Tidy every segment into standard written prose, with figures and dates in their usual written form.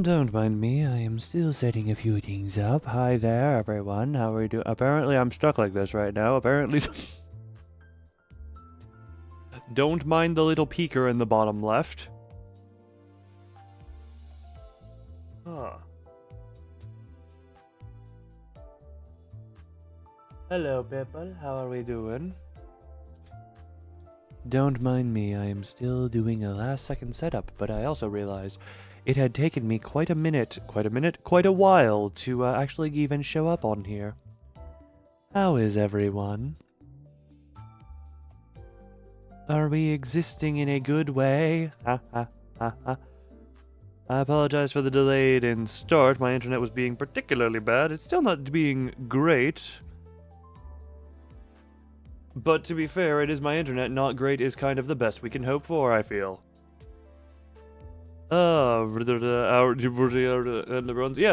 Don't mind me, I am still setting a few things up. Hi there, everyone. How are you doing? Apparently I'm stuck like this right now. Apparently... Don't mind the little peeker in the bottom left. Huh. Hello, people. How are we doing? Don't mind me, I am still doing a last-second setup, but I also realized it had taken me quite a while to actually even show up on here. How is everyone? Are we existing in a good way? Ha ha ha ha. I apologize for the delayed in start. My internet was being particularly bad. It's still not being great. But to be fair, it is my internet. Not great is kind of the best we can hope for, I feel. Yes,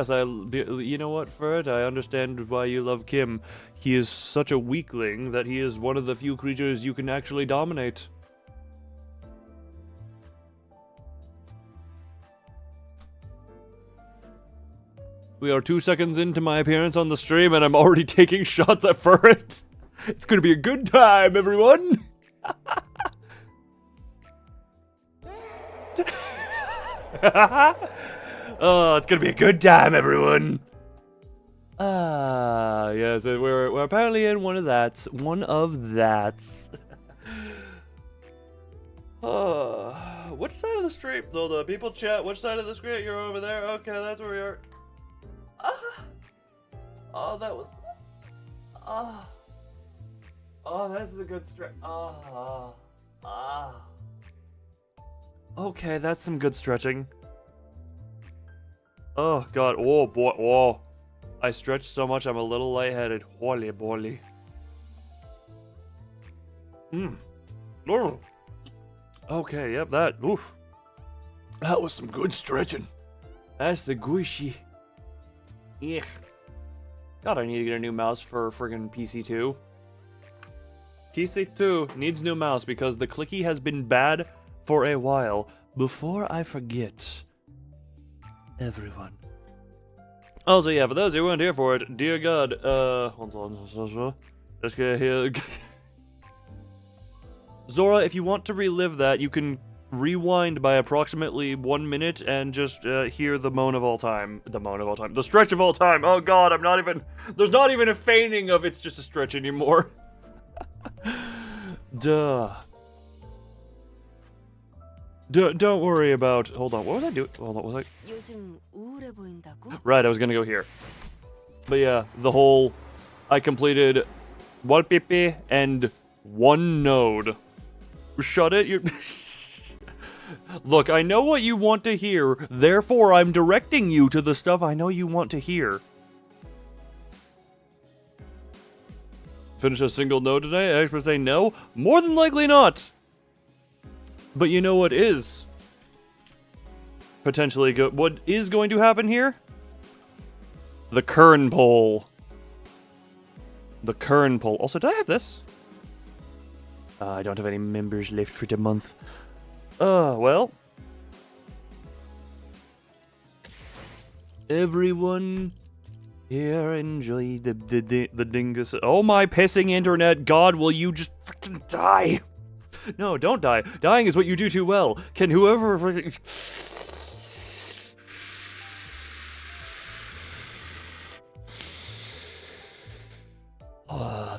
you know what, Ferd? I understand why you love Kim. He is such a weakling that he is one of the few creatures you can actually dominate. We are 2 seconds into my appearance on the stream and I'm already taking shots at Ferd. It's gonna be a good time, everyone! Oh, it's gonna be a good time, everyone! Yes, we're apparently in one of that's. Which side of the street? Hold on, people chat, which side of the street? You're over there? Okay, that's where we are. Oh, that was... Oh, this is a good stretch. Okay, that's some good stretching. Oh, God. Oh, boy. Oh. I stretched so much, I'm a little lightheaded. Holy moly. Oh. Okay, yep, that. Oof. That was some good stretching. That's the gushy. Yeah. God, I need to get a new mouse for friggin' PC2. PC2 needs new mouse because the clicky has been bad for a while. Before I forget, everyone. Also, yeah, for those who weren't here for it, dear God, hold on, let's get here. Zora, if you want to relive that, you can rewind by approximately 1 minute and just hear the moan of all time. The stretch of all time. Oh God, there's not even a feigning of it's just a stretch anymore. Duh. Don't worry about... Hold on, what was I doing? Hold on, what was I... Right, I was gonna go here. But yeah, the whole... I completed 1 PP and 1 node. Shut it, you... Look, I know what you want to hear, therefore I'm directing you to the stuff I know you want to hear. Finish a single node today? Experts say no. More than likely not. But you know what is potentially good? What is going to happen here? The Kern poll. The Kern poll. Also, did I have this? I don't have any members left for the month. Well. Everyone here enjoy the dingus. Oh my pissing internet, God, will you just freaking die? No, don't die. Dying is what you do too well. Can whoever freaking...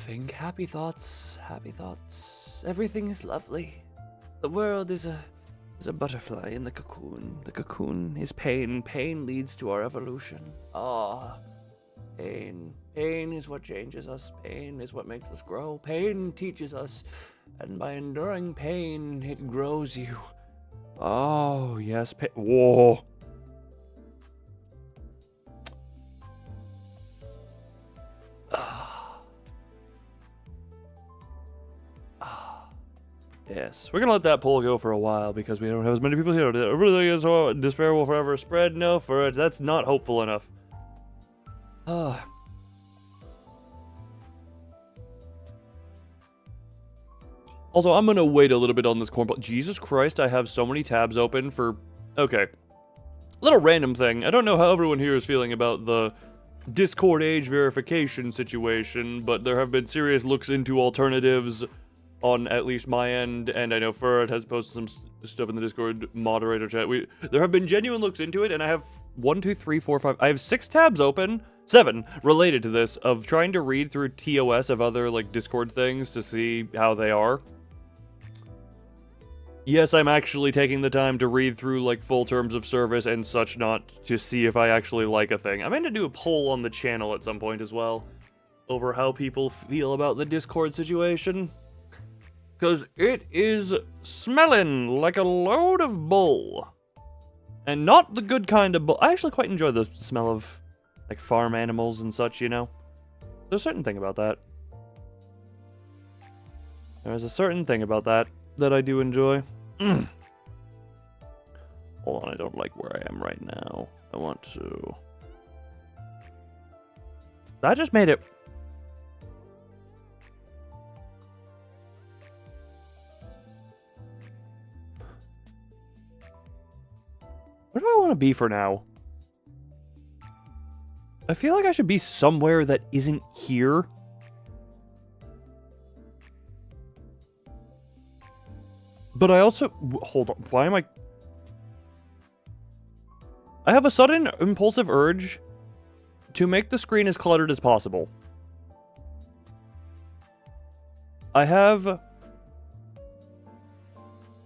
think happy thoughts, happy thoughts. Everything is lovely. The world is a butterfly in the cocoon. The cocoon is pain. Pain leads to our evolution. Pain. Pain is what changes us. Pain is what makes us grow. Pain teaches us. And by enduring pain, it grows you. Oh, yes. Whoa. Yes, we're gonna let that poll go for a while because we don't have as many people here. Really is despair will forever spread. No, for it, that's not hopeful enough. Also, I'm gonna wait a little bit on this corn. Jesus Christ, I have so many tabs open for. Okay, Little random thing. I don't know how everyone here is feeling about the Discord age verification situation, but there have been serious looks into alternatives on at least my end, and I know Furret has posted some stuff in the Discord moderator chat. There have been genuine looks into it, and I have 1, 2, 3, 4, 5. I have 6 tabs open, 7 related to this, of trying to read through TOS of other like Discord things to see how they are. Yes, I'm actually taking the time to read through, like, full terms of service and such not to see if I actually like a thing. I'm going to do a poll on the channel at some point as well over how people feel about the Discord situation. Because it is smelling like a load of bull. And not the good kind of bull. I actually quite enjoy the smell of, like, farm animals and such, you know? There's a certain thing about that. There's a certain thing about that I do enjoy. Hold on, I don't like where I am right now. I want to... That just made it... Where do I want to be for now? I feel like I should be somewhere that isn't here. But I also... Hold on. Why am I... I have a sudden impulsive urge to make the screen as cluttered as possible. I have...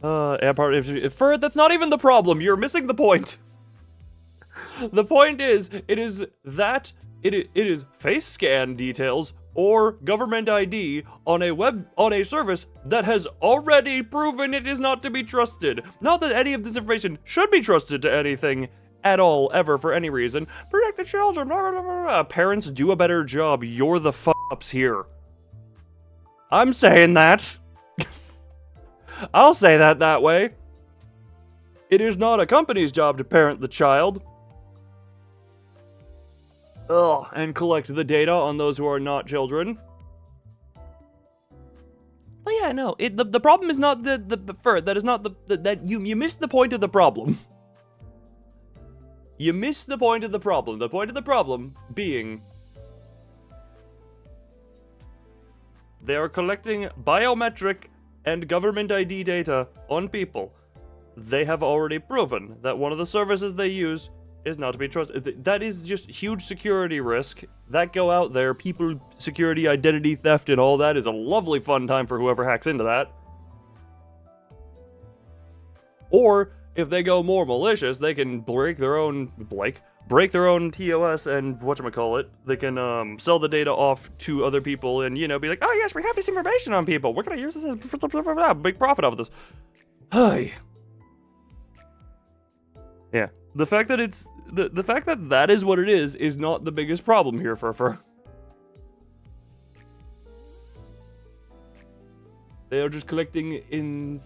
that's not even the problem. You're missing the point. The point is, it is face scan details or government ID on a service that has already proven it is not to be trusted. Not that any of this information should be trusted to anything at all, ever, for any reason. Protect the children, blah, blah, blah, blah. Parents, do a better job. You're the f***ups here. I'm saying that. I'll say that way. It is not a company's job to parent the child. Ugh, and collect the data on those who are not children. But yeah, no, the problem is not that is not that you missed the point of the problem. You missed the point of the problem. The point of the problem being they are collecting biometric and government ID data on people. They have already proven that one of the services they use is not to be trusted. That is just huge security risk. That go out there, people, security, identity theft, and all that is a lovely fun time for whoever hacks into that. Or, if they go more malicious, they can break their own TOS and whatchamacallit. They can sell the data off to other people and, you know, be like, oh yes, we have this information on people. We're gonna use this as big profit off of this. Hi. Yeah. The fact that it's the fact that that is what it is not the biggest problem here, Furfur. They are just collecting an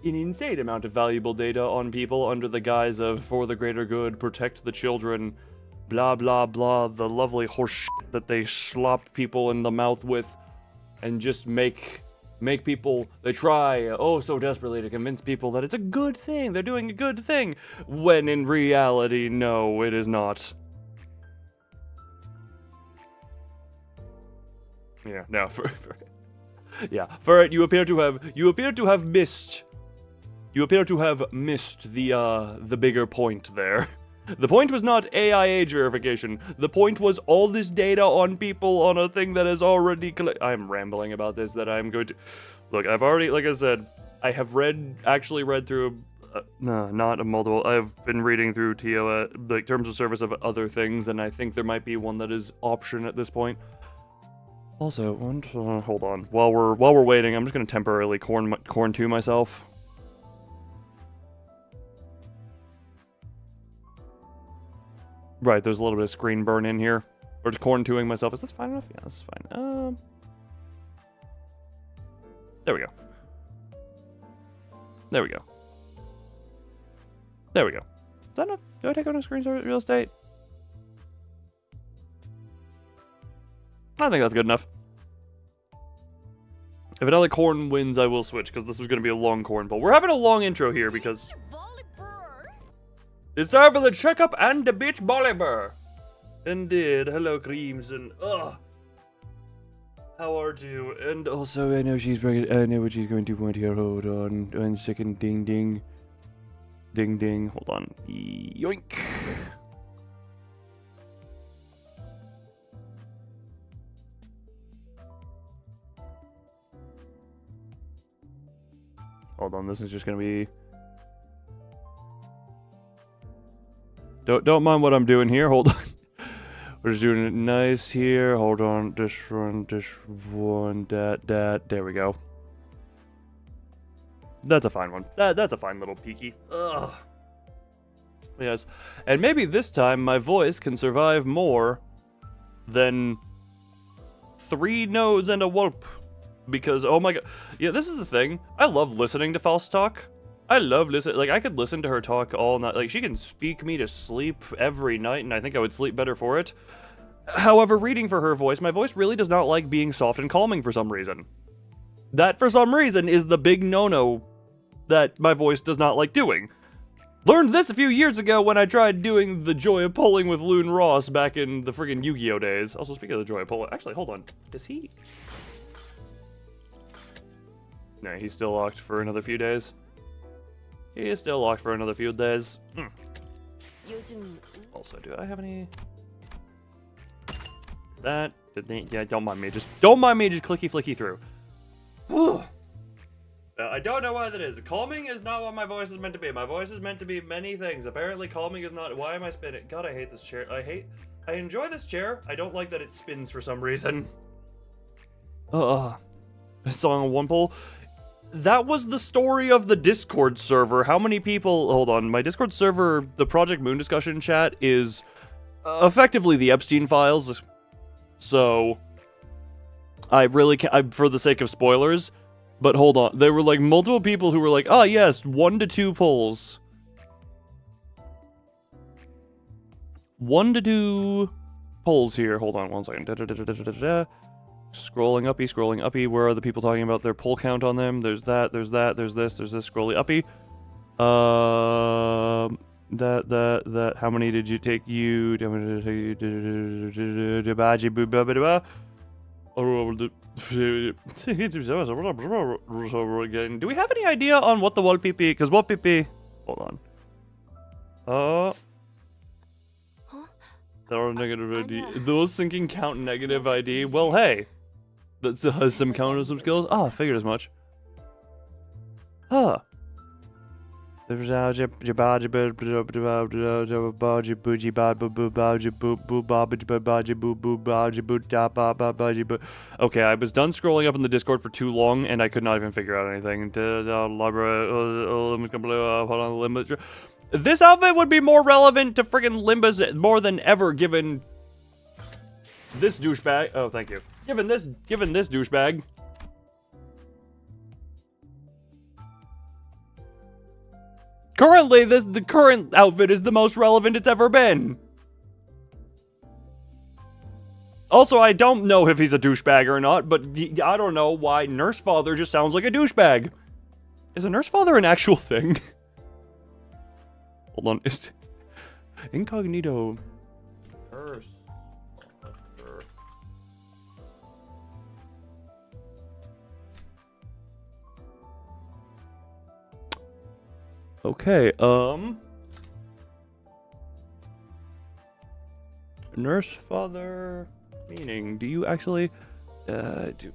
insane amount of valuable data on people under the guise of for the greater good, protect the children, blah blah blah, the lovely horse shit that they slop people in the mouth with, and just make people, they try, oh so desperately to convince people that it's a good thing, they're doing a good thing, when in reality, no, it is not. Yeah, no, yeah, Furret, you appear to have missed the bigger point there. The point was not AI age verification. The point was all this data on people on a thing that is already I'm rambling about this, that I'm going to... Look, I've already, like I said, I have actually read through... no, not a multiple. I've been reading through TOS, like, terms of service of other things, and I think there might be one that is option at this point. Also, hold on. While we're waiting, I'm just going to temporarily corn to myself. Right, there's a little bit of screen burn in here. Or just corn toing myself. Is this fine enough? Yeah, this is fine. There we go. There we go. There we go. Is that enough? Do I take on a screen real estate? I think that's good enough. If another corn wins, I will switch, because this was going to be a long corn poll. We're having a long intro here, because... It's time for the checkup and the beach volleyball. Indeed. Hello, creams, and how are you? And also, I know she's bringing. I know what she's going to want here. Hold on. 1 second. Ding, ding. Ding, ding. Hold on. Yoink. Hold on. This is just gonna be. Don't mind what I'm doing here. Hold on. We're just doing it nice here. Hold on. This one, that. There we go. That's a fine one. That's a fine little peaky. Ugh. Yes. And maybe this time my voice can survive more than 3 nodes and a whoop. Because, oh my god. Yeah, this is the thing. I love listening to False talk. I love listening. Like, I could listen to her talk all night. Like, she can speak me to sleep every night, and I think I would sleep better for it. However, reading for her voice, my voice really does not like being soft and calming for some reason. That, for some reason, is the big no-no that my voice does not like doing. Learned this a few years ago when I tried doing the Joy of Polling with Loon Ross back in the friggin' Yu-Gi-Oh days. Also, speaking of the Joy of Polling, actually, hold on. Is he? No, he's still locked for another few days. He is still locked for another few days. Also, do I have any? That? Yeah, don't mind me. Don't mind me just clicky flicky through. I don't know why that is. Calming is not what my voice is meant to be. My voice is meant to be many things. Apparently, calming is not. Why am I spinning? God, I hate this chair. I enjoy this chair. I don't like that it spins for some reason. A song on one pole. That was the story of the Discord server. How many people... Hold on. My Discord server, the Project Moon discussion chat, is effectively the Epstein files. So, I really can't... for the sake of spoilers, but hold on. There were, like, multiple people who were like, oh, yes, 1 to 2 polls. 1 to 2 polls here. Hold on 1 second. Scrolling uppy, where are the people talking about their poll count on them? There's that, there's this, scrolling uppy. That, how many did you take you? Do we have any idea on what the wallpaper, because wallpaper, hold on. There are negative ID. Those thinking count negative ID. Well, hey. That has some counter some skills. Ah, figured as much. Huh. Okay, I was done scrolling up in the Discord for too long, and I could not even figure out anything. This outfit would be more relevant to friggin' Limbus more than ever, given this douchebag. Oh, thank you. Given this douchebag. Currently, the current outfit is the most relevant it's ever been. Also, I don't know if he's a douchebag or not, but I don't know why Nurse Father just sounds like a douchebag. Is a Nurse Father an actual thing? Hold on. Incognito. Nurse. Okay, Nurse Father, meaning, do you actually, do...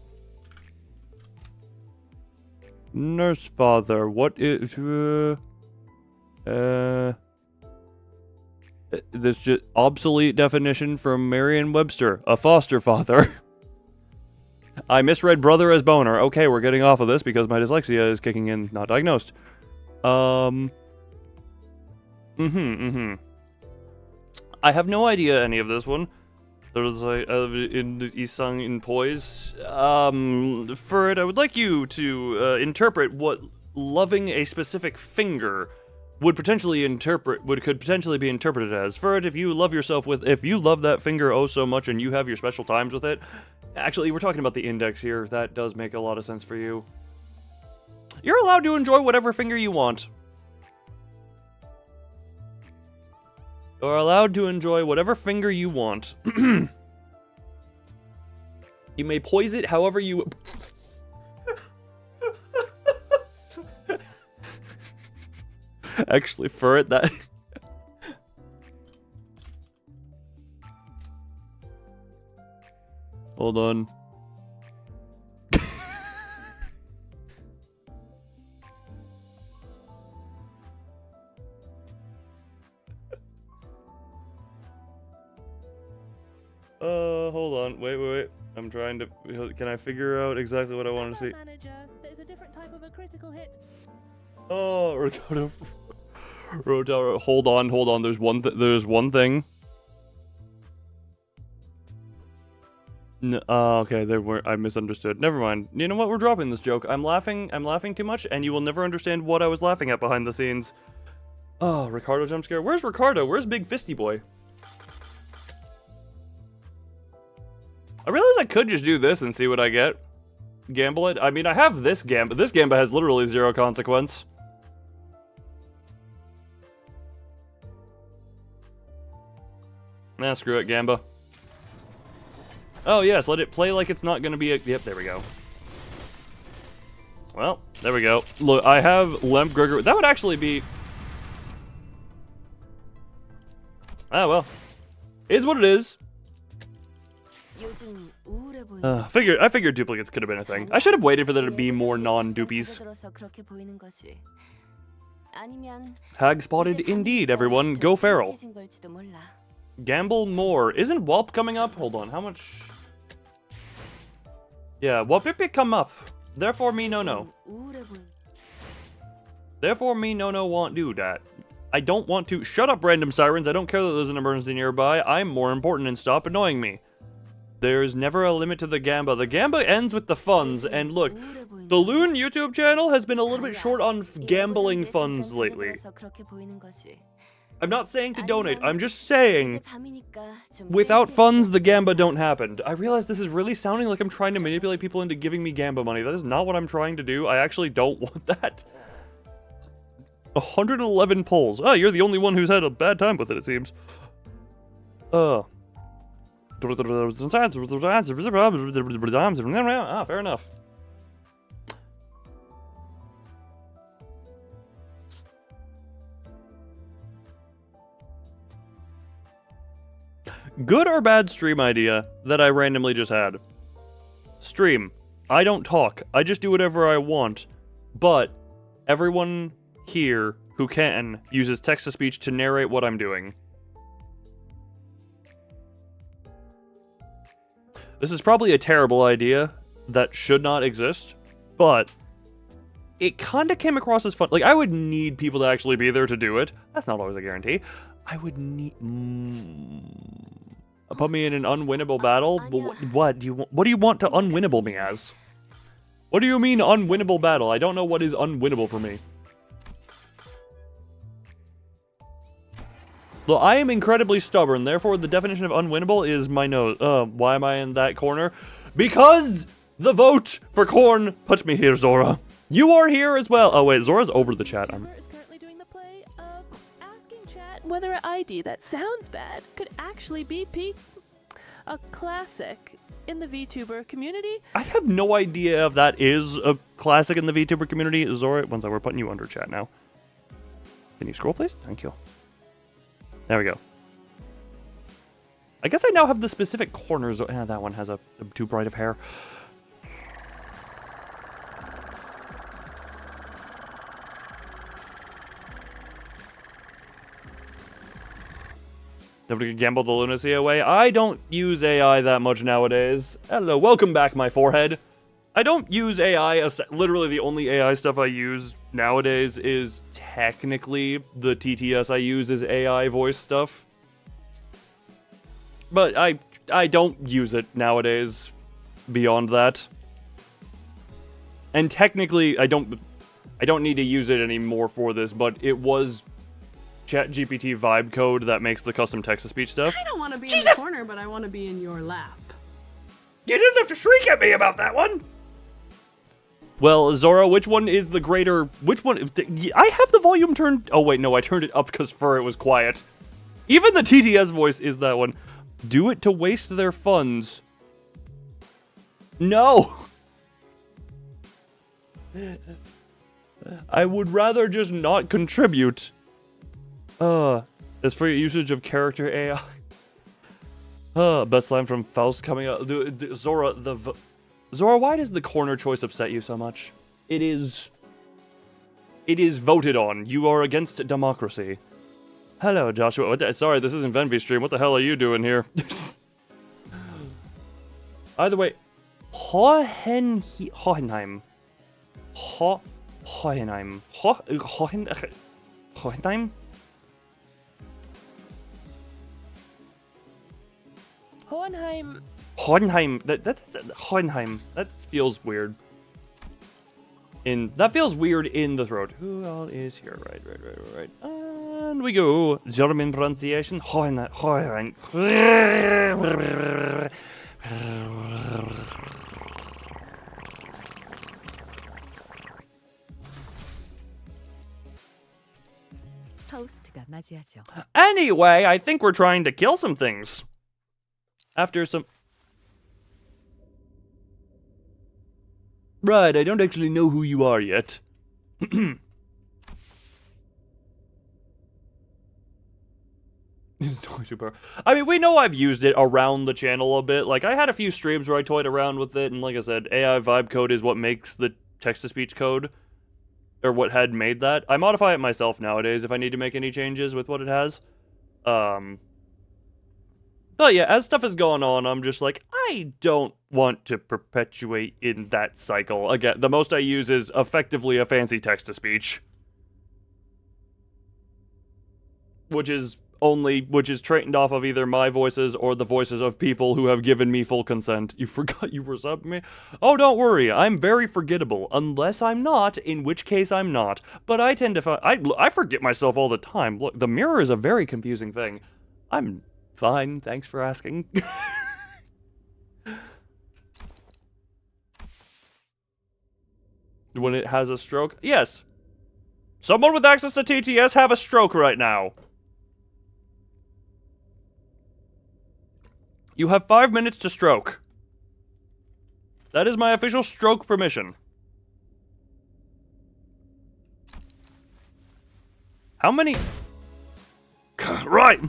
Nurse Father, what is, this just obsolete definition from Merriam-Webster, a foster father. I misread brother as boner. Okay, we're getting off of this because my dyslexia is kicking in, not diagnosed. I have no idea any of this one. There's like in Isang in Poise. For it, I would like you to interpret what loving a specific finger could potentially be interpreted as. For it, if you love that finger oh so much and you have your special times with it. Actually, we're talking about the index here. That does make a lot of sense for you. You're allowed to enjoy whatever finger you want. You are allowed to enjoy whatever finger you want. You may poise it however you... Actually, for it, that... Hold on. Hold on. Wait. I'm trying to... Can I figure out exactly what I want to see? Manager, there's a different type of a critical hit. Oh, Ricardo. Hold on. There's one thing. No, okay, there were. I misunderstood. Never mind. You know what? We're dropping this joke. I'm laughing too much, and you will never understand what I was laughing at behind the scenes. Oh, Ricardo jump scare. Where's Ricardo? Where's Big Fisty Boy? I realize I could just do this and see what I get. Gamble it. I mean, I have this gamba. This gamba has literally 0 consequence. Nah, screw it, gamba. Oh, yes, let it play like it's not gonna be a... Yep, there we go. Well, there we go. Look, I have Lemp Gregor. That would actually be... Ah, well. Is what it is. I figured duplicates could have been a thing. I should have waited for there to be more non-dupies. Hag spotted indeed, everyone. Go feral. Gamble more. Isn't Whelp coming up? Hold on, how much... Yeah, Whelp come up. Therefore me no. Therefore me no want do that. I don't want to... Shut up, random sirens. I don't care that there's an emergency nearby. I'm more important and stop annoying me. There's never a limit to the gamba. The gamba ends with the funds, and look, the Loon YouTube channel has been a little bit short on gambling funds lately. I'm not saying to donate, I'm just saying, without funds, the gamba don't happen. I realize this is really sounding like I'm trying to manipulate people into giving me gamba money. That is not what I'm trying to do. I actually don't want that. 111 polls. Oh, you're the only one who's had a bad time with it, it seems. Ah, fair enough. Good or bad stream idea that I randomly just had? Stream. I don't talk. I just do whatever I want. But everyone here who can uses text-to-speech to narrate what I'm doing. This is probably a terrible idea that should not exist, but it kind of came across as fun. Like, I would need people to actually be there to do it. That's not always a guarantee. I would need... Put me in an unwinnable battle? What do you want to unwinnable me as? What do you mean unwinnable battle? I don't know what is unwinnable for me. Look, I am incredibly stubborn, therefore the definition of unwinnable is my nose. Why am I in that corner? Because the vote for corn put me here, Zora. You are here as well. Oh wait, Zora's over the chat. Is currently doing the play of asking chat whether an ID that sounds bad could actually be a classic in the VTuber community. I have no idea if that is a classic in the VTuber community. Zora, one second, we're putting you under chat now. Can you scroll, please? Thank you. There we go. I guess I now have the specific corners. That one has a too bright of hair. Nobody can gamble the lunacy away. I don't use AI that much nowadays. Hello, welcome back, my forehead. I don't use AI. Literally, the only AI stuff I use nowadays is technically the TTS I use is AI voice stuff. But I don't use it nowadays beyond that. And technically, I don't need to use it anymore for this, but it was ChatGPT vibe code that makes the custom text-to-speech stuff. I don't want to be in the corner, but I want to be in your lap. You didn't have to shriek at me about that one! Well, Zora, which one is the greater... Which one... I have the volume turned... Oh, wait, no, I turned it up because for it was quiet. Even the TTS voice is that one. Do it to waste their funds. No! I would rather just not contribute. As for your usage of character AI. Best line from Faust coming out. Zora, Zora, why does the corner choice upset you so much? It is voted on. You are against democracy. Hello, Joshua. Sorry, this isn't Venvi stream. What the hell are you doing here? Either way, Hohenheim. Hohenheim. Hohenheim. Hohenheim. Hohenheim. That's Hohenheim. That feels weird. That feels weird in the throat. Who all is here? Right. And we go. German pronunciation. Hohenheim. Anyway, I think we're trying to kill some things. After some... Right, I don't actually know who you are yet. I mean, we know I've used it around the channel a bit. Like, I had a few streams where I toyed around with it, and like I said, AI vibe code is what makes the text-to-speech code, or what had made that. I modify it myself nowadays if I need to make any changes with what it has. But yeah, as stuff has gone on, I'm just like, I don't want to perpetuate in that cycle. Again, the most I use is effectively a fancy text-to-speech. Which is trained off of either my voices or the voices of people who have given me full consent. You forgot you were subbed me? Oh, don't worry, I'm very forgettable. Unless I'm not, in which case I'm not. But I tend to I forget myself all the time. Look, the mirror is a very confusing thing. I'm fine, thanks for asking. When it has a stroke? Yes. Someone with access to TTS have a stroke right now. You have 5 minutes to stroke. That is my official stroke permission. How many... Right!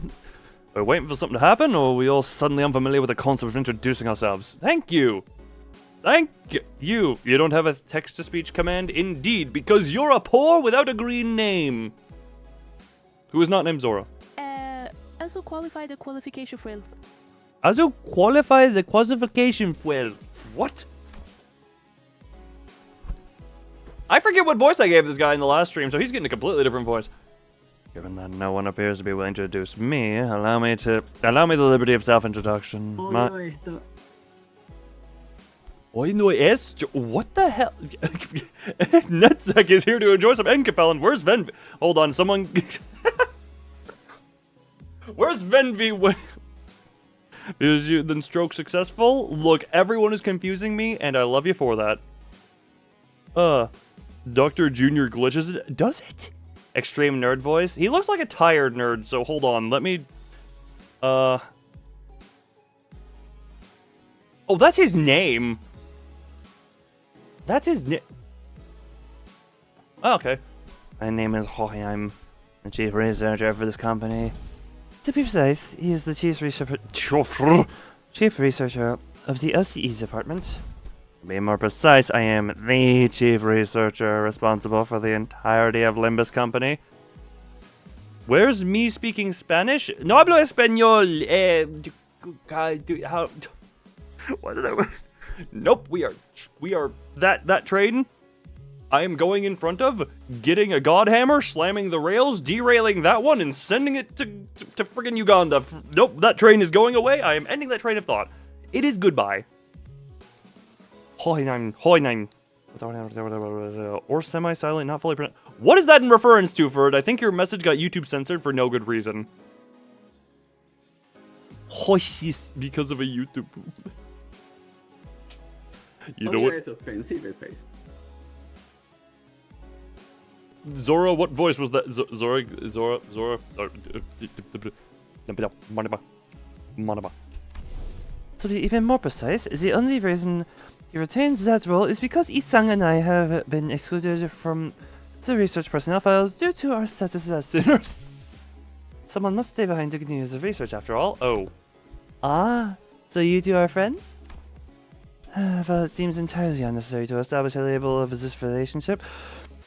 Are we waiting for something to happen, or are we all suddenly unfamiliar with the concept of introducing ourselves? Thank you! Thank you! You don't have a text-to-speech command? Indeed, because you're a poor without a green name. Who is not named Zora. Also qualify the qualification for... Also qualify the qualification for... What? I forget what voice I gave this guy in the last stream, so he's getting a completely different voice. Given that no one appears to be willing to introduce me, allow me the liberty of self-introduction. Oi no est? What the hell? Netzek is here to enjoy some Enkefallen. Where's Venvi? Hold on, someone... Where's Venvi? Is you then stroke successful? Look, everyone is confusing me, and I love you for that. Dr. Junior glitches it. Does it? Extreme nerd voice. He looks like a tired nerd, so hold on. Let me... Oh, that's his name. That's his name. Oh, okay. My name is Jorge. I'm the chief researcher for this company. To be precise, he is the chief researcher of the LCE department. To be more precise, I am the chief researcher responsible for the entirety of Limbus company. Where's me speaking Spanish? No hablo español. How? Why did I? Nope. We are that train. I am going in front of, getting a god hammer, slamming the rails, derailing that one, and sending it to friggin' Uganda. Nope, that train is going away. I am ending that train of thought. It is goodbye. Hoi nine. Or semi-silent, not fully pronounced. What is that in reference to, Ferd? I think your message got YouTube censored for no good reason. Hoisis, because of a YouTube. You know what? It's offensive face. Zora, what voice was that? Zora. To be even more precise, the only reason he retains that role is because Isang and I have been excluded from the research personnel files due to our status as sinners. Someone must stay behind to continue the research after all. Oh. Ah, so you two are friends? Well, it seems entirely unnecessary to establish a label of this relationship.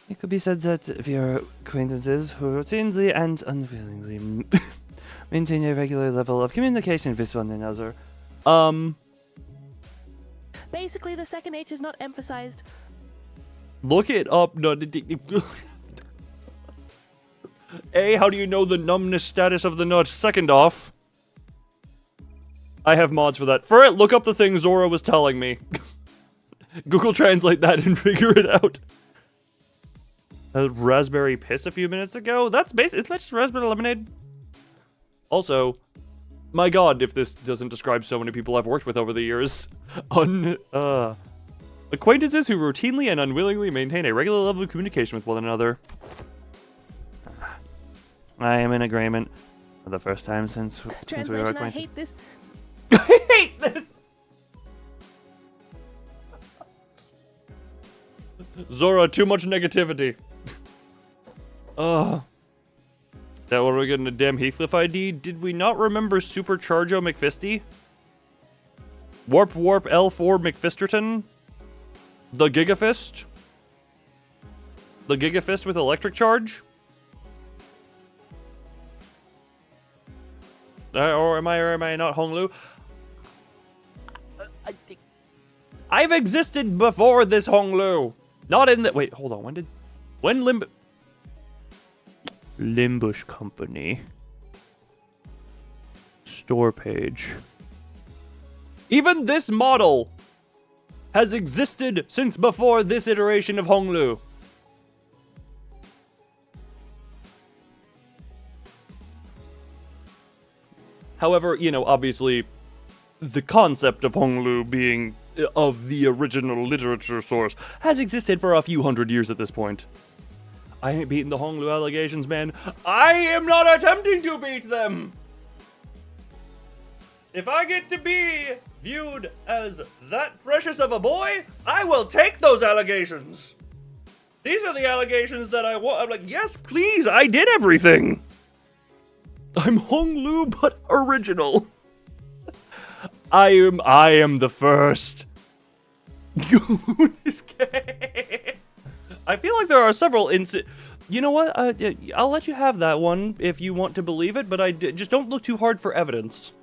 It could be said that we are acquaintances who routinely and unwillingly maintain a regular level of communication with one another. Basically, the second H is not emphasized. Look it up. No, A, how do you know the numbness status of the nut? Second off, I have mods for that. For it, look up the thing Zora was telling me. Google Translate that and figure it out. Raspberry piss a few minutes ago? That's basically, it's just raspberry lemonade. Also, my god, if this doesn't describe so many people I've worked with over the years. Acquaintances who routinely and unwillingly maintain a regular level of communication with one another. I am in agreement for the first time since we were Translation, acquainted. I hate this. I hate this! Zora, too much negativity. That what we're getting a damn Heathcliff ID? Did we not remember Superchargo McFisty? Warp L4 McFisterton? The Gigafist? The Gigafist with electric charge? Or am I not Honglu? I think I've existed before this Honglu. Not in the wait, hold on. When Limbus Company store page. Even this model has existed since before this iteration of Honglu. However, you know, obviously, the concept of Honglu being of the original literature source has existed for a few hundred years at this point. I ain't beating the Honglu allegations, man. I am not attempting to beat them! If I get to be viewed as that precious of a boy, I will take those allegations! These are the allegations that I want. I'm like, yes, please, I did everything! I'm Honglu, but original. I am the first. Goon is gay. I feel like there are several You know what? I'll let you have that one if you want to believe it, but just don't look too hard for evidence.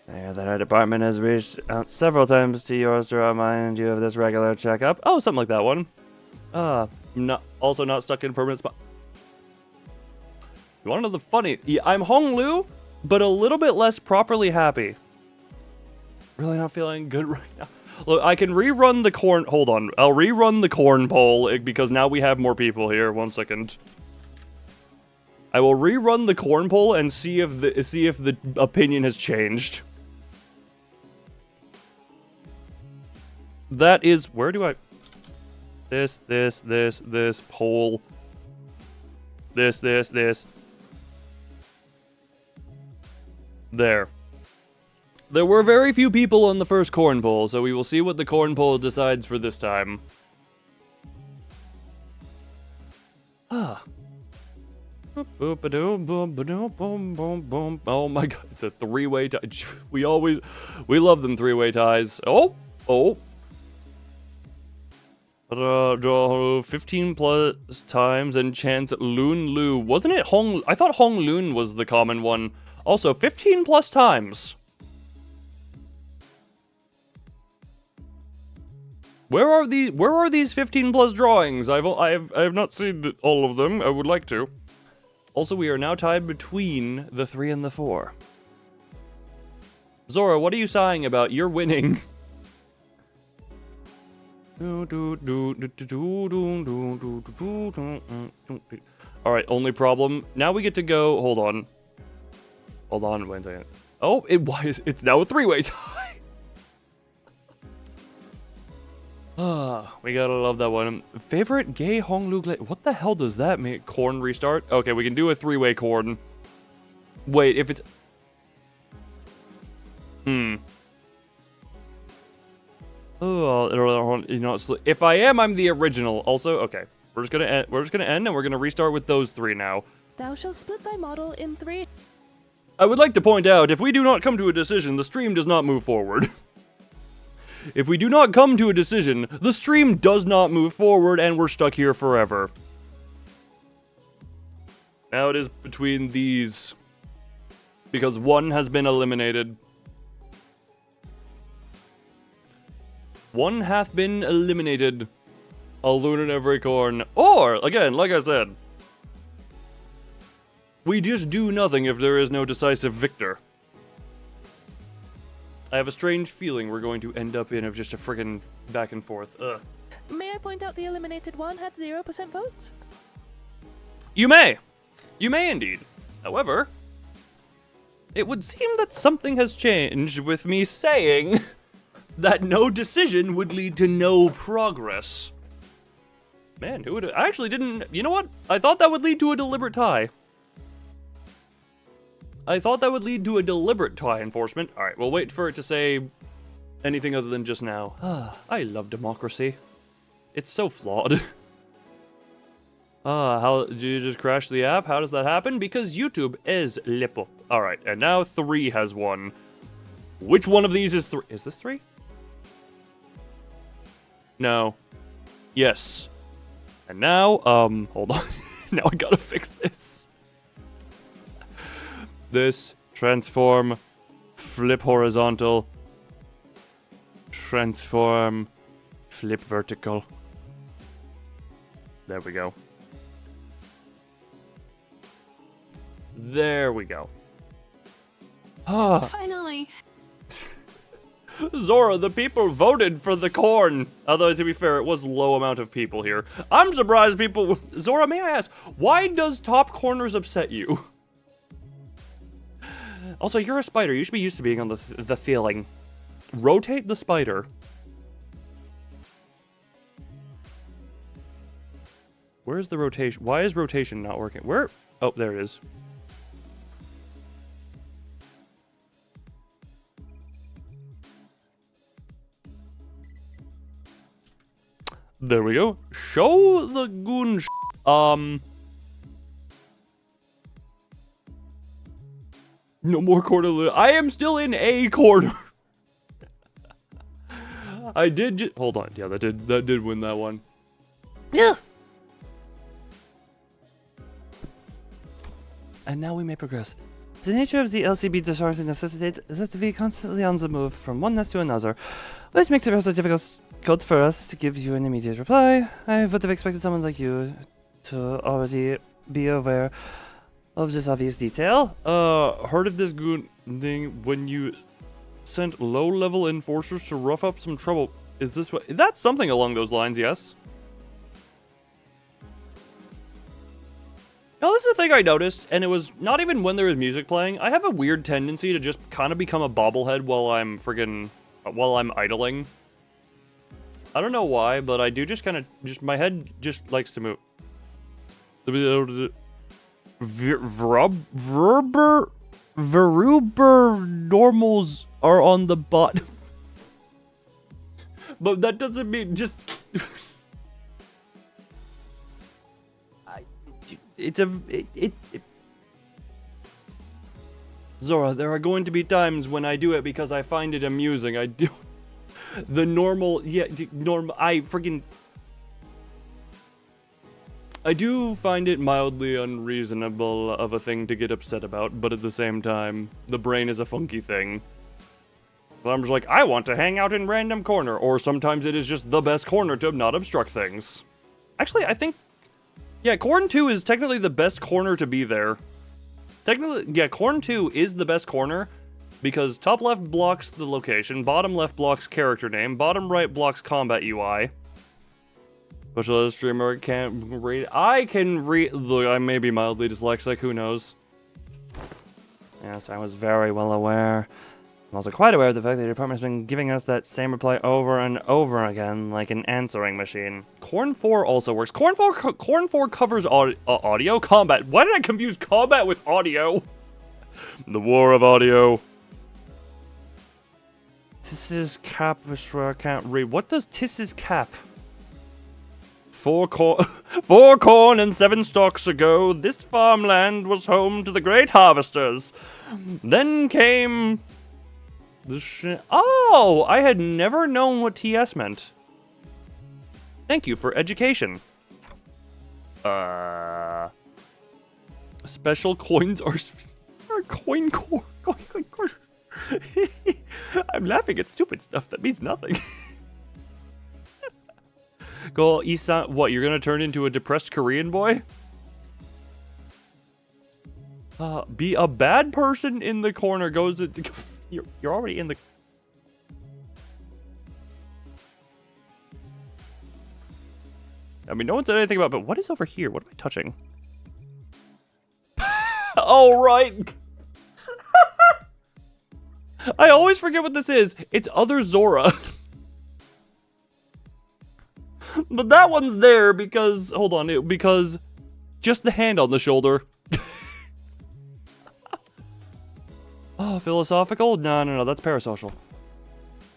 Yeah, that our department has reached out several times to yours to remind you of this regular checkup. Oh, something like that one. Not stuck in permanent spot. You want to know the funny? Yeah, I'm Honglu, but a little bit less properly happy. Really not feeling good right now. Look, I can rerun the corn. Hold on, I'll rerun the corn poll because now we have more people here. 1 second. I will rerun the corn poll and see if the opinion has changed. That is where do I? This poll. This. There. There were very few people on the first corn poll, so we will see what the corn poll decides for this time. Ah. Oh my god, it's a three-way tie. We love them three-way ties. Oh. Draw 15 plus times and chance Loon Lu. Wasn't it Hong? I thought Hong Loon was the common one. Also, 15 plus times. Where are these 15 plus drawings? I have not seen all of them. I would like to. Also, we are now tied between the 3 and the 4. Zora, what are you sighing about? You're winning. Alright, only problem. Now we get to go. Hold on, wait a second. Oh, it's now a three-way tie. We gotta love that one. Favorite gay Honglu. What the hell does that mean? Corn restart? Okay, we can do a three-way corn. Wait, if it's... Oh, you know, if I am, I'm the original. Also, okay. We're just gonna end, and we're gonna restart with those 3 now. Thou shalt split thy model in 3. I would like to point out, if we do not come to a decision, the stream does not move forward. If we do not come to a decision, the stream does not move forward, and we're stuck here forever. Now it is between these, because one has been eliminated. One hath been eliminated. A loon in every corn. Or, again, like I said, we just do nothing if there is no decisive victor. I have a strange feeling we're going to end up in of just a friggin' back and forth. Ugh. May I point out the eliminated one had 0% votes? You may. You may indeed. However, it would seem that something has changed with me saying that no decision would lead to no progress. Man, who would... I actually didn't... You know what? I thought that would lead to a deliberate tie. I thought that would lead to a deliberate tie enforcement. Alright, we'll wait for it to say anything other than just now. I love democracy. It's so flawed. How... Did you just crash the app? How does that happen? Because YouTube is lippo. Alright, and now 3 has won. Which one of these is 3? Is this 3? No. Yes. And now, hold on. Now I gotta fix this. This, transform, flip horizontal, transform, flip vertical. There we go. There we go. Finally. Zora, the people voted for the corn. Although, to be fair, it was a low amount of people here. I'm surprised people... Zora, may I ask, why does top corners upset you? Also, you're a spider. You should be used to being on the ceiling. Rotate the spider. Where's the rotation? Why is rotation not working? Where? Oh, there it is. There we go. Show the goon No more corner. I am still in a corner. I did hold on. Yeah, that did win that one. Yeah. And now we may progress. The nature of the LCB disorder necessitates that we constantly on the move from one nest to another, which makes it rather difficult for us to give you an immediate reply. I would have expected someone like you to already be aware of this obvious detail. Heard of this goon thing when you sent low-level enforcers to rough up some trouble. Is this what? That's something along those lines, yes. Now, this is a thing I noticed, and it was not even when there was music playing. I have a weird tendency to just kind of become a bobblehead while I'm idling. I don't know why, but I do just kind of, my head just likes to move. Veruber normals are on the bottom. But that doesn't mean just... Zora, there are going to be times when I do it because I find it amusing. I do... The normal... Yeah, I do find it mildly unreasonable of a thing to get upset about, but at the same time, the brain is a funky thing. I'm just like, I want to hang out in random corner, or sometimes it is just the best corner to not obstruct things. Actually, I think... Yeah, Corn 2 is technically the best corner to be there. Technically, yeah, Corn 2 is the best corner, because top left blocks the location, bottom left blocks character name, bottom right blocks combat UI. Special ed streamer can't read. I can read. Look, I may be mildly dyslexic, who knows? Yes, I was very well aware. I'm also quite aware of the fact that the department has been giving us that same reply over and over again, like an answering machine. Corn 4 also works. Corn 4 covers audio combat. Why did I confuse combat with audio? The war of audio. Tiss's cap, I swear I can't read. What does Tiss's cap? 4 corn and 7 stalks ago, this farmland was home to the great harvesters. Then came the Oh, I had never known what TS meant. Thank you for education. Special coins are coin core. I'm laughing at stupid stuff that means nothing. Go, Isan. What, you're gonna turn into a depressed Korean boy? Be a bad person in the corner goes. You're already in the. I mean, no one said anything about. But what is over here? What am I touching? Oh right. I always forget what this is. It's other Zora. But that one's there because, hold on, because just the hand on the shoulder. Oh, philosophical? No, that's parasocial.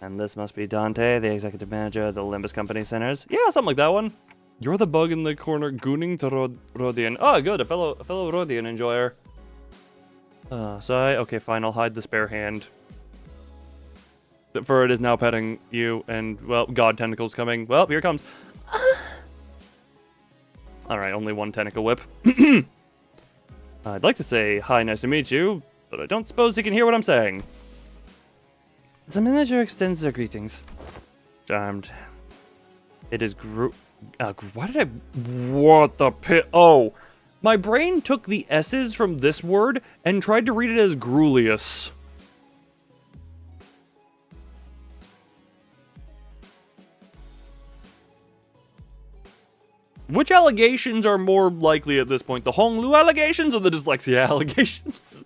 And this must be Dante, the executive manager of the Limbus Company Centers. Yeah, something like that one. You're the bug in the corner, gooning to Rodian. Oh, good, a fellow Rodian enjoyer. Okay, fine, I'll hide the spare hand. The Furret is now petting you, and, well, God Tentacle's coming. Well, here it comes. Alright, only one tentacle whip. I'd like to say, hi, nice to meet you, but I don't suppose you can hear what I'm saying. The manager extends their greetings. Charmed. It is why did I... What the pit... Oh! My brain took the S's from this word and tried to read it as Grulius. Which allegations are more likely at this point? The Honglu allegations or the dyslexia allegations?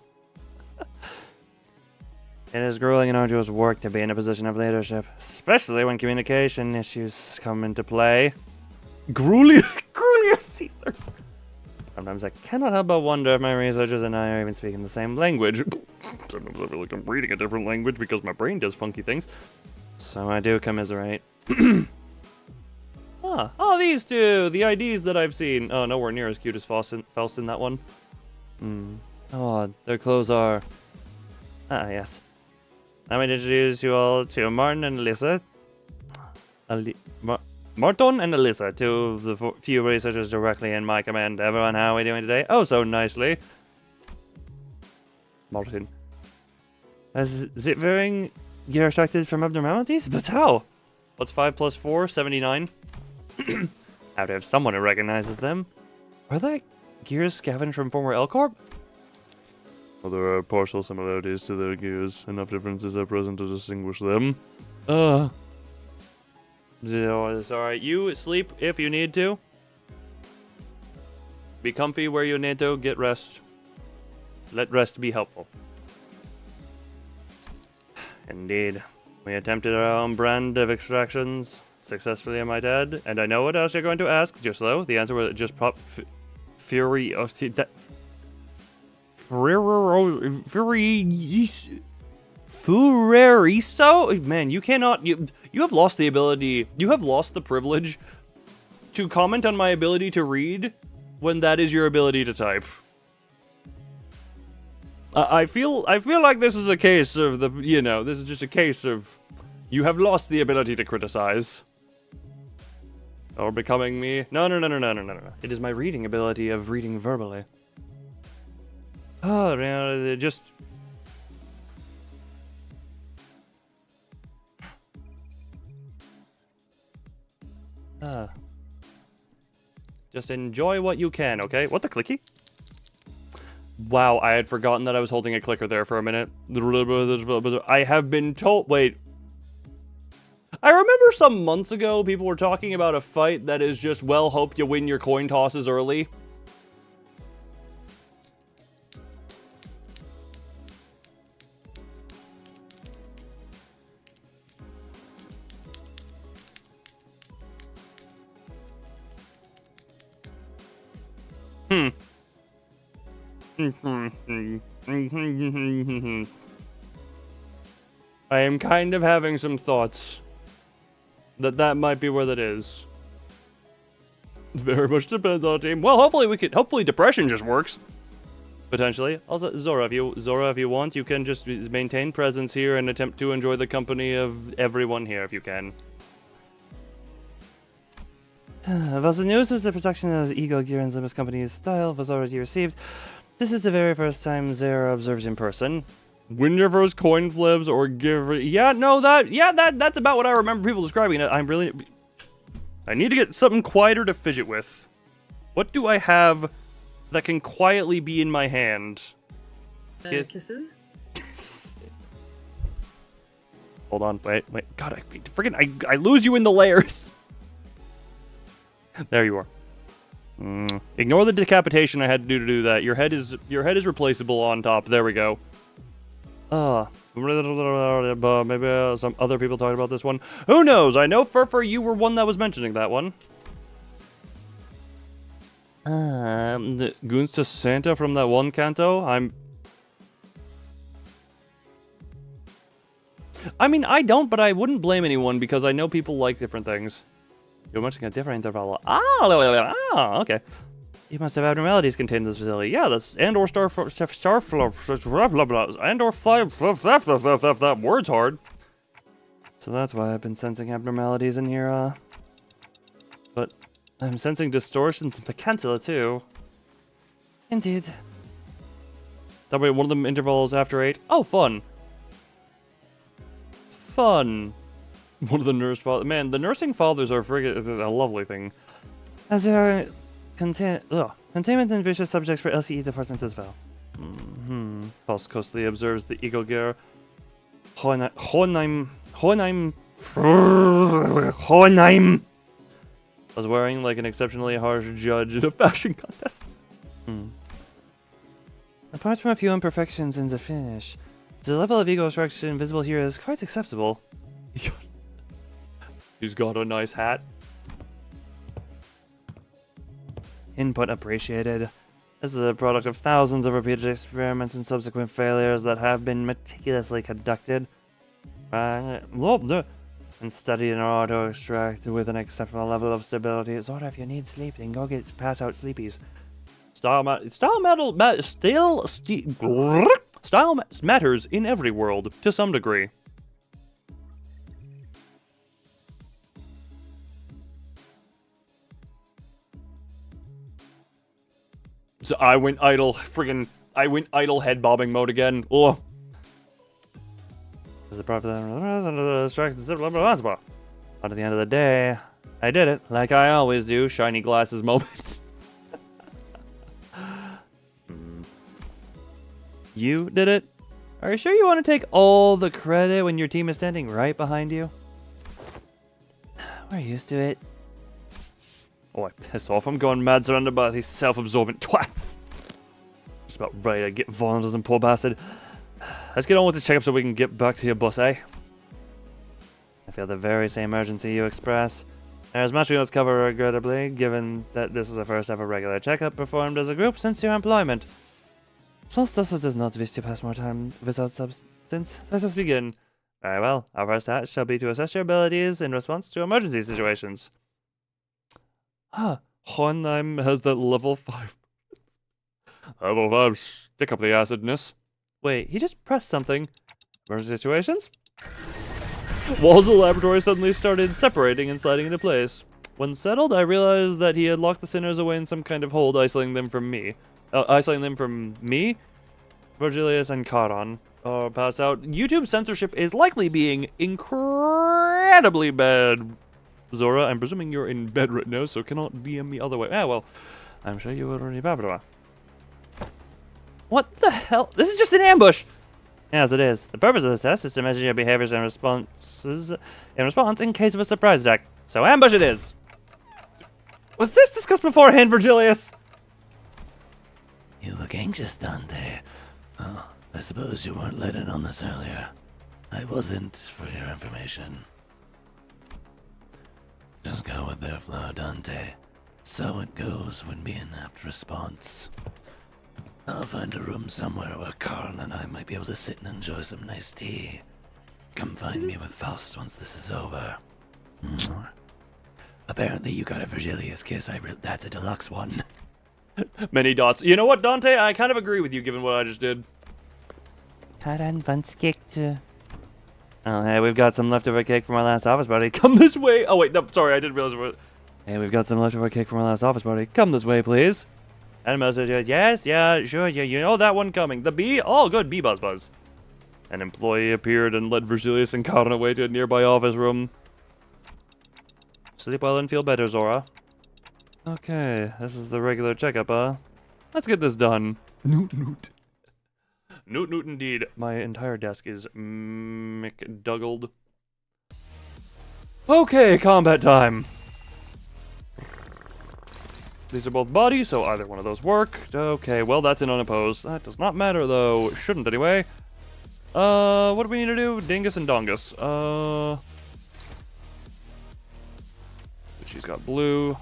It is grueling and arduous work to be in a position of leadership, especially when communication issues come into play. Grulius Caesar. Sometimes I cannot help but wonder if my researchers and I are even speaking the same language. Sometimes I feel like I'm reading a different language because my brain does funky things. So I do commiserate. Oh, these two, the IDs that I've seen. Oh, nowhere near as cute as Faustin, that one. Oh, their clothes are... yes. Let me introduce you all to Martin and Alyssa. Martin and Alyssa, two of the few researchers directly in my command. Everyone, how are we doing today? Oh, so nicely. Martin. Is it varying you're extracted from abnormalities? But how? What's 5 plus 4? 79. Have to have someone who recognizes them. Are they gears scavenged from former L Corp? Well, there are partial similarities to their gears. Enough differences are present to distinguish them. It's alright. You sleep if you need to. Be comfy where you need to. Get rest. Let rest be helpful. Indeed. We attempted our own brand of extractions. Successfully, I might add. And I know what else you're going to ask. Just though, the answer was just pop... Fury... Fureriso? Man, you cannot... You have lost the ability... You have lost the privilege to comment on my ability to read when that is your ability to type. I feel like this is a case of the... You know, this is just a case of... You have lost the ability to criticize. Or becoming me. No. It is my reading ability of reading verbally. Oh, you know, just... Just enjoy what you can, okay? What the clicky? Wow, I had forgotten that I was holding a clicker there for a minute. I have been told... Wait. I remember some months ago, people were talking about a fight that is just, well, hope you win your coin tosses early. I am kind of having some thoughts that might be where that is. Very much depends on team. Well, hopefully depression just works. Potentially. Also, Zora, if you want, you can just maintain presence here and attempt to enjoy the company of everyone here if you can. While the news of the production of the Eagle Gear and Limbus Company's style was already received, this is the very first time Zara observes in person. Win your first coin flips or give... that's about what I remember people describing it. I need to get something quieter to fidget with. What do I have that can quietly be in my hand? Kisses? Hold on, wait. God, I lose you in the layers. There you are. Ignore the decapitation I had to do that. Your head is replaceable on top. There we go. Maybe some other people talked about this one. Who knows? I know Furfur, you were one that was mentioning that one. The Goons to Santa from that one canto. I mean, I don't, but I wouldn't blame anyone because I know people like different things. You're mentioning a different interval. Okay. You must have abnormalities contained in this facility. Yeah, that's and/or and/or fly. That word's hard. So that's why I've been sensing abnormalities in here. But I'm sensing distortions and pacantula too. Indeed. That way, one of them intervals after 8. Oh, fun. Fun. One of the nurse fathers. Man, the nursing fathers are friggin' a lovely thing. As there are containment and vicious subjects for LCE enforcement as well. False closely observes the Eagle Gear. Hohenheim was wearing like an exceptionally harsh judge in a fashion contest. Apart from a few imperfections in the finish, the level of ego extraction visible here is quite acceptable. He's got a nice hat. Input appreciated. This is a product of thousands of repeated experiments and subsequent failures that have been meticulously conducted and studied in order to extract with an acceptable level of stability. Zora, if you need sleep, then go get pass out sleepies. Style matters in every world to some degree. So I went idle head bobbing mode again. Oh. At the end of the day, I did it like I always do. Shiny glasses moments. You did it? Are you sure you want to take all the credit when your team is standing right behind you? We're used to it. Oh, I piss off. I'm going mad surrounded by these self-absorbent twats. Just about ready to get vulnerable and poor bastard. Let's get on with the checkup so we can get back to your bus, eh? I feel the very same urgency you express. There's much we must cover regrettably, given that this is the first ever regular checkup performed as a group since your employment. Plus, also does not wish to pass more time without substance. Let us begin. Very well. Our first task shall be to assess your abilities in response to emergency situations. Hohenheim has that level 5. Level 5, stick up the acidness. Wait, he just pressed something. Emergency situations? Walls of the laboratory suddenly started separating and sliding into place. When settled, I realized that he had locked the sinners away in some kind of hold, isolating them from me. Virgilius, and Charon. Pass out. YouTube censorship is likely being incredibly bad. Zora, I'm presuming you're in bed right now, so cannot DM me other way. Well, I'm sure you will already. What the hell? This is just an ambush! Yes, it is. The purpose of this test is to measure your behaviors and responses in case of a surprise attack. So ambush it is! Was this discussed beforehand, Virgilius? You look anxious, Dante. Oh, I suppose you weren't let in on this earlier. I wasn't, for your information. Just go with their flow, Dante. So it goes would be an apt response. I'll find a room somewhere where Carl and I might be able to sit and enjoy some nice tea. Come find me with Faust once this is over. Apparently you got a Virgilius kiss. That's a deluxe one. Many dots. You know what, Dante? I kind of agree with you given what I just did. Oh, hey, we've got some leftover cake from our last office party. Come this way. Oh, wait. No, sorry. I didn't realize what. Hey, we've got some leftover cake from our last office party. Come this way, please. And message, yes, yeah, sure, yeah, you know that one coming. The bee? Oh, good, bee buzz buzz. An employee appeared and led Virgilius and Karin away to a nearby office room. Sleep well and feel better, Zora. Okay, this is the regular checkup, huh? Let's get this done. Noot, noot. Noot, noot, indeed. My entire desk is McDougalled. Okay, combat time. These are both bodies, so either one of those work. Okay, well, that's an unopposed. That does not matter, though. Shouldn't, anyway. What do we need to do? Dingus and Dongus. She's got blue.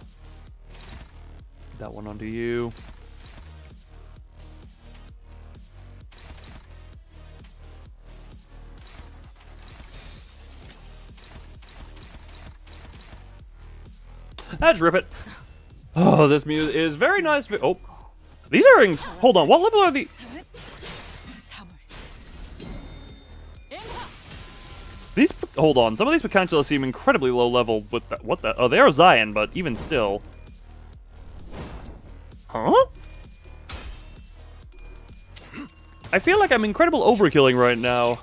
That one onto you. Let's rip it. Oh, this music is very nice. Oh, these are in. Hold on, what level are the? These. Hold on, some of these potentials seem incredibly low level. With that, what the? Oh, they are Zion, but even still. Huh? I feel like I'm incredible overkilling right now.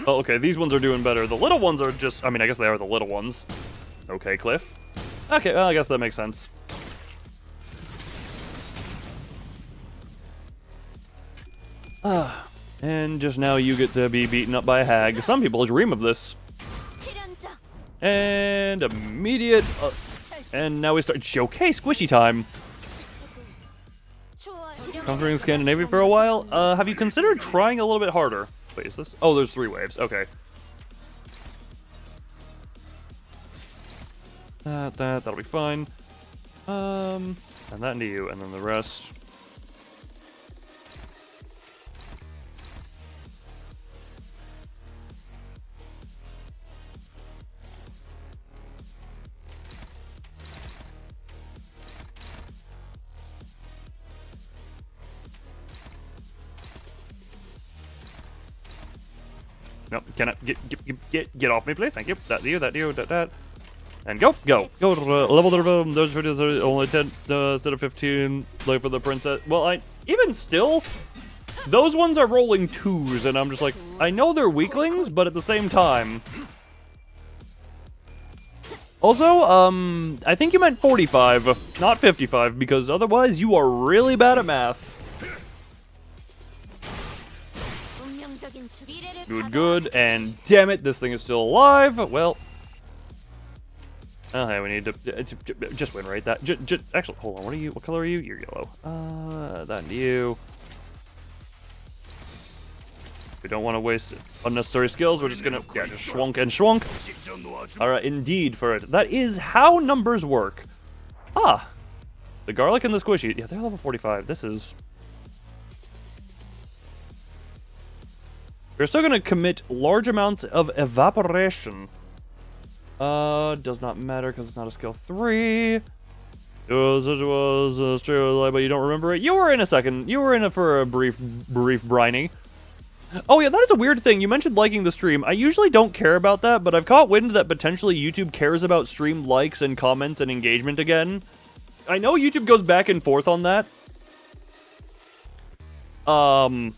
Oh, okay, these ones are doing better. The little ones are just. I mean, I guess they are the little ones. Okay, Cliff. Okay, well, I guess that makes sense. And just now you get to be beaten up by a hag. Some people dream of this. And immediate... and now we start... Okay, squishy time. Conquering Scandinavia for a while. Have you considered trying a little bit harder? Wait, is this... Oh, there's 3 waves. Okay. That'll be fine. And that into you, and then the rest. Nope, cannot get off me, please. Thank you. That you, that. And go. Level those videos are only 10 instead of 15. Like for the princess. Well, even still, those ones are rolling 2s, and I'm just like, I know they're weaklings, but at the same time. Also, I think you meant 45, not 55, because otherwise you are really bad at math. Good, and damn it, this thing is still alive. Well, okay, we need to just win, right? That just actually, hold on. What are you? What color are you? You're yellow. That and you. We don't want to waste unnecessary skills. We're just gonna just schwunk and schwunk. All right, indeed for it. That is how numbers work. The garlic and the squishy. Yeah, they're level 45. This is. We're still gonna commit large amounts of evaporation. Does not matter because it's not a skill 3. Was true, but you don't remember it. You were in a second. You were in it for a brief brining. Oh yeah, that is a weird thing. You mentioned liking the stream. I usually don't care about that, but I've caught wind that potentially YouTube cares about stream likes and comments and engagement again. I know YouTube goes back and forth on that. On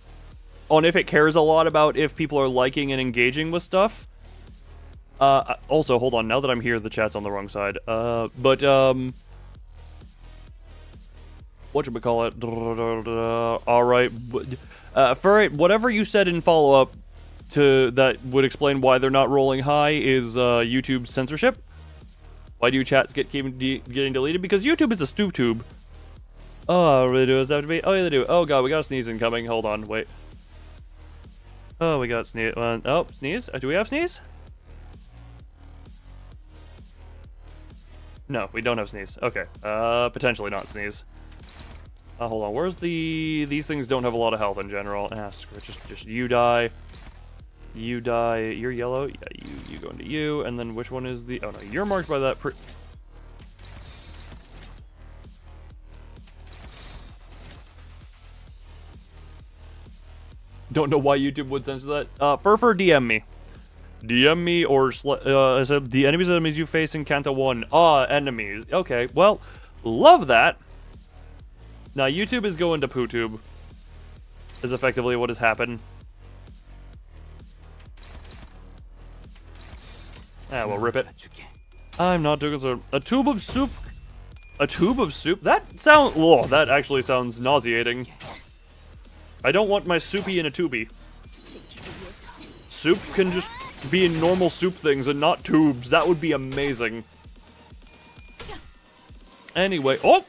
if it cares a lot about if people are liking and engaging with stuff. Also, hold on, now that I'm here, the chat's on the wrong side. Whatchamacallit? Alright. For it, whatever you said in follow-up to that would explain why they're not rolling high is YouTube censorship. Why do chats getting deleted? Because YouTube is a stew-tube. Oh, really does that have to be? Oh, yeah, they do. Oh, God, we got a sneeze incoming. Hold on, wait. Oh, we got sneeze. Oh, sneeze? Do we have sneeze? No, we don't have sneeze. Okay. Potentially not sneeze. Hold on. Where's the... These things don't have a lot of health in general. Screw it. Just you die. You die. You're yellow. Yeah, you go into you. And then which one is the... Oh, no. You're marked by that Don't know why YouTube would censor that. Furfur, DM me. DM me or... I said the enemies you face in Kanto 1. Enemies. Okay, well, love that. Now, YouTube is going to PooTube. Is effectively what has happened. Well, rip it. I'm not too concerned. A tube of soup? A tube of soup? That sounds... Oh, that actually sounds nauseating. I don't want my soupy in a tubey. Soup can just be in normal soup things and not tubes. That would be amazing. Anyway, oh!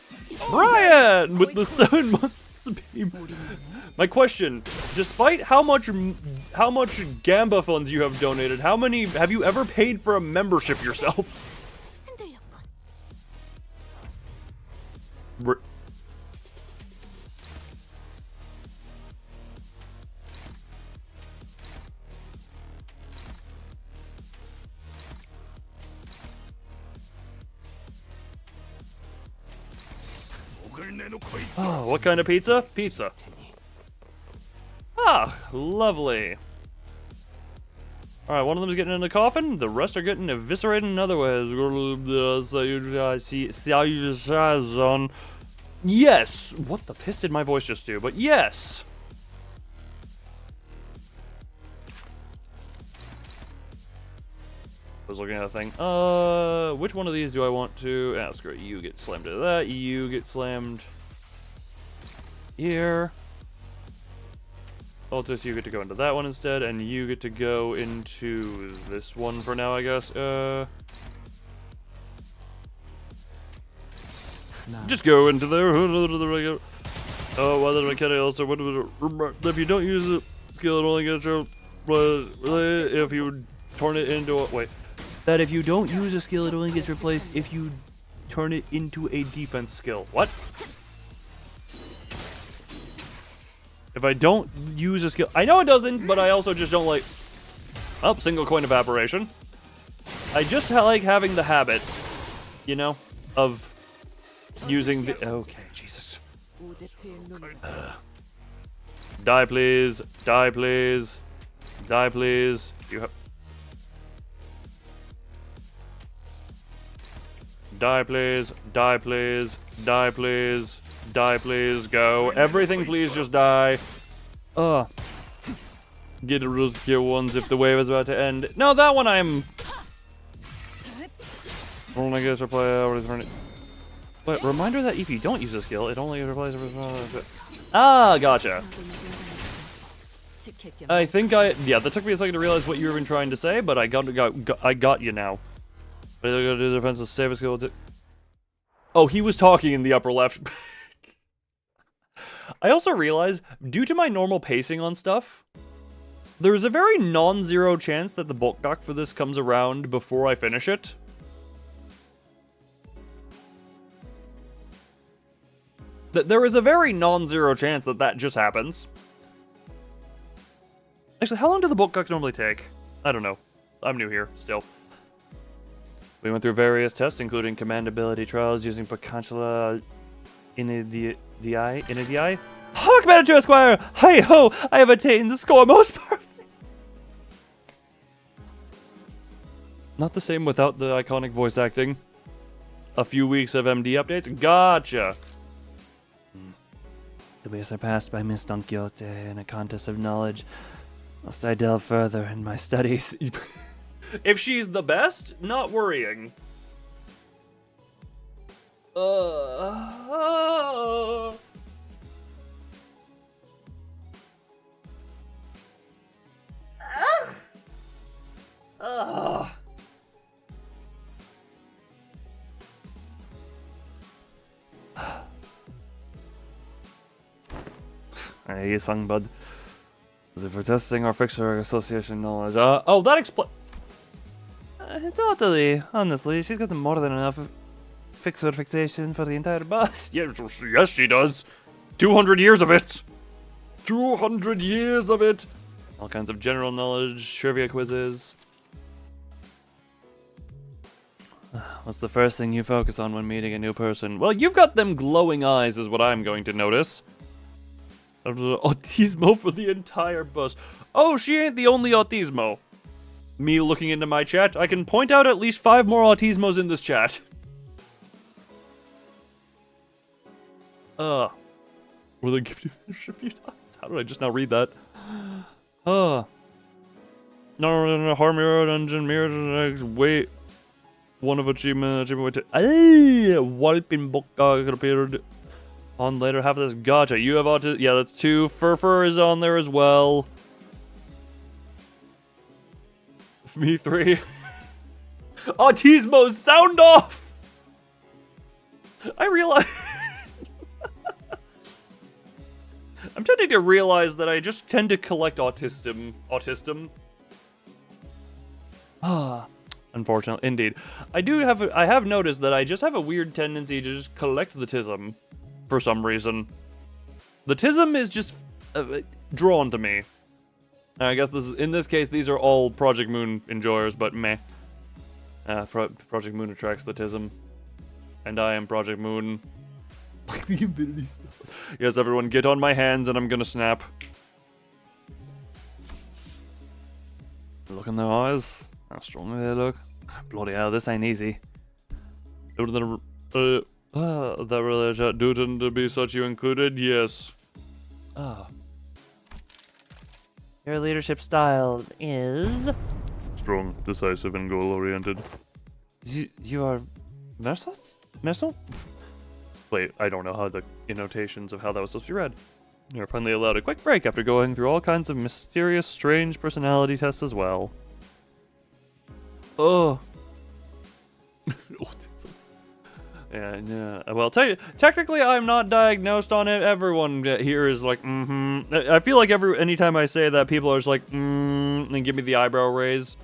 Brian! With the 7 months beam. My question, despite how much Gamba funds you have donated, how many have you ever paid for a membership yourself? Oh, what kind of pizza? Pizza. Ah, lovely. Alright, one of them is getting in the coffin, the rest are getting eviscerated in other ways. Yes! What the piss did my voice just do? But yes! I was looking at a thing. Which one of these do I want to... screw it. You get slammed to that. You get slammed... here. Altus, you get to go into that one instead, and you get to go into this one for now, I guess. Just go into there. Oh, whether I can also... If you don't use a skill, it only gets your... If you turn it into a... Wait. That if you don't use a skill, it only gets replaced if you turn it into a defense skill. What? If I don't use a skill... I know it doesn't, but I also just don't like... Oh, single coin evaporation. I just like having the habit, you know, of using the... Okay, Jesus. Die, please. Die, please. Die, please. You have... Die, please. Die, please. Die, please. Die, please. Go. Everything, please, just die. Get rid of gear ones if the wave is about to end. No, that one I'm... Only gets replay. But reminder that if you don't use a skill, it only replaces... gotcha. I think yeah, that took me a second to realize what you were even trying to say, but I got you now. But I gotta do the defensive save skill. Oh, he was talking in the upper left. I also realized, due to my normal pacing on stuff, there's a very non-zero chance that the bulk doc for this comes around before I finish it. There is a very non-zero chance that that just happens. Actually, how long do the bulk docs normally take? I don't know. I'm new here, still. We went through various tests, including command ability trials using Pocantula in the eye. Oh, Commander 2 Esquire! Hi ho! I have attained the score most perfect! Not the same without the iconic voice acting. A few weeks of MD updates? Gotcha! To be surpassed by Miss Don Quixote in a contest of knowledge, must I delve further in my studies. If she's the best, not worrying. Hey, sung bud. Is it for testing or fixer association knowledge? Oh, that explains. Totally. Honestly, she's got more than enough fixation for the entire bus. Yes, she does. 200 years of it! 200 years of it! All kinds of general knowledge, trivia quizzes. What's the first thing you focus on when meeting a new person? Well, you've got them glowing eyes is what I'm going to notice. Autismo for the entire bus. Oh, she ain't the only autismo. Me looking into my chat, I can point out at least 5 more autismos in this chat. Were they gifted a few times? How did I just now read that? No, harm mirror dungeon mirror wait. One of achievement wait to Walpin book appeared on later half of this. Gotcha. You have autism. Yeah, that's 2. Furfur is on there as well. Me 3. Autismo, sound off! I realize... I'm tending to realize that I just tend to collect autism. Unfortunately, indeed. I have noticed that I just have a weird tendency to just collect the tism for some reason. The tism is just drawn to me. I guess in this case, these are all Project Moon enjoyers, but meh. Project Moon attracts the tism. And I am Project Moon. Like the Infinity stuff. Yes, everyone, get on my hands and I'm gonna snap. Look in their eyes. How strong they look. Bloody hell, this ain't easy. That really do tend to be such you included? Yes. Your leadership style is... Strong, decisive, and goal-oriented. You are... Mercel? Wait, I don't know how the annotations of how that was supposed to be read. You're finally allowed a quick break after going through all kinds of mysterious, strange personality tests as well. Oh. Autism. Yeah. Well, technically, I'm not diagnosed on it. Everyone here is like, I feel like anytime I say that, people are just like, and give me the eyebrow raise.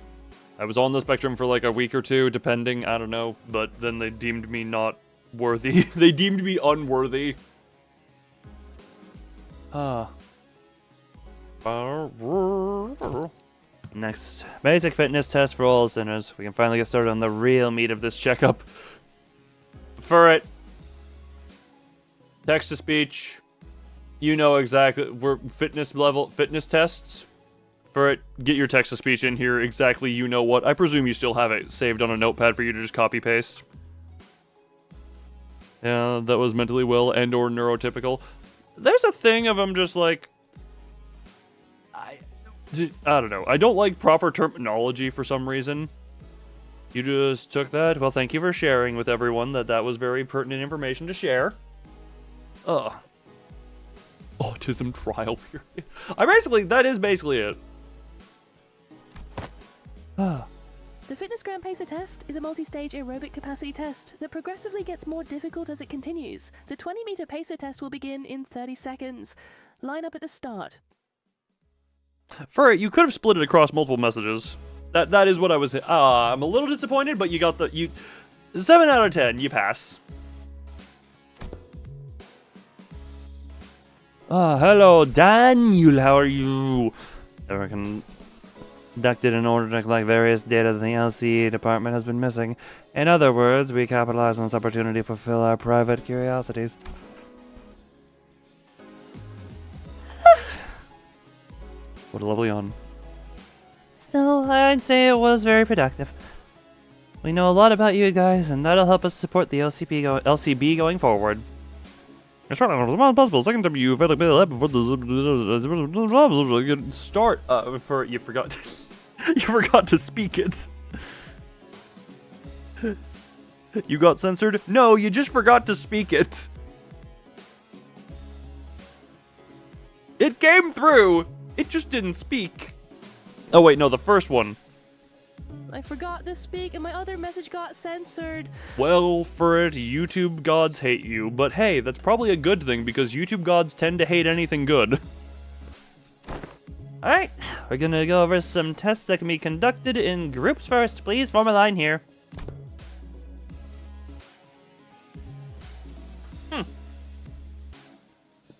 I was on the spectrum for like a week or 2, depending. I don't know. But then they deemed me not worthy. They deemed me unworthy. Next, basic fitness test for all sinners. We can finally get started on the real meat of this checkup. For it. Text to speech. You know exactly. We're fitness tests. For it, get your text to speech in here exactly. You know what? I presume you still have it saved on a notepad for you to just copy paste. Yeah, that was mentally well and or neurotypical. There's a thing of I'm just like, I don't know. I don't like proper terminology for some reason. You just took that? Well, thank you for sharing with everyone that was very pertinent information to share. Autism trial period. That is basically it. The Fitness Gram Pacer test is a multi-stage aerobic capacity test that progressively gets more difficult as it continues. The 20-meter pacer test will begin in 30 seconds. Line up at the start. For it, you could have split it across multiple messages. That is what I was. I'm a little disappointed, but you got 7 out of 10. You pass. Hello, Daniel. How are you? Conducted in order to collect various data that the LCE department has been missing. In other words, we capitalize on this opportunity to fulfill our private curiosities. What a lovely yawn. Still, I'd say it was very productive. We know a lot about you guys, and that'll help us support the LCB going forward. It's right now, possible. Second time you start. For you forgot. You forgot to speak it. You got censored? No, you just forgot to speak it. It came through. It just didn't speak. Oh wait, no, the first one. I forgot to speak and my other message got censored. Well, for it, YouTube gods hate you. But hey, that's probably a good thing because YouTube gods tend to hate anything good. Alright, we're gonna go over some tests that can be conducted in groups first. Please form a line here.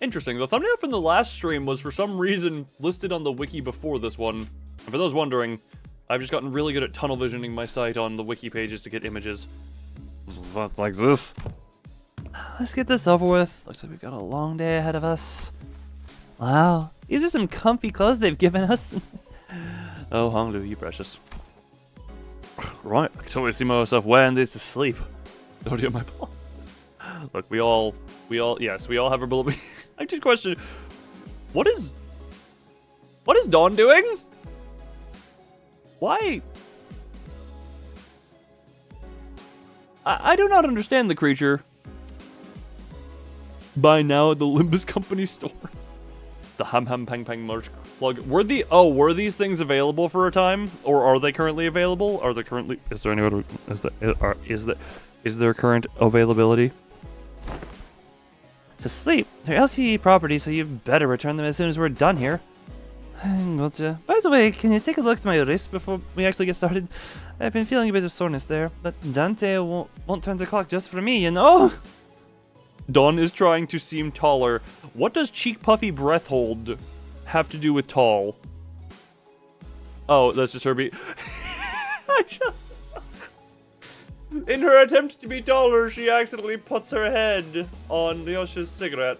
Interesting. The thumbnail from the last stream was for some reason listed on the wiki before this one. And for those wondering, I've just gotten really good at tunnel visioning my site on the wiki pages to get images. Like this. Let's get this over with. Looks like we've got a long day ahead of us. Wow, these are some comfy clothes they've given us. Oh, Honglu, you precious. Right, I can totally see myself wearing these to sleep. Don't do my ball. Look, we all have our bullet. I just question, what is Dawn doing? Why? I do not understand the creature. Buy now at the Limbus company store. The Ham Ham Pang Pang merch plug. Were these things available for a time, or are they currently available? Is there any other? Is there current availability? To sleep. They're LCE property, so you better return them as soon as we're done here. Gotcha. By the way, can you take a look at my wrist before we actually get started? I've been feeling a bit of soreness there, but Dante won't turn the clock just for me, you know? Dawn is trying to seem taller. What does cheek puffy breath hold have to do with tall? Oh, that's just her In her attempt to be taller, she accidentally puts her head on Yoshi's cigarette.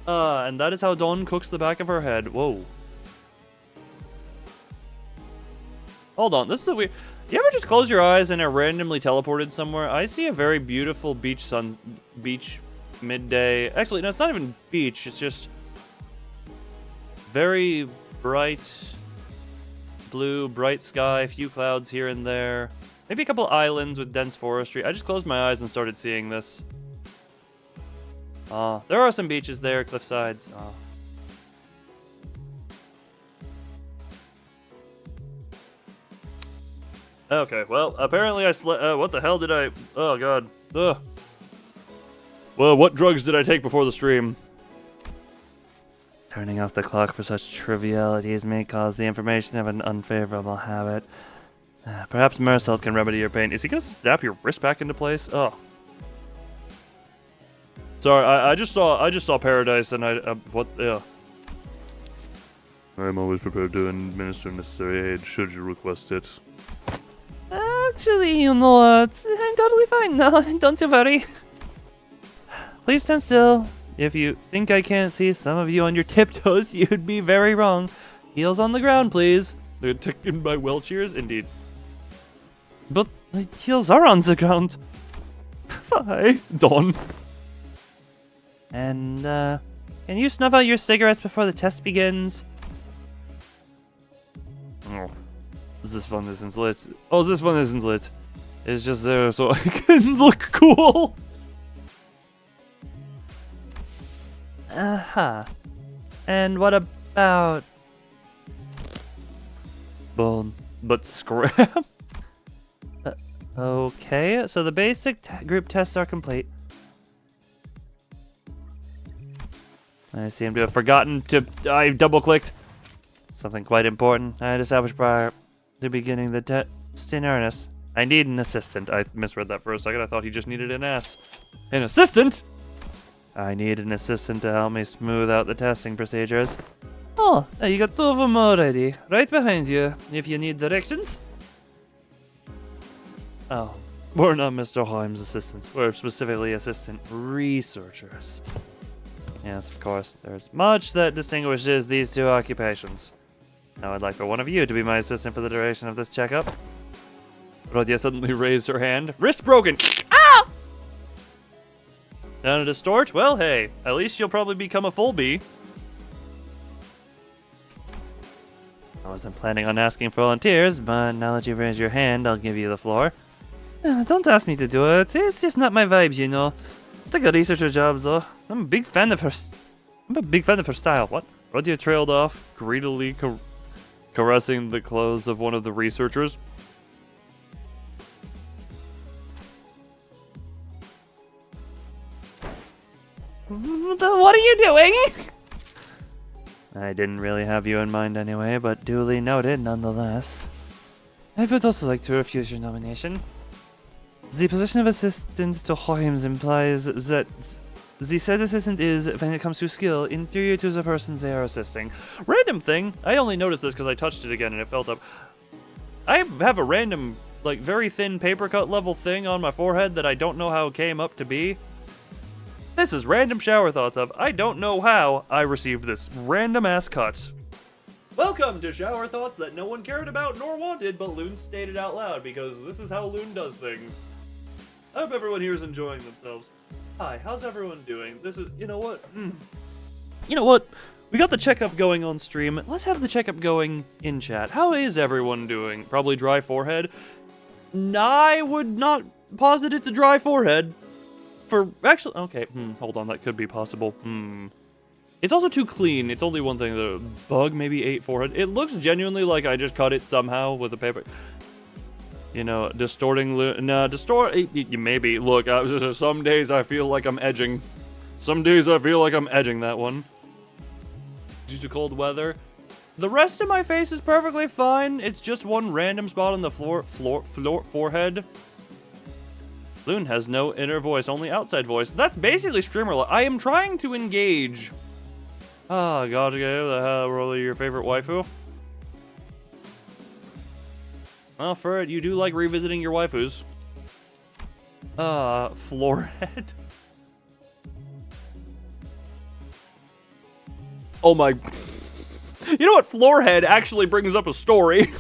And that is how Dawn cooks the back of her head. Whoa. Hold on, this is a weird... You ever just close your eyes and are randomly teleported somewhere? I see a very beautiful beach midday. Actually, no, it's not even beach. It's just very bright blue, bright sky, few clouds here and there. Maybe a couple islands with dense forestry. I just closed my eyes and started seeing this. There are some beaches there, cliff sides. Okay, well, apparently I slept. What the hell did I? Oh god. Ugh. Well, what drugs did I take before the stream? Turning off the clock for such trivialities may cause the information of an unfavorable habit. Perhaps Marcel can remedy your pain. Is he gonna snap your wrist back into place? Oh. Sorry, I just saw Paradise, and what? Yeah. I'm always prepared to administer necessary aid should you request it. Actually, you know what? I'm totally fine now. Don't you worry. Please stand still. If you think I can't see some of you on your tiptoes, you'd be very wrong. Heels on the ground, please. They're taken by Welch ears? Indeed. But the heels are on the ground. Hi, Dawn. And, can you snuff out your cigarettes before the test begins? Oh. This one isn't lit. Oh, this one isn't lit. It's just there so I can look cool. And what about... Bone. But scrap? Okay, so the basic group tests are complete. I seem to have forgotten to... I double-clicked. Something quite important. I had established prior to beginning the test in earnest. I need an assistant. I misread that for a second. I thought he just needed an ass. An assistant? I need an assistant to help me smooth out the testing procedures. Oh, you got two of them already. Right behind you, if you need directions. Oh, we're not Mr. Heim's assistants. We're specifically assistant researchers. Yes, of course. There's much that distinguishes these two occupations. Now I'd like for one of you to be my assistant for the duration of this checkup. Rodya suddenly raised her hand. Wrist broken! Ah! Down to distort? Well, hey, at least you'll probably become a full bee. I wasn't planning on asking for volunteers, but now that you've raised your hand, I'll give you the floor. Don't ask me to do it. It's just not my vibes, you know. I'll take a researcher job, though. I'm a big fan of her style. What? Rodya trailed off, greedily caressing the clothes of one of the researchers. What are you doing? I didn't really have you in mind anyway, but duly noted nonetheless. I would also like to refuse your nomination. The position of assistant to Holmes implies that the said assistant is, when it comes to skill, inferior to the person they are assisting. Random thing, I only noticed this because I touched it again and it felt up. I have a random, like, very thin paper cut level thing on my forehead that I don't know how it came up to be. This is random shower thoughts of, I don't know how I received this random ass cut. Welcome to shower thoughts that no one cared about nor wanted, but Loon stated out loud, because this is how Loon does things. I hope everyone here is enjoying themselves. Hi, how's everyone doing? This is, you know what? You know what? We got the checkup going on stream. Let's have the checkup going in chat. How is everyone doing? Probably dry forehead? I would not posit it's a dry forehead. For actually, okay, hold on, that could be possible. It's also too clean. It's only one thing. The bug maybe ate forehead. It looks genuinely like I just cut it somehow with a paper. You know, distorting. Maybe. Look, some days I feel like I'm edging. Some days I feel like I'm edging that one. Due to cold weather. The rest of my face is perfectly fine. It's just one random spot on the forehead. Loon has no inner voice, only outside voice. That's basically streamer. I am trying to engage. Ah, gotta go. The hell, really, your favorite waifu? Well, Furret, you do like revisiting your waifus. Floorhead. Oh my. You know what? Floorhead actually brings up a story.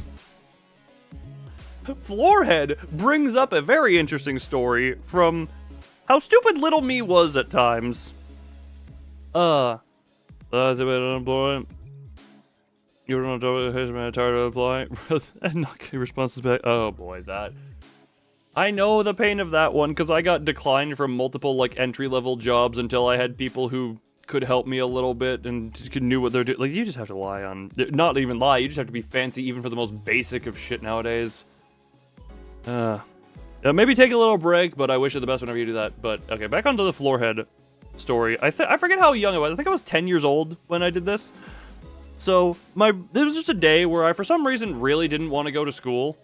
Floorhead brings up a very interesting story from how stupid little me was at times. That's a bit unemployed. You don't know his man tired of applying and not getting responses back. Oh boy, that. I know the pain of that one because I got declined from multiple like entry-level jobs until I had people who could help me a little bit and knew what they're doing. Like, you just have to lie on, not even lie, you just have to be fancy even for the most basic of shit nowadays. Maybe take a little break, but I wish you the best whenever you do that. But, okay, back onto the Floorhead story. I forget how young I was. I think I was 10 years old when I did this. So, there was just a day where I, for some reason, really didn't want to go to school.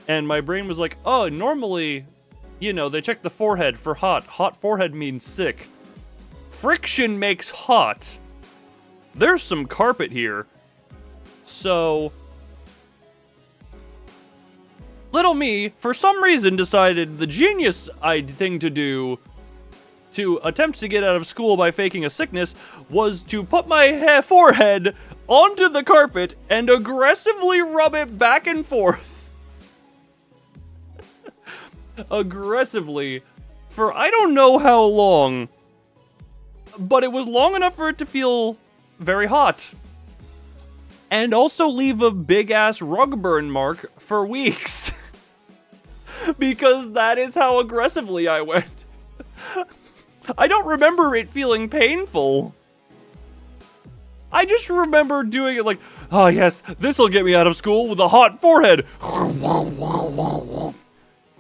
And my brain was like, oh, normally, you know, they check the forehead for hot. Hot forehead means sick. Friction makes hot. There's some carpet here. So, little me, for some reason, decided the genius thing to do to attempt to get out of school by faking a sickness was to put my forehead onto the carpet and aggressively rub it back and forth. Aggressively. For I don't know how long. But it was long enough for it to feel very hot. And also leave a big-ass rug burn mark for weeks. Because that is how aggressively I went. I don't remember it feeling painful. I just remember doing it like, oh yes, this'll get me out of school with a hot forehead.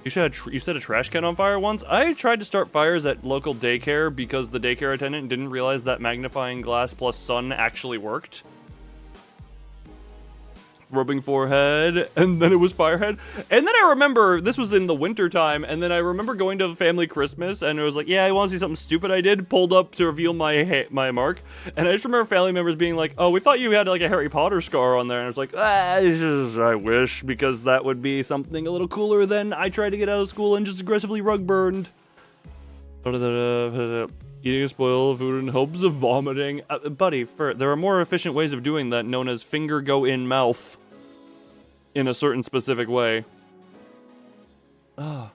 You set a trash can on fire once? I tried to start fires at local daycare because the daycare attendant didn't realize that magnifying glass plus sun actually worked. Rubbing forehead, and then it was firehead. And then I remember, this was in the winter time, and then I remember going to family Christmas, and it was like, yeah, I want to see something stupid I did, pulled up to reveal my mark, and I just remember family members being like, oh, we thought you had like a Harry Potter scar on there, and I was like, I wish, because that would be something a little cooler than I tried to get out of school and just aggressively rug burned. Eating a spoil of food in hopes of vomiting. Buddy, there are more efficient ways of doing that, known as finger go in mouth. In a certain specific way. Yeah.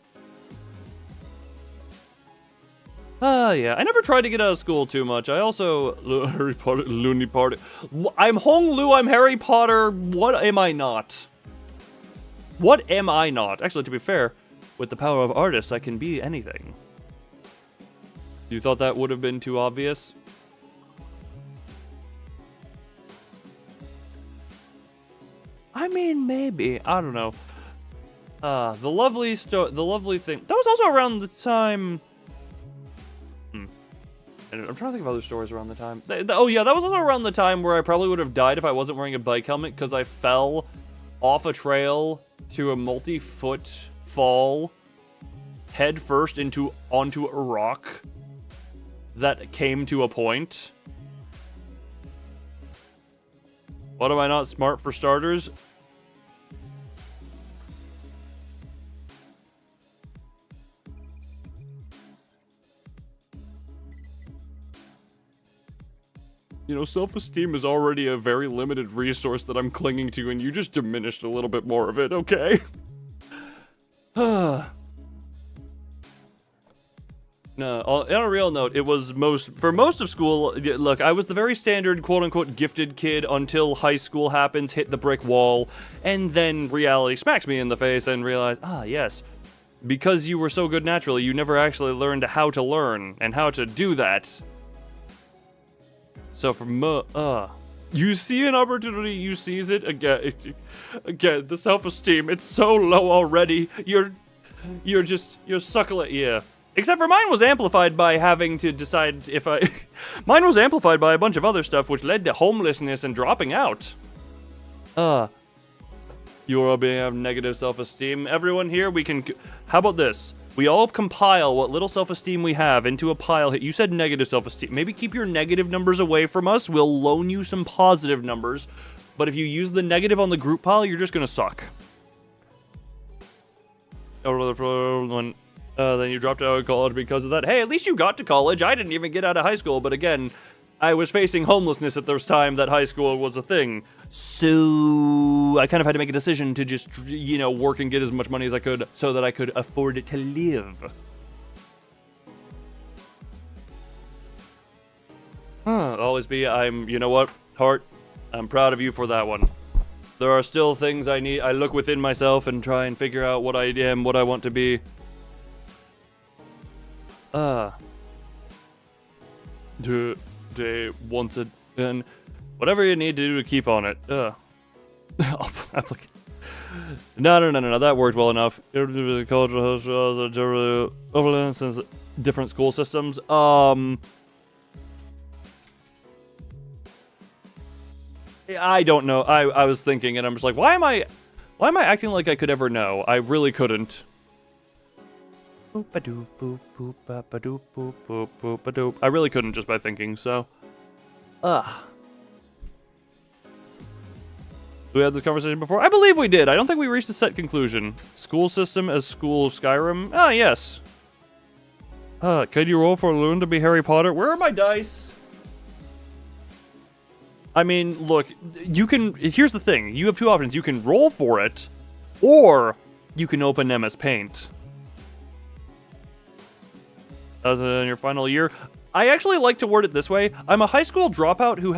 I never tried to get out of school too much. I also... Harry Potter, Looney Party. I'm Hong Lu, I'm Harry Potter. What am I not? What am I not? Actually, to be fair, with the power of artists, I can be anything. You thought that would have been too obvious? I mean, maybe. I don't know. The lovely thing. That was also around the time. And I'm trying to think of other stories around the time. Oh yeah, that was also around the time where I probably would have died if I wasn't wearing a bike helmet because I fell off a trail to a multi-foot fall, head first onto a rock. that came to a point. What am I not smart for starters? You know, self-esteem is already a very limited resource that I'm clinging to, and you just diminished a little bit more of it, okay? No, on a real note, it was for most of school, look, I was the very standard quote-unquote gifted kid until high school happens, hit the brick wall, and then reality smacks me in the face and realize, yes, because you were so good naturally, you never actually learned how to learn and how to do that. So you see an opportunity, you seize it. Again, the self-esteem, it's so low already. You're suckling, yeah. Except for mine was amplified by having to decide if mine was amplified by a bunch of other stuff, which led to homelessness and dropping out. You all have negative self-esteem. Everyone here, how about this? We all compile what little self-esteem we have into a pile. You said negative self-esteem. Maybe keep your negative numbers away from us. We'll loan you some positive numbers. But if you use the negative on the group pile, you're just gonna suck. Then you dropped out of college because of that. Hey, at least you got to college. I didn't even get out of high school. But again, I was facing homelessness at this time that high school was a thing. So I kind of had to make a decision to just, work and get as much money as I could so that I could afford to live. Always be, you know what, Heart, I'm proud of you for that one. There are still things I look within myself and try and figure out what I am, what I want to be. They wanted, and whatever you need to do to keep on it. No, that worked well enough. Cultural since different school systems. I don't know. I was thinking, and I'm just like, why am I acting like I could ever know? I really couldn't. I really couldn't just by thinking, so. We had this conversation before? I believe we did. I don't think we reached a set conclusion. School system as school of Skyrim? Yes. Can you roll for Loon to be Harry Potter? Where are my dice? I mean, look, here's the thing. You have two options. You can roll for it, or you can open MS Paint. As in your final year, I actually like to word it this way. I'm a high school dropout who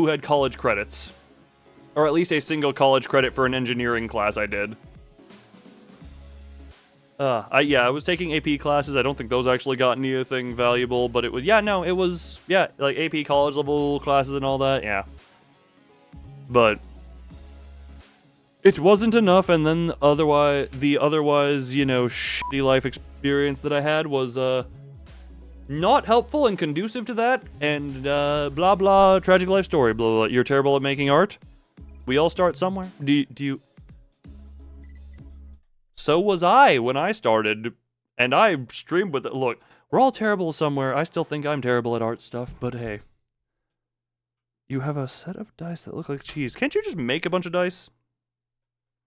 had college credits. Or at least a single college credit for an engineering class I did. I was taking AP classes. I don't think those actually got anything valuable, but it was, like AP college level classes and all that, yeah. But it wasn't enough, and then otherwise, shitty life experience that I had was, not helpful and conducive to that, and, blah blah, tragic life story, blah blah, you're terrible at making art? We all start somewhere. Do you... So was I when I started, and I streamed with it. Look, we're all terrible somewhere. I still think I'm terrible at art stuff, but hey. You have a set of dice that look like cheese. Can't you just make a bunch of dice?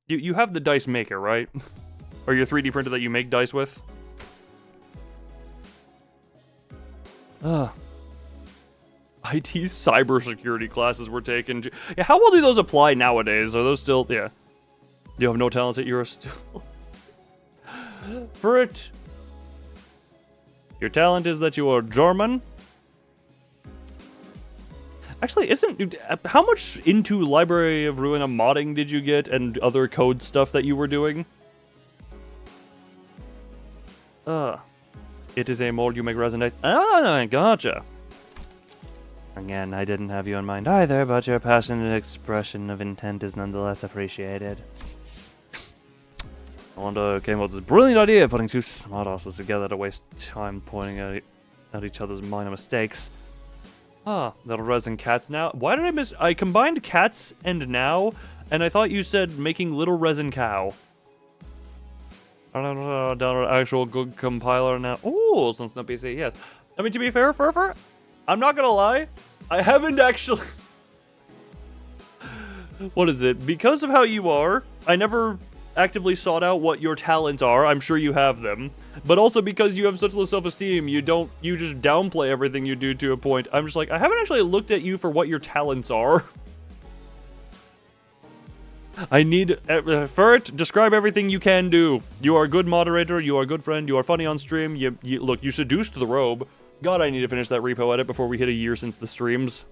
You have the dice maker, right? Or your 3D printer that you make dice with? IT cybersecurity classes were taken. Yeah, how well do those apply nowadays? Are those still... Yeah. You have no talent at you're still... For it... Your talent is that you are German? Actually, how much into Library of Ruina modding did you get and other code stuff that you were doing? It is a mold you make resin dice. Gotcha. Again, I didn't have you in mind either, but your passionate expression of intent is nonetheless appreciated. Wanda came up with this brilliant idea of putting two smartasses together to waste time pointing at each other's minor mistakes. Little resin cats now. Why did I combined cats and now, and I thought you said making little resin cow. I don't know, download actual good compiler now. Oh, since no PC, yes. I mean, to be fair, Furfur, I'm not gonna lie, I haven't actually... What is it? Because of how you are, I never actively sought out what your talents are. I'm sure you have them. But also because you have such low self-esteem, you just downplay everything you do to a point. I'm just like, I haven't actually looked at you for what your talents are. I need, Ferret, describe everything you can do. You are a good moderator, you are a good friend, you are funny on stream, look, you seduced the robe. God, I need to finish that repo edit before we hit a year since the streams.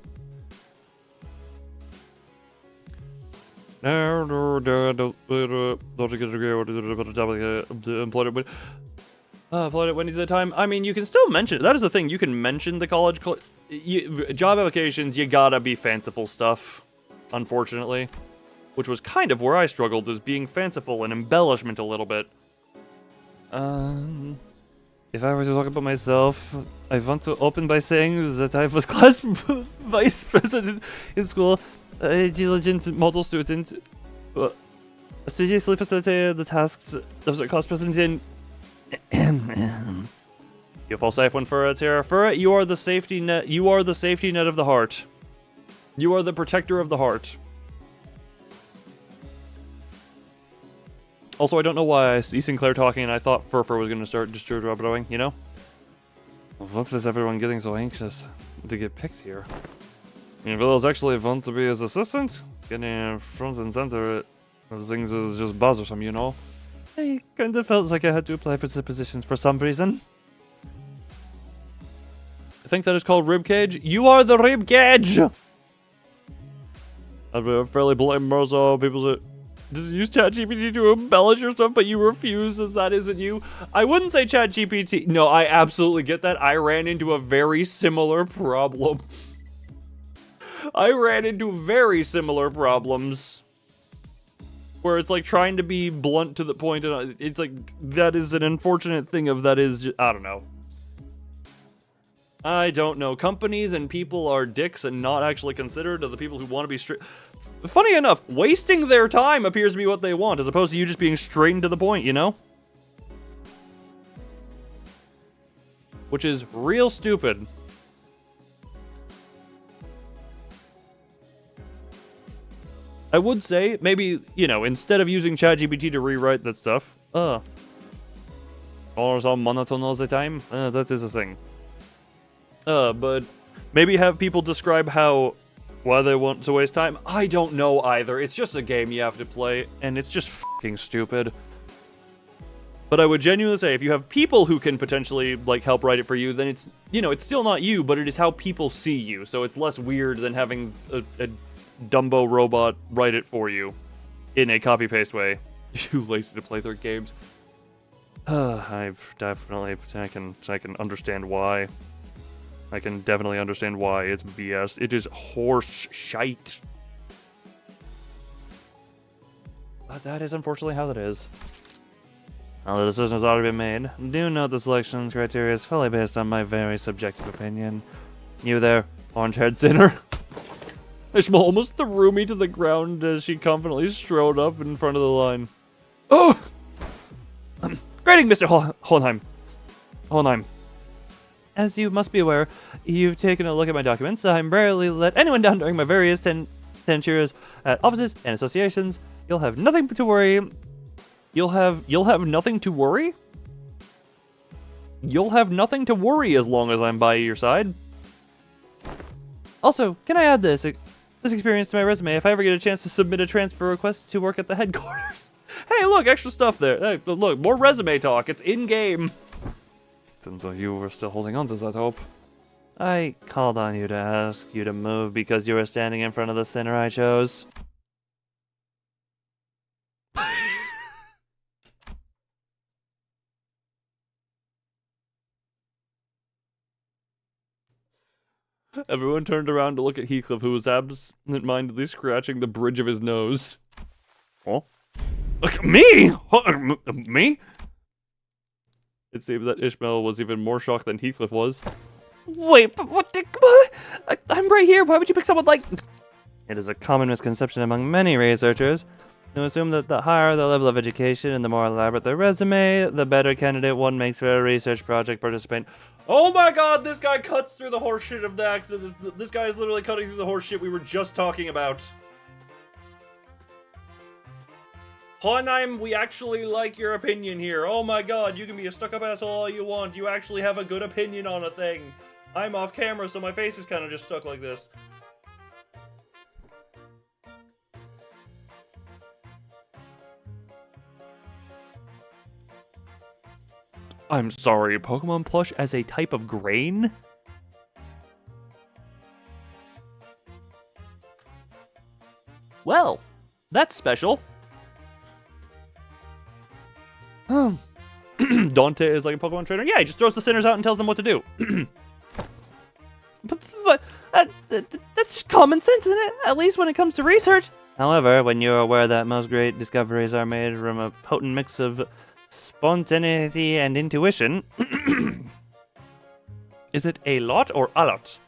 When is the time? I mean, you can still mention it. That is the thing. You can mention the college job applications. You gotta be fanciful stuff, unfortunately. Which was kind of where I struggled, was being fanciful and embellishment a little bit. If I were to talk about myself, I want to open by saying that I was class vice president in school, a diligent model student, studiously facilitated the tasks of the class president in... You fall safe when Furret's here. Furret, you are the safety net. You are the safety net of the heart. You are the protector of the heart. Also, I don't know why I see Sinclair talking and I thought Furfur was going to start distributing, you know? What is everyone getting so anxious to get picked here? I mean, Willow's actually want to be his assistant? Getting front and center of things is just bothersome, you know? I kind of felt like I had to apply for the positions for some reason. I think that is called ribcage. You are the ribcage! I'm fairly blame Merzo. People that use ChatGPT to embellish your stuff, but you refuse as that isn't you. I wouldn't say ChatGPT. No, I absolutely get that. I ran into a very similar problem. I ran into very similar problems. Where it's like trying to be blunt to the point, and it's like, that is an unfortunate thing of that is just, I don't know. I don't know. Companies and people are dicks and not actually considered of the people who want to be straight. Funny enough, wasting their time appears to be what they want, as opposed to you just being straight and to the point, you know? Which is real stupid. I would say, maybe, you know, instead of using ChatGPT to rewrite that stuff, or so monotone all the time, that is a thing. But maybe have people describe why they want to waste time. I don't know either. It's just a game you have to play, and it's just fucking stupid. But I would genuinely say, if you have people who can potentially, like, help write it for you, then it's, you know, it's still not you, but it is how people see you. So it's less weird than having a Dumbo robot write it for you in a copy-paste way. Too lazy to play their games. I've definitely, I can understand why. I can definitely understand why it's BS. It is horse shite. But that is unfortunately how that is. Now the decision has already been made. Do note the selection criteria is fully based on my very subjective opinion. You there, orange-haired sinner? Ishmael almost threw me to the ground as she confidently strode up in front of the line. Oh! Greeting, Mr. Hohenheim. As you must be aware, you've taken a look at my documents. I'm rarely let anyone down during my various tenures at offices and associations. You'll have nothing to worry. You'll have nothing to worry? You'll have nothing to worry as long as I'm by your side. Also, can I add this experience to my resume if I ever get a chance to submit a transfer request to work at the headquarters? Hey, look, extra stuff there. Hey, look, more resume talk. It's in-game. Turns out you were still holding on to that hope. I called on you to ask you to move because you were standing in front of the sinner I chose. Everyone turned around to look at Heathcliff, who was absent-mindedly scratching the bridge of his nose. Oh? Look, me? Me? It seemed that Ishmael was even more shocked than Heathcliff was. Wait, but what? I'm right here. Why would you pick someone like... It is a common misconception among many researchers to assume that the higher the level of education and the more elaborate the resume, the better candidate one makes for a research project participant. Oh my god, this guy cuts through the horseshit of that. This guy is literally cutting through the horseshit we were just talking about. Hohenheim, we actually like your opinion here. Oh my god, you can be a stuck-up asshole all you want. You actually have a good opinion on a thing. I'm off camera, so my face is kind of just stuck like this. I'm sorry, Pokemon plush as a type of grain? Well, that's special. Dante is like a Pokemon trainer. Yeah, he just throws the sinners out and tells them what to do. But that's common sense, isn't it? At least when it comes to research. However, when you're aware that most great discoveries are made from a potent mix of spontaneity and intuition, is it a lot or a lot?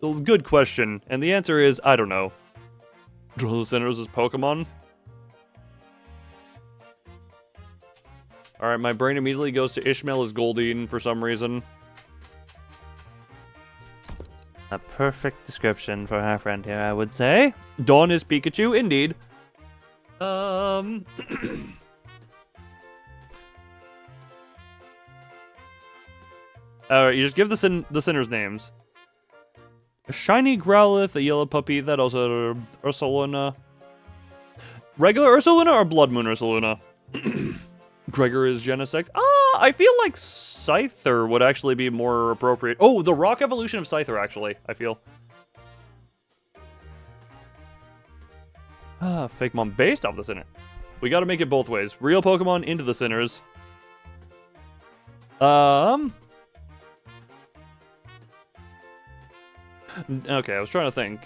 Well, good question, and the answer is I don't know. Draw the sinners as Pokemon? Alright, my brain immediately goes to Ishmael as Goldeen for some reason. a perfect description for our friend here, I would say. Dawn is Pikachu, indeed. Alright, you just give the sinners names. A shiny Growlithe, a yellow puppy, that also Ursaluna. Regular Ursaluna or Blood Moon Ursaluna? Gregor is Genesect. I feel like Scyther would actually be more appropriate. Oh, the rock evolution of Scyther, actually, I feel. Fakemon based off the Sinner. We gotta make it both ways. Real Pokemon into the Sinners. Okay, I was trying to think.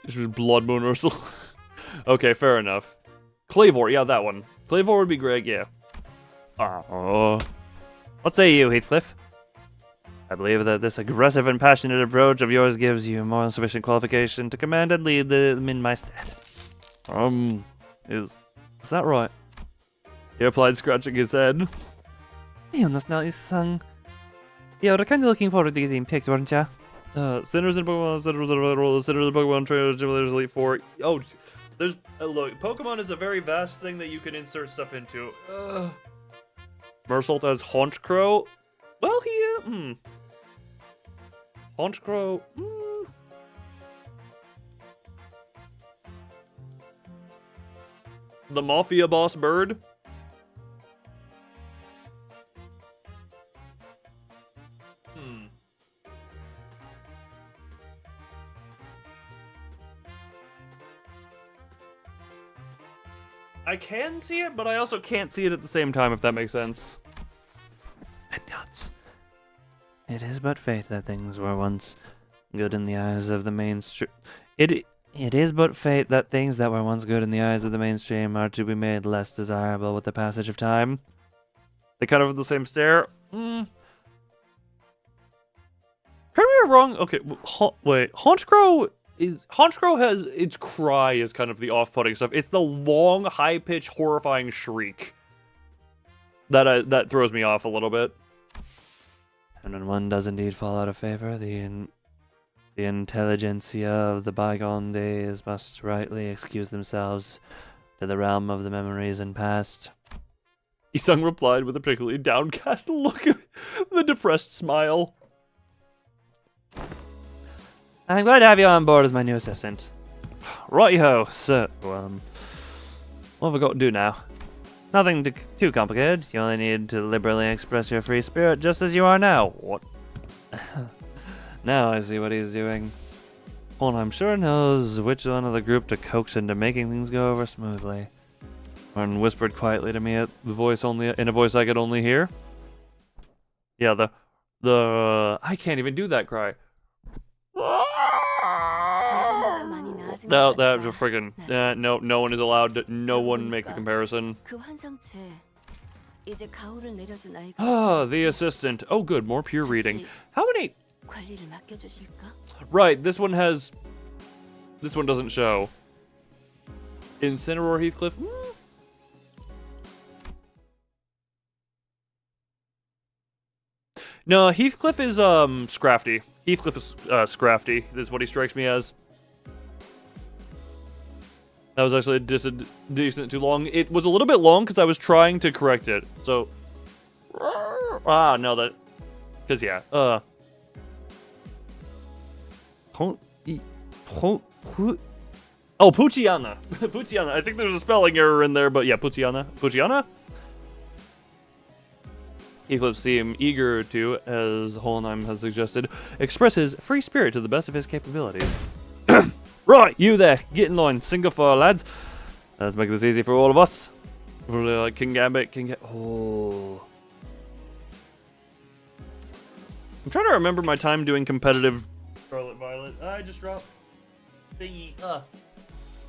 This was Blood Moon Ursula. Okay, fair enough. Clavor, yeah, that one. Clavor would be great, yeah. What say you, Heathcliff? I believe that this aggressive and passionate approach of yours gives you more than sufficient qualification to command and lead them in my stead. Is that right? He replied, scratching his head. That's not his song. Yeah, we're kind of looking forward to getting picked, weren't ya? Sinners and Pokemon, Sinners and Pokemon Trainers, Simulators Elite 4. Oh, there's, look, Pokemon is a very vast thing that you can insert stuff into. Mersault as Honchcrow. Well, he, Honchcrow, The Mafia Boss Bird. I can see it, but I also can't see it at the same time, if that makes sense. It is but fate that things were once good in the eyes of the mainstream. It is but fate that things that were once good in the eyes of the mainstream are to be made less desirable with the passage of time. They kind of have the same stare. Correct me if I'm wrong. Okay, wait. Honchcrow has its cry is kind of the off-putting stuff. It's the long, high-pitched, horrifying shriek that throws me off a little bit. And when one does indeed fall out of favor, the intelligentsia of the bygone days must rightly excuse themselves to the realm of the memories and past. Isung replied with a particularly downcast look, the depressed smile. I'm glad to have you on board as my new assistant. Righty-ho, so, what have I got to do now? Nothing too complicated. You only need to liberally express your free spirit just as you are now. What? Now I see what he's doing. Well, I'm sure knows which one of the group to coax into making things go over smoothly. Martin whispered quietly to me in a voice I could only hear. Yeah, I can't even do that cry. No, that was a friggin' no one is allowed to. No one make a comparison. The assistant. Oh, good, more pure reading. How many? Right, this one doesn't show. Incineroar Heathcliff. No, Heathcliff is scrafty. Heathcliff is scrafty. Is what he strikes me as. That was actually decent too long. It was a little bit long because I was trying to correct it. So, no, that, because yeah, oh, Pucciana. Pucciana. I think there's a spelling error in there, but yeah, Pucciana. Pucciana? Heathcliff seemed eager to, as Hohenheim has suggested, express his free spirit to the best of his capabilities. Right, you there, get in line, single file, lads. Let's make this easy for all of us. Really like King Gambit, oh. I'm trying to remember my time doing competitive Scarlet Violet. I just dropped thingy.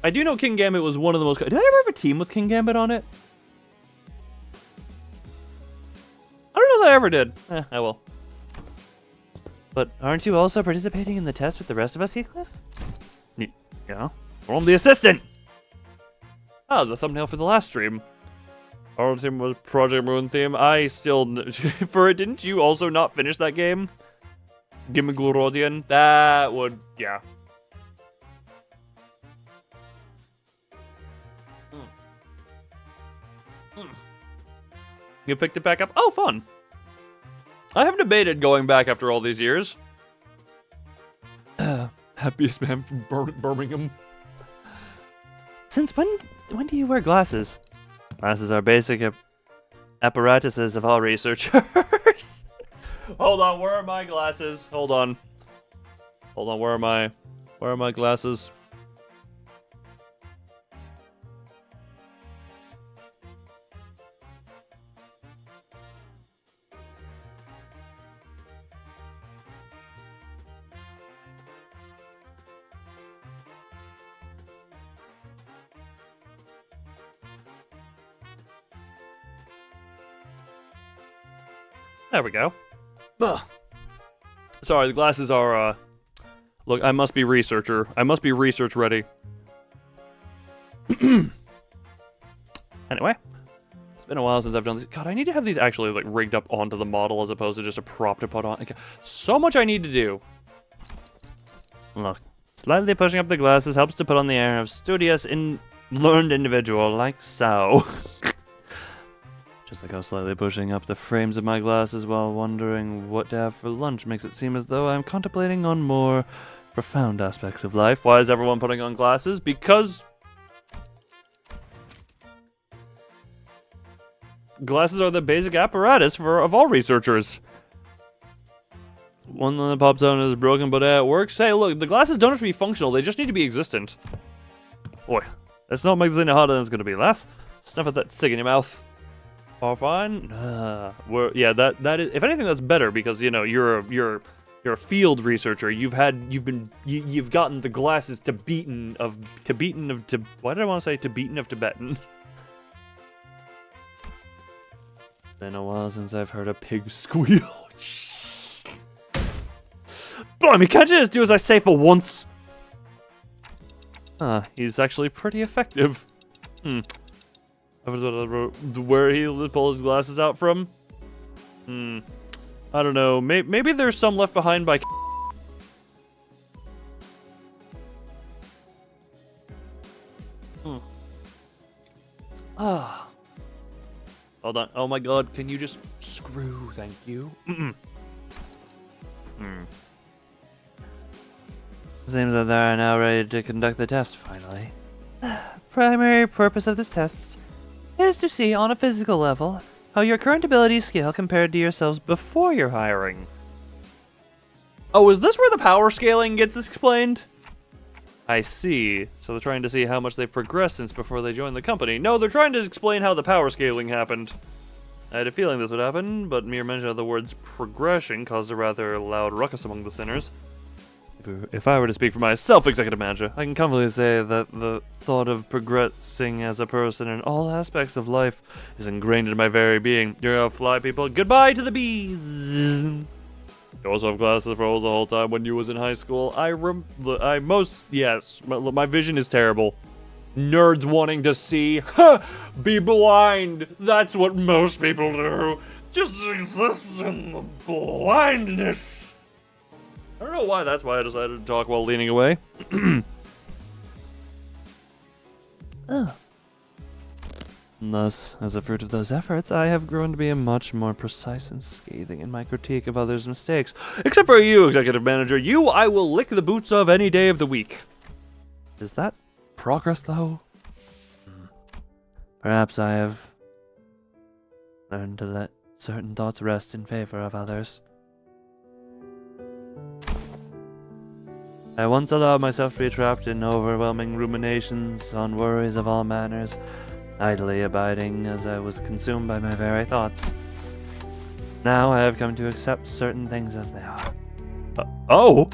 I do know King Gambit was one of the most... Did I ever have a team with King Gambit on it? I don't know that I ever did. I will. But aren't you also participating in the test with the rest of us, Heathcliff? Yeah. I'm the assistant! Oh, the thumbnail for the last stream. Our team was Project Moon theme. I still... For it, didn't you also not finish that game? Gimme Glorodian? That would... Yeah. You picked it back up? Oh, fun. I have debated going back after all these years. Happiest man from Birmingham. Since when do you wear glasses? Glasses are basic apparatuses of all researchers. Hold on, where are my glasses? Hold on, where are my glasses? There we go. Ugh. Sorry, the glasses are, look, I must be researcher. I must be research ready. Anyway. It's been a while since I've done this. God, I need to have these actually, like, rigged up onto the model as opposed to just a prop to put on. Okay. So much I need to do. Look, slightly pushing up the glasses helps to put on the air of studious, learned individual like so. Just like how slightly pushing up the frames of my glasses while wondering what to have for lunch makes it seem as though I'm contemplating on more profound aspects of life. Why is everyone putting on glasses? Because glasses are the basic apparatus of all researchers. One that pops out is broken, but it works. Hey, look, the glasses don't have to be functional. They just need to be existent. Boy, that's not making it any harder than it's going to be, lass. Snuff at that cig in your mouth. All fine. Yeah, that is. If anything, that's better because you know you're a field researcher. You've gotten the glasses to beaten of. Why did I want to say Tibetan of Tibetan? Been a while since I've heard a pig squeal. Blimey, can't you just do as I say for once? He's actually pretty effective. Where he pull his glasses out from? I don't know. Maybe there's some left behind by. Hold on. Oh my god, can you just screw? Thank you. Seems that they are now ready to conduct the test, finally. Primary purpose of this test is to see, on a physical level, how your current abilities scale compared to yourselves before your hiring. Oh, is this where the power scaling gets explained? I see. So they're trying to see how much they've progressed since before they joined the company. No, they're trying to explain how the power scaling happened. I had a feeling this would happen, but mere mention of the words progression caused a rather loud ruckus among the sinners. If I were to speak for myself, Executive Manager, I can comfortably say that the thought of progressing as a person in all aspects of life is ingrained in my very being. You're a fly, people. Goodbye to the bees! You also have glasses for the whole time when you was in high school. Yes, my vision is terrible. Nerds wanting to see. Be blind! That's what most people do. just exists in the blindness. I don't know why, that's why I decided to talk while leaning away. Oh. Thus, as a fruit of those efforts, I have grown to be much more precise and scathing in my critique of others' mistakes. Except for you, executive manager. You, I will lick the boots of any day of the week. Is that progress, though? Perhaps I have learned to let certain thoughts rest in favor of others. I once allowed myself to be trapped in overwhelming ruminations on worries of all manners, idly abiding as I was consumed by my very thoughts. Now I have come to accept certain things as they are. Oh?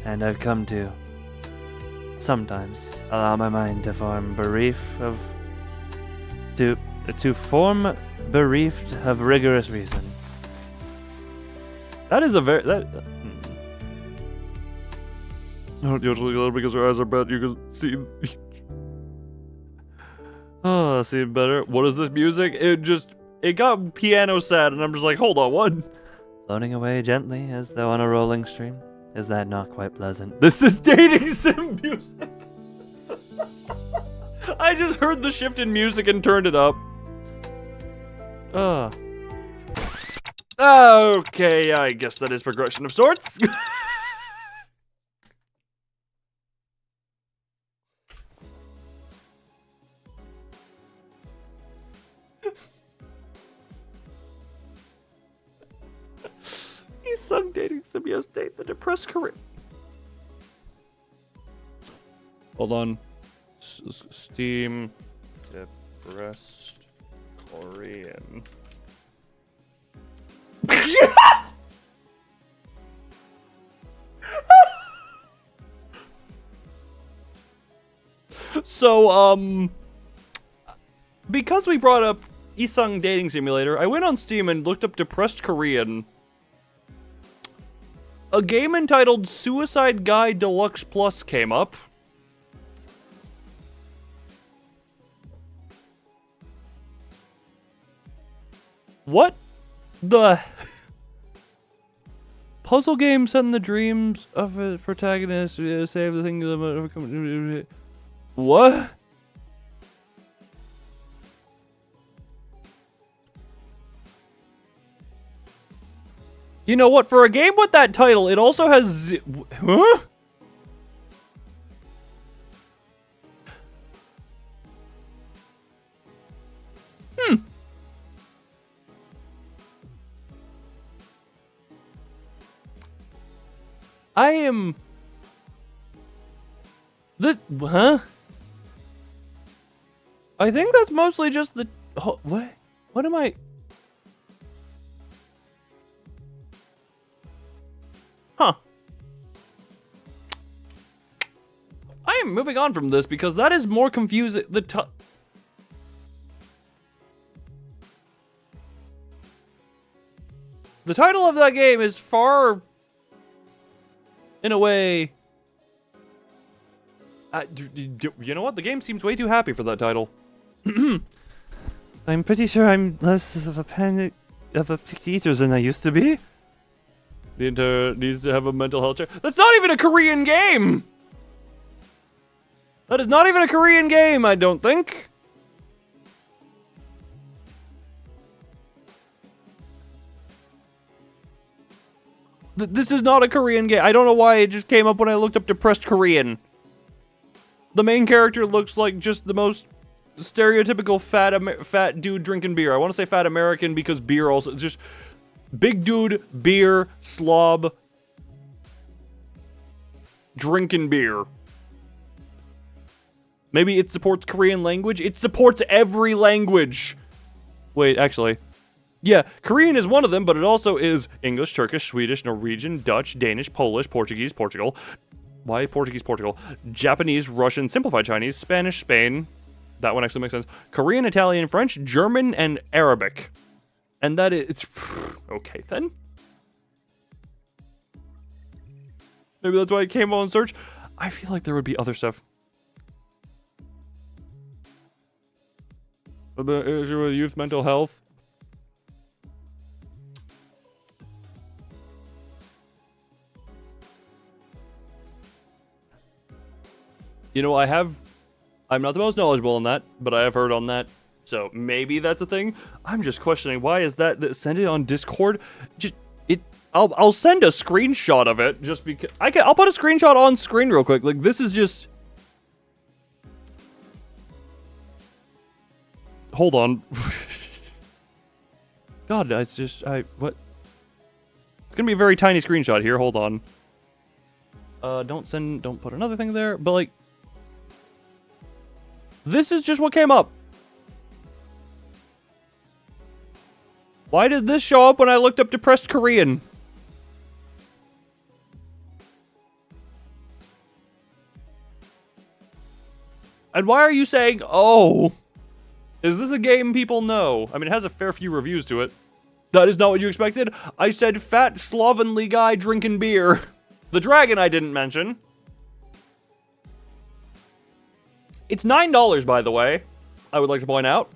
And I've come to sometimes allow my mind to form form bereaved of rigorous reason. That is a very... Don't you look because her eyes are bad, you can see... Oh, see better. What is this music? It got piano sad, and I'm just like, hold on, what? Floating away gently as though on a rolling stream. Is that not quite pleasant? This is dating sim music. I just heard the shift in music and turned it up. Okay, I guess that is progression of sorts. He sung dating sim yesterday, the depressed Korean. Hold on. Steam depressed Korean. So, because we brought up Isung Dating Simulator, I went on Steam and looked up Depressed Korean. A game entitled Suicide Guy Deluxe Plus came up. What the... Puzzle game set in the dreams of a protagonist to save the thing of... What? You know what? For a game with that title, it also has... Huh? I am... This... Huh? I think that's mostly just the... What? What am I... Huh. I am moving on from this because that is more confusing. The title of that game is far, in a way... you know what? The game seems way too happy for that title. I'm pretty sure I'm less of a panic of a picky eater than I used to be. The entire needs to have a mental health check. That's not even a Korean game! That is not even a Korean game, I don't think. This is not a Korean game. I don't know why it just came up when I looked up Depressed Korean. The main character looks like just the most stereotypical fat dude drinking beer. I want to say fat American because beer also... Just big dude, beer, slob, drinking beer. Maybe it supports Korean language? It supports every language. Wait, actually... Yeah, Korean is one of them, but it also is English, Turkish, Swedish, Norwegian, Dutch, Danish, Polish, Portuguese, Portugal. Why Portuguese, Portugal? Japanese, Russian, Simplified Chinese, Spanish, Spain. That one actually makes sense. Korean, Italian, French, German, and Arabic. And that is... It's... Okay, then. Maybe that's why it came on search. I feel like there would be other stuff. The issue with youth mental health. I'm not the most knowledgeable on that, but I have heard on that. So maybe that's a thing. I'm just questioning, why is that send it on Discord? I'll send a screenshot of it just because I'll put a screenshot on screen real quick. Like, this is just, hold on. God, it's just what? It's gonna be a very tiny screenshot here. Hold on. Don't put another thing there. But like, this is just what came up. Why did this show up when I looked up depressed Korean? And why are you saying, oh, is this a game people know? I mean, it has a fair few reviews to it. That is not what you expected. I said fat, slovenly guy drinking beer. The dragon I didn't mention. It's $9, by the way. I would like to point out.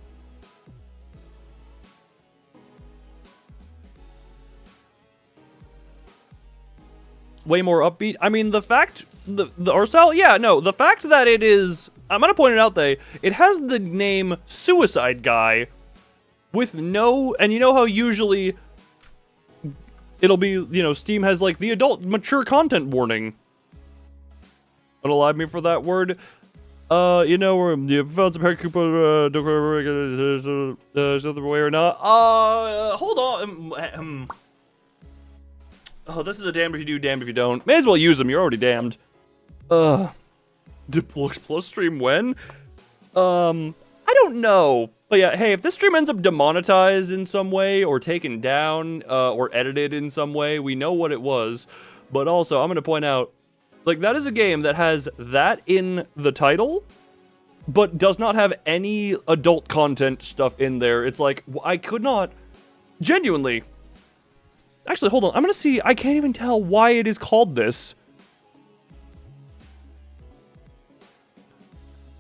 Way more upbeat. I mean, the fact, the art style, yeah, no, the fact that it is, I'm gonna point it out, it has the name Suicide Guy with no, and you know how usually it'll be, you know, Steam has like the adult mature content warning. Don't allow me for that word. You know, where you found some hair coupon, the way or not. Hold on. Oh, this is a damned if you do, damned if you don't. May as well use them, you're already damned. Deluxe Plus stream when? I don't know. But yeah, hey, if this stream ends up demonetized in some way, or taken down, or edited in some way, we know what it was. But also, I'm gonna point out, like, that is a game that has that in the title, but does not have any adult content stuff in there. It's like, I could not, genuinely. Actually, hold on, I'm gonna see, I can't even tell why it is called this.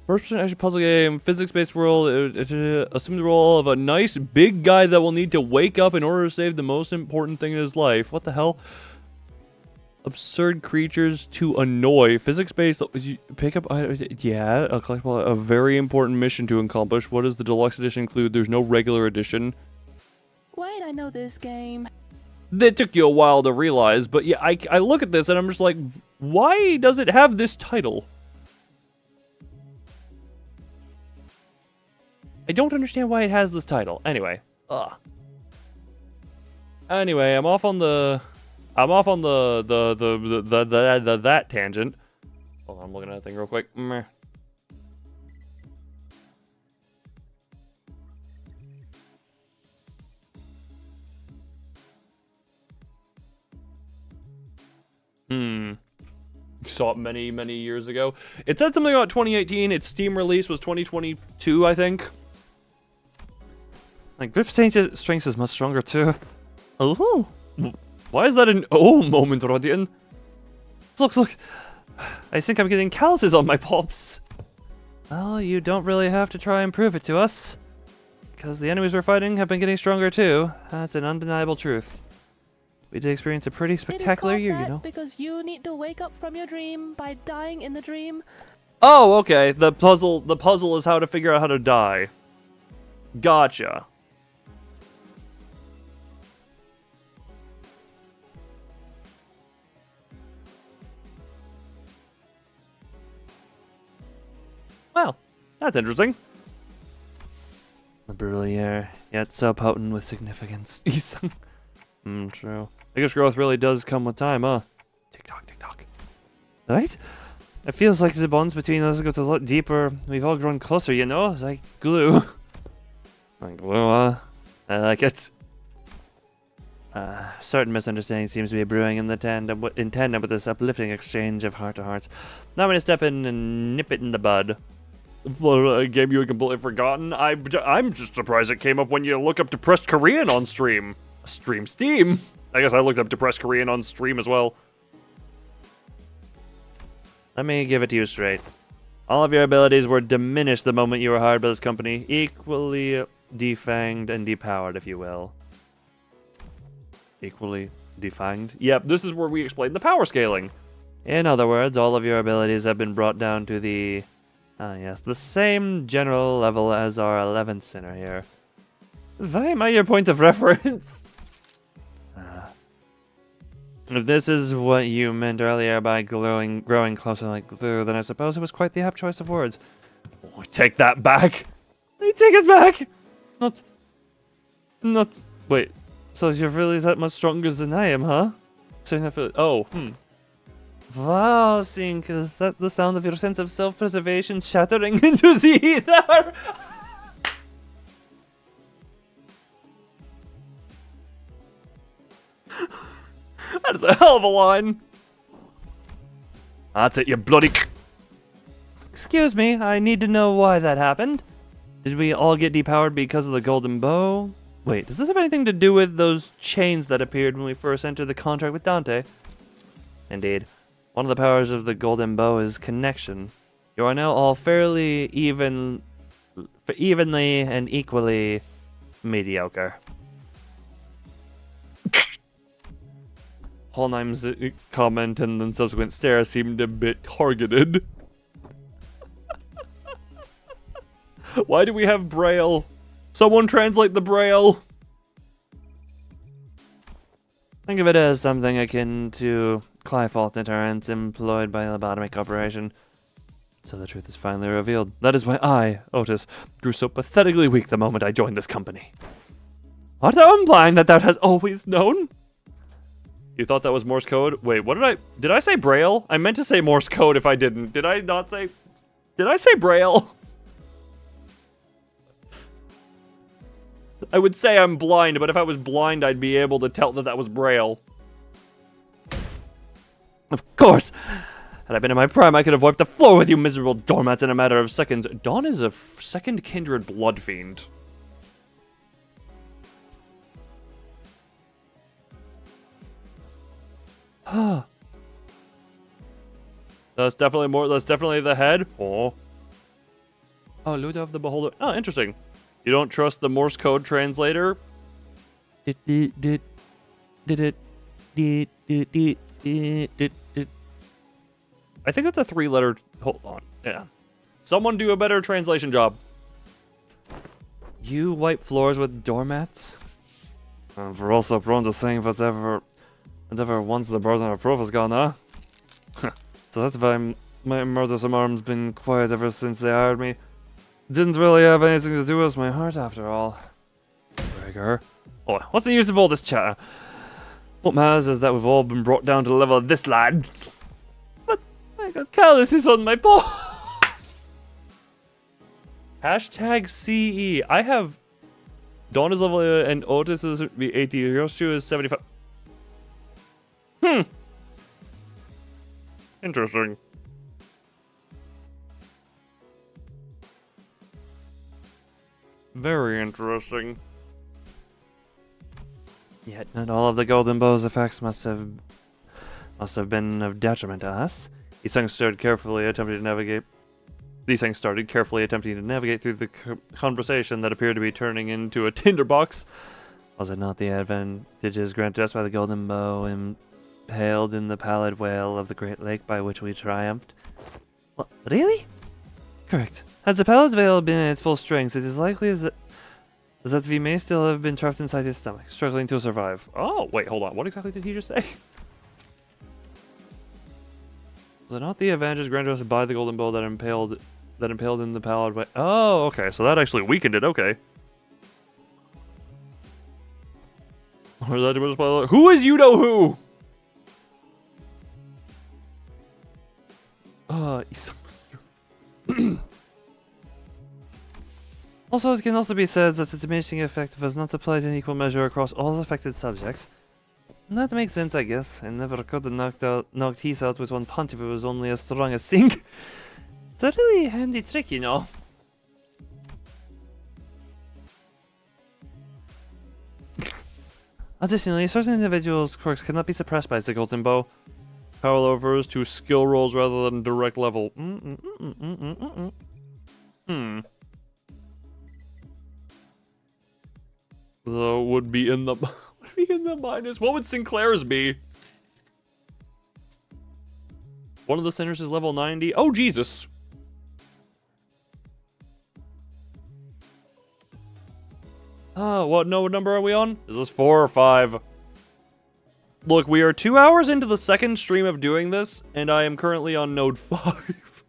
First-person action puzzle game, physics-based world, assume the role of a nice big guy that will need to wake up in order to save the most important thing in his life. What the hell? Absurd creatures to annoy. Physics-based, pick up, yeah, a collectible, a very important mission to accomplish. What does the deluxe edition include? There's no regular edition. Wait, I know this game. That took you a while to realize, but yeah, I look at this and I'm just like, why does it have this title? I don't understand why it has this title. Anyway, Anyway, I'm off on the that tangent. Hold on, I'm looking at that thing real quick. Saw it many, many years ago. It said something about 2018. Its Steam release was 2022, I think. Like, grip strength is much stronger too. Oh, why is that an oh moment, Rodian? Look. I think I'm getting calluses on my palms. Well, you don't really have to try and prove it to us. Because the enemies we're fighting have been getting stronger too. That's an undeniable truth. We did experience a pretty spectacular year, you know. Because you need to wake up from your dream by dying in the dream. Oh, okay. The puzzle is how to figure out how to die. Gotcha. Well, that's interesting. The Bruyere, yet so potent with significance. True. I guess growth really does come with time, huh? Tick-tock. Right? It feels like the bonds between us got a lot deeper. We've all grown closer, you know? It's like glue. Like glue, huh? I like it. Certain misunderstanding seems to be brewing in tandem with this uplifting exchange of heart-to-hearts. Now I'm gonna step in and nip it in the bud. For a game you had completely forgotten, I'm just surprised it came up when you look up depressed Korean on stream. Steam. I guess I looked up depressed Korean on stream as well. Let me give it to you straight. All of your abilities were diminished the moment you were hired by this company, equally defanged and depowered, if you will. Equally defanged? Yep, this is where we explain the power scaling. In other words, all of your abilities have been brought down to the, yes, the same general level as our 11th sinner here. Why am I your point of reference? If this is what you meant earlier by growing closer like glue, then I suppose it was quite the apt choice of words. Oh, take that back! I take it back! Not, wait, so you're really that much stronger than I am, huh? Wow, Sink, is that the sound of your sense of self-preservation shattering into the ether? That is a hell of a line. That's it, you bloody... Excuse me, I need to know why that happened. Did we all get depowered because of the golden bow? Wait, does this have anything to do with those chains that appeared when we first entered the contract with Dante? Indeed. One of the powers of the golden bow is connection. You are now all fairly evenly and equally mediocre. Holnheim's comment and then subsequent stare seemed a bit targeted. Why do we have Braille? Someone translate the Braille! Think of it as something akin to Clyfault deterrents employed by the Lobotomy Corporation. So the truth is finally revealed. That is why I, Otis, grew so pathetically weak the moment I joined this company. Art thou implying that thou hast always known? You thought that was Morse code? Wait, what did I say Braille? I meant to say Morse code if I didn't. Did I say Braille? I would say I'm blind, but if I was blind, I'd be able to tell that that was Braille. Of course! Had I been in my prime, I could have wiped the floor with you miserable doormats in a matter of seconds. Dawn is a second kindred blood fiend. That's definitely the head. Oh, Luda of the Beholder. Oh, interesting. You don't trust the Morse code translator? I think that's a 3-letter. Hold on. Yeah. Someone do a better translation job. You wipe floors with doormats? We're also prone to saying whatever once the burden of proof is gone, huh? So that's why my murdersome arm's been quiet ever since they hired me. Didn't really have anything to do with my heart after all. Gregor. Oh, what's the use of all this chatter? What matters is that we've all been brought down to the level of this lad. But I got calluses on my paws. Hashtag CE. I have Dawn is level and Otis is 80. Yoshi is 75. Interesting. Very interesting. Yet not all of the golden bow's effects must have been of detriment to us. These things started carefully attempting to navigate through the conversation that appeared to be turning into a tinderbox. Was it not the advantages granted us by the golden bow impaled in the pallid whale of the Great Lake by which we triumphed? What, really? Correct. Had the pallid veil been in its full strength, it is likely as that we may still have been trapped inside his stomach, struggling to survive. Oh, wait, hold on. What exactly did he just say? Was it not the advantages granted us by the golden bow that impaled in the pallid whale? Oh, okay. So that actually weakened it. Okay. Or is that just by who is you know who? Also, it can also be said that the diminishing effect was not applied in equal measure across all affected subjects. That makes sense, I guess. I never could have knocked his out with one punch if it was only as strong as Sink. It's a really handy trick, you know. Additionally, certain individuals' quirks cannot be suppressed by the golden bow. Power levers to skill rolls rather than direct level. So would be in the minus. What would Sinclair's be? One of the centers is level 90. Oh, Jesus. What number are we on? Is this 4 or 5? Look, we are 2 hours into the second stream of doing this, and I am currently on node 5.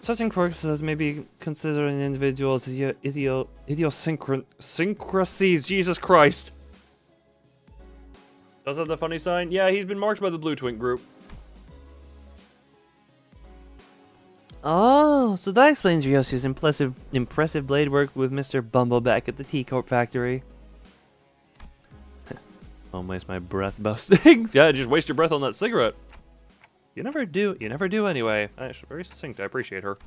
Certain quirks as may be considered an individual's idiosyncrasies. Jesus Christ. Does that the funny sign? Yeah, he's been marked by the Blue Twink group. Oh, so that explains Ryoshi's impressive blade work with Mr. Bumbleback at the T-Corp factory. Don't waste my breath boasting. Yeah, just waste your breath on that cigarette. You never do anyway. She's very succinct, I appreciate her.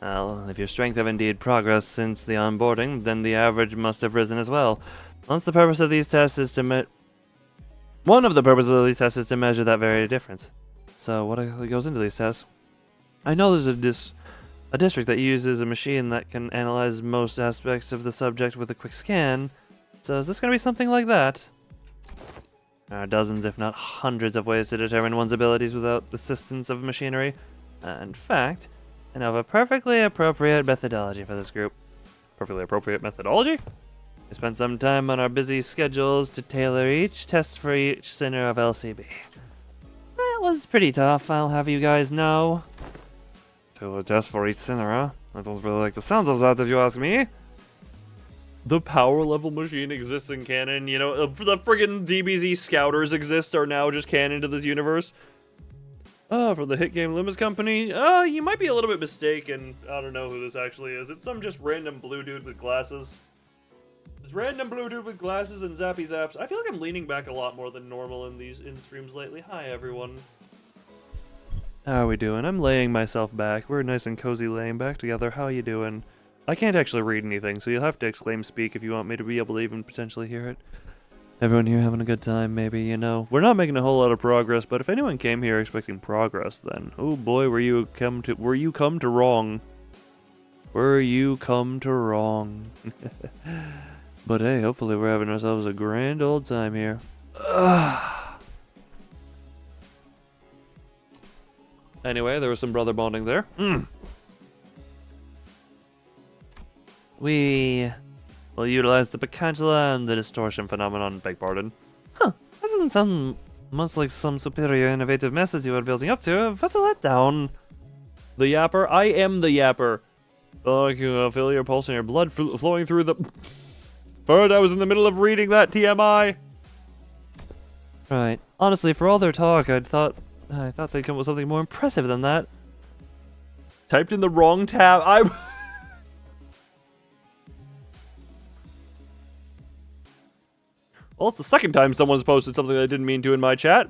Well, if your strength have indeed progressed since the onboarding, then the average must have risen as well. One of the purposes of these tests is to measure that very difference. So what exactly goes into these tests? I know there's a district that uses a machine that can analyze most aspects of the subject with a quick scan. So is this going to be something like that? There are dozens, if not hundreds, of ways to determine one's abilities without the assistance of machinery. In fact, I know of a perfectly appropriate methodology for this group. Perfectly appropriate methodology? We spent some time on our busy schedules to tailor each test for each center of LCB. That was pretty tough, I'll have you guys know. Tailor test for each center, huh? I don't really like the sounds of that if you ask me. The power level machine exists in canon, you know, the friggin' DBZ scouters exist are now just canon to this universe. For the hit game Limbus company, you might be a little bit mistaken. I don't know who this actually is. It's some just random blue dude with glasses. It's random blue dude with glasses and zappy zaps. I feel like I'm leaning back a lot more than normal in streams lately. Hi, everyone. How are we doing? I'm laying myself back. We're nice and cozy laying back together. How you doing? I can't actually read anything, so you'll have to exclaim speak if you want me to be able to even potentially hear it. Everyone here having a good time, maybe, you know? We're not making a whole lot of progress, but if anyone came here expecting progress, then oh boy, were you come to wrong. Were you come to wrong. But hey, hopefully we're having ourselves a grand old time here. Anyway, there was some brother bonding there. We will utilize the Picantula and the distortion phenomenon. Beg pardon. Huh, that doesn't sound much like some superior innovative message you were building up to. What's a letdown? The yapper? I am the yapper. Oh, I can feel your pulse and your blood flowing through the... Bird, I was in the middle of reading that TMI. Right. Honestly, for all their talk, I thought they'd come up with something more impressive than that. Typed in the wrong tab. Well, it's the second time someone's posted something I didn't mean to in my chat.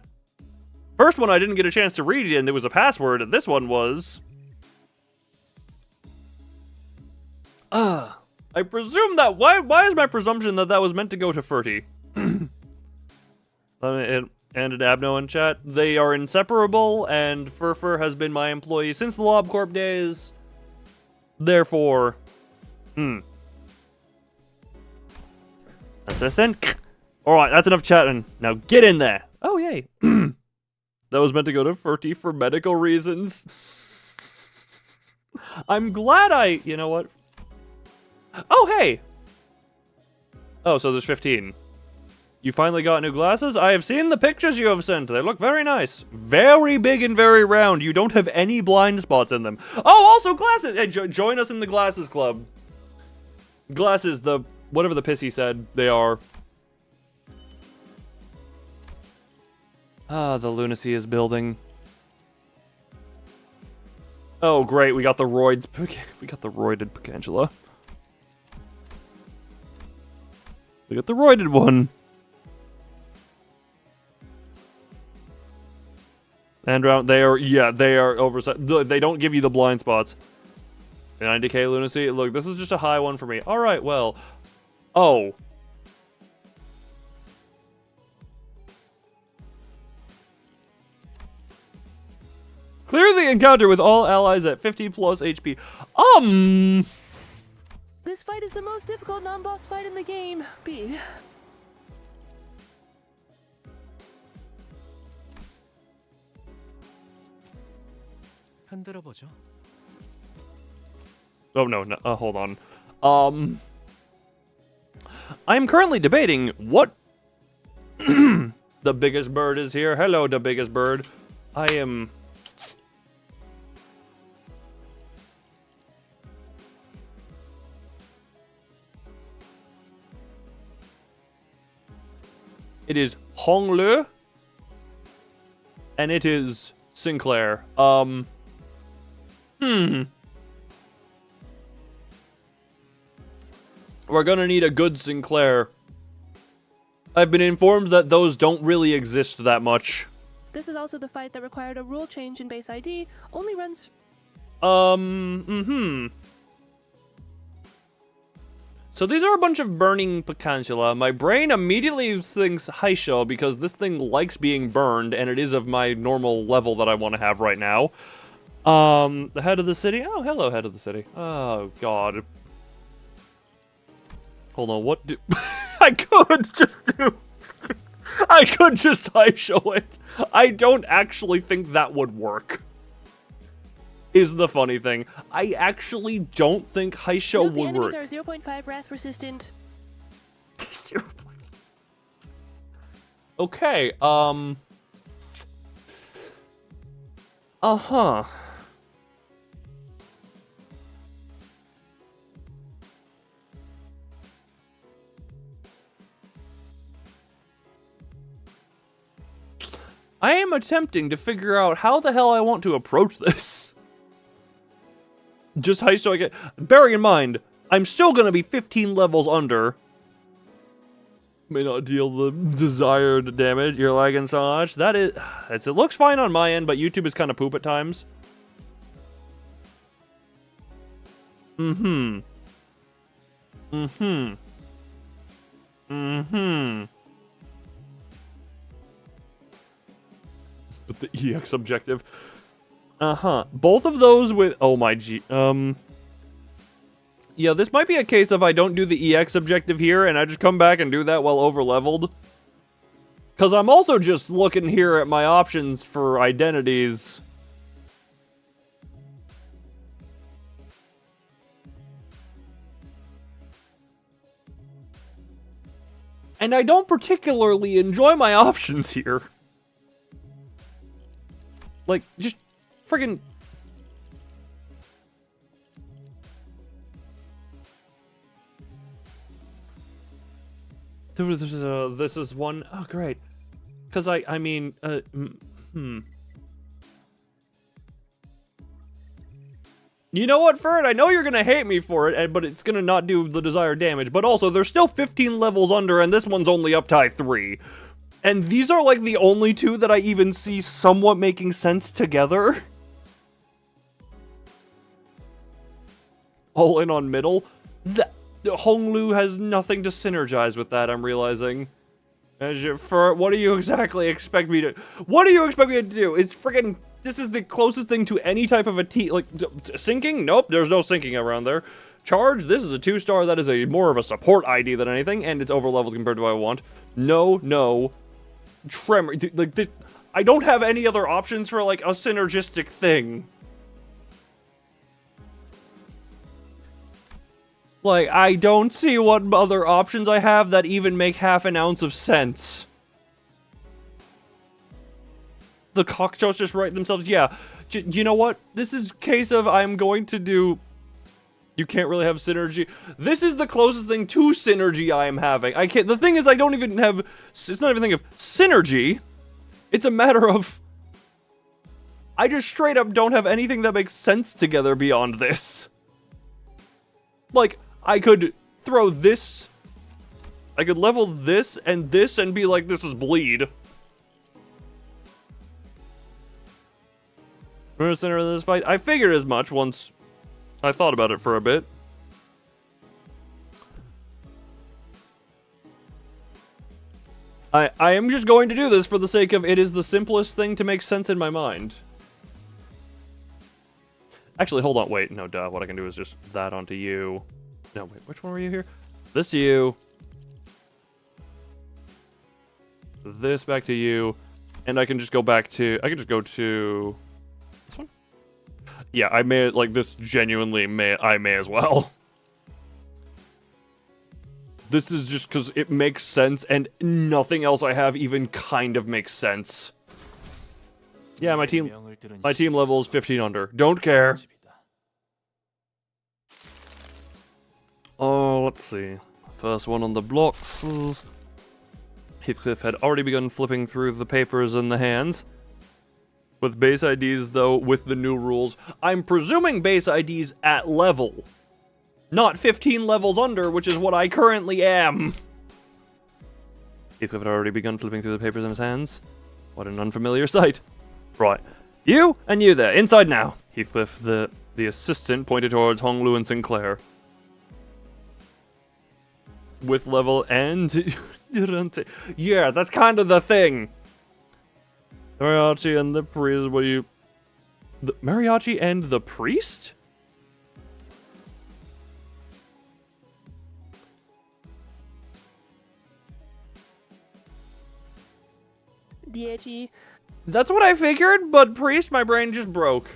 First one I didn't get a chance to read it, and it was a password, and this one was... I presume that... Why is my presumption that that was meant to go to Ferty? And an Abno in chat. They are inseparable, and Furfur has been my employee since the LobCorp days. Therefore... Assistant? Alright, that's enough chatting. Now get in there. Oh, yay. That was meant to go to Ferty for medical reasons. I'm glad you know what? Oh, hey. Oh, so there's 15. You finally got new glasses? I have seen the pictures you have sent. They look very nice. Very big and very round. You don't have any blind spots in them. Oh, also glasses. Hey, join us in the glasses club. Glasses, whatever the pissy said they are. The lunacy is building. Oh, great. We got the roided Picantula. We got the roided one. And they are oversized. They don't give you the blind spots. 90k lunacy. Look, this is just a high one for me. All right, well. Oh. Clear the encounter with all allies at 50 plus HP. This fight is the most difficult non-boss fight in the game. B. 흔들어 보죠. Oh no, hold on. I'm currently debating what the biggest bird is here. Hello, the biggest bird. I am. It is Honglu. And it is Sinclair. We're gonna need a good Sinclair. I've been informed that those don't really exist that much. This is also the fight that required a rule change in base ID, only runs... So these are a bunch of burning Pecantula. My brain immediately thinks Haisho because this thing likes being burned, and it is of my normal level that I want to have right now. The head of the city? Oh, hello, head of the city. Oh, God. Hold on, what do... I could just do... I could just Haisho it. I don't actually think that would work. Is the funny thing. I actually don't think Haisho Note the would work. enemies are 0.5 wrath resistant. Okay, Uh-huh. I am attempting to figure out how the hell I want to approach this. Just so I get... Bearing in mind, I'm still going to be 15 levels under. May not deal the desired damage. You're lagging so much. That is... It looks fine on my end, but YouTube is kind of poop at times. Mm-hmm. Mm-hmm. Mm-hmm. With the EX objective. Uh-huh. Both of those with... Oh my G... Yeah, this might be a case of I don't do the EX objective here, and I just come back and do that while over-leveled. Because I'm also just looking here at my options for identities. And I don't particularly enjoy my options here. Like, just friggin'... This is one... Oh, great. Because I mean... You know what, Ferd? I know you're gonna hate me for it, but it's gonna not do the desired damage. But also, there's still 15 levels under, and this one's only up to 3. And these are, like, the only two that I even see somewhat making sense together. All in on middle. Honglu has nothing to synergize with that, I'm realizing. What do you exactly expect me to... What do you expect me to do? It's friggin'... This is the closest thing to any type of a T... Like, sinking? Nope, there's no sinking around there. Charge? This is a 2-star. That is a more of a support ID than anything, and it's over-leveled compared to what I want. No. Tremor. Like, this, I don't have any other options for, like, a synergistic thing. Like, I don't see what other options I have that even make half an ounce of sense. The cocktails just write themselves. Yeah, you know what? This is a case of I'm going to do... You can't really have synergy. This is the closest thing to synergy I am having. I can't... The thing is, I don't even have... It's not even a thing of synergy. It's a matter of... I just straight up don't have anything that makes sense together beyond this. Like, I could throw this... I could level this and be like, this is bleed. We're in the center of this fight. I figured as much once I thought about it for a bit. I am just going to do this for the sake of it is the simplest thing to make sense in my mind. Actually, hold on, wait, no, duh. What I can do is just that onto you. No, wait, which one were you here? This to you. This back to you. And I can just go back to... I can just go to... This one? yeah, I may, like, this genuinely I may as well. This is just because it makes sense, and nothing else I have even kind of makes sense. Yeah, my team level is 15 under. Don't care. Oh, let's see. First one on the blocks. Heathcliff had already begun flipping through the papers in the hands. With base IDs, though, with the new rules, I'm presuming base IDs at level. Not 15 levels under, which is what I currently am. Heathcliff had already begun flipping through the papers in his hands. What an unfamiliar sight. Right. You and you there, inside now. Heathcliff, the assistant, pointed towards Honglu and Sinclair. With level and... yeah, that's kind of the thing. The mariachi and the priest, what do you... The mariachi and the priest? DHE. That's what I figured, but priest, my brain just broke.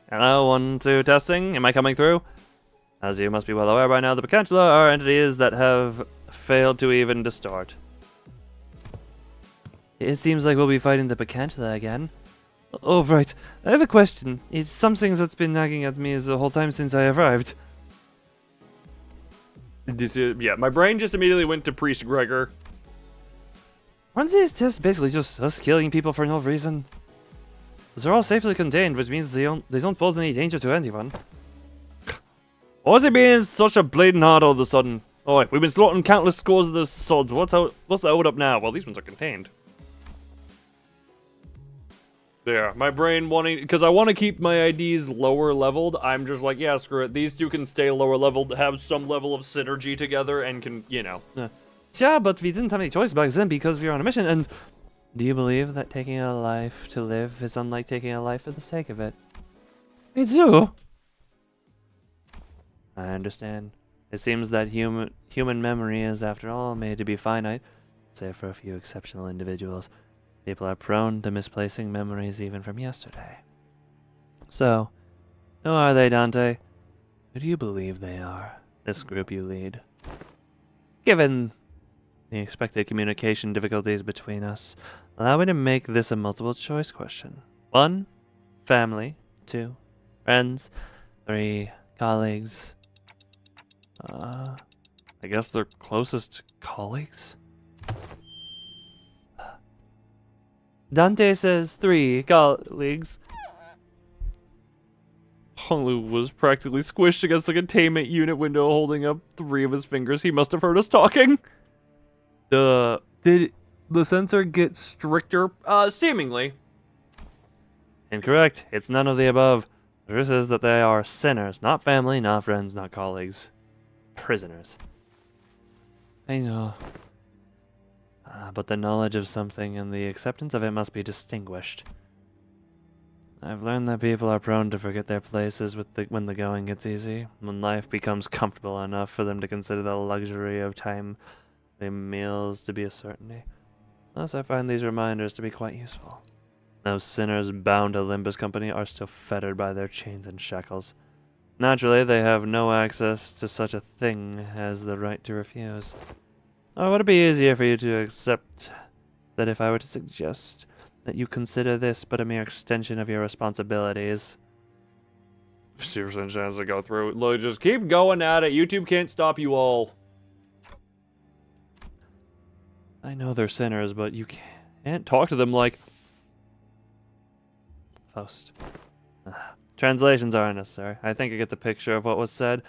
Hello, 1, 2, testing. Am I coming through? As you must be well aware by now, the Pacantula are entities that have failed to even distort. It seems like we'll be fighting the Pacantula again. Oh, right. I have a question. It's something that's been nagging at me the whole time since I arrived. Yeah, my brain just immediately went to Priest Gregor. Aren't these tests basically just us killing people for no reason? They're all safely contained, which means they don't pose any danger to anyone. Why is it being such a blatant hard all of a sudden? Oh, wait, we've been slaughtering countless scores of those sods. What's the hold up now? Well, these ones are contained. There, my brain wanting... Because I want to keep my IDs lower leveled. I'm just like, yeah, screw it. These two can stay lower leveled, have some level of synergy together, and can, you know... Yeah, but we didn't have any choice back then because we were on a mission, and... Do you believe that taking a life to live is unlike taking a life for the sake of it? I do. I understand. It seems that human memory is, after all, made to be finite, save for a few exceptional individuals. People are prone to misplacing memories even from yesterday. So, who are they, Dante? Who do you believe they are, this group you lead? Given the expected communication difficulties between us, allow me to make this a multiple choice question. 1, family. 2, friends. 3, colleagues. I guess they're closest colleagues? Dante says 3 colleagues. Honglu was practically squished against the containment unit window, holding up 3 of his fingers. He must have heard us talking. Did the censor get stricter? Seemingly. Incorrect. It's none of the above. This is that they are sinners, not family, not friends, not colleagues. Prisoners. I know. But the knowledge of something and the acceptance of it must be distinguished. I've learned that people are prone to forget their places when the going gets easy, when life becomes comfortable enough for them to consider the luxury of time and meals to be a certainty. Thus, I find these reminders to be quite useful. Those sinners bound to Limbus Company are still fettered by their chains and shackles. Naturally, they have no access to such a thing as the right to refuse. Or would it be easier for you to accept that if I were to suggest that you consider this but a mere extension of your responsibilities? Stevenson has to go through. Look, just keep going at it. YouTube can't stop you all. I know they're sinners, but you Can't talk to them like... Faust. Translations are unnecessary. I think I get the picture of what was said,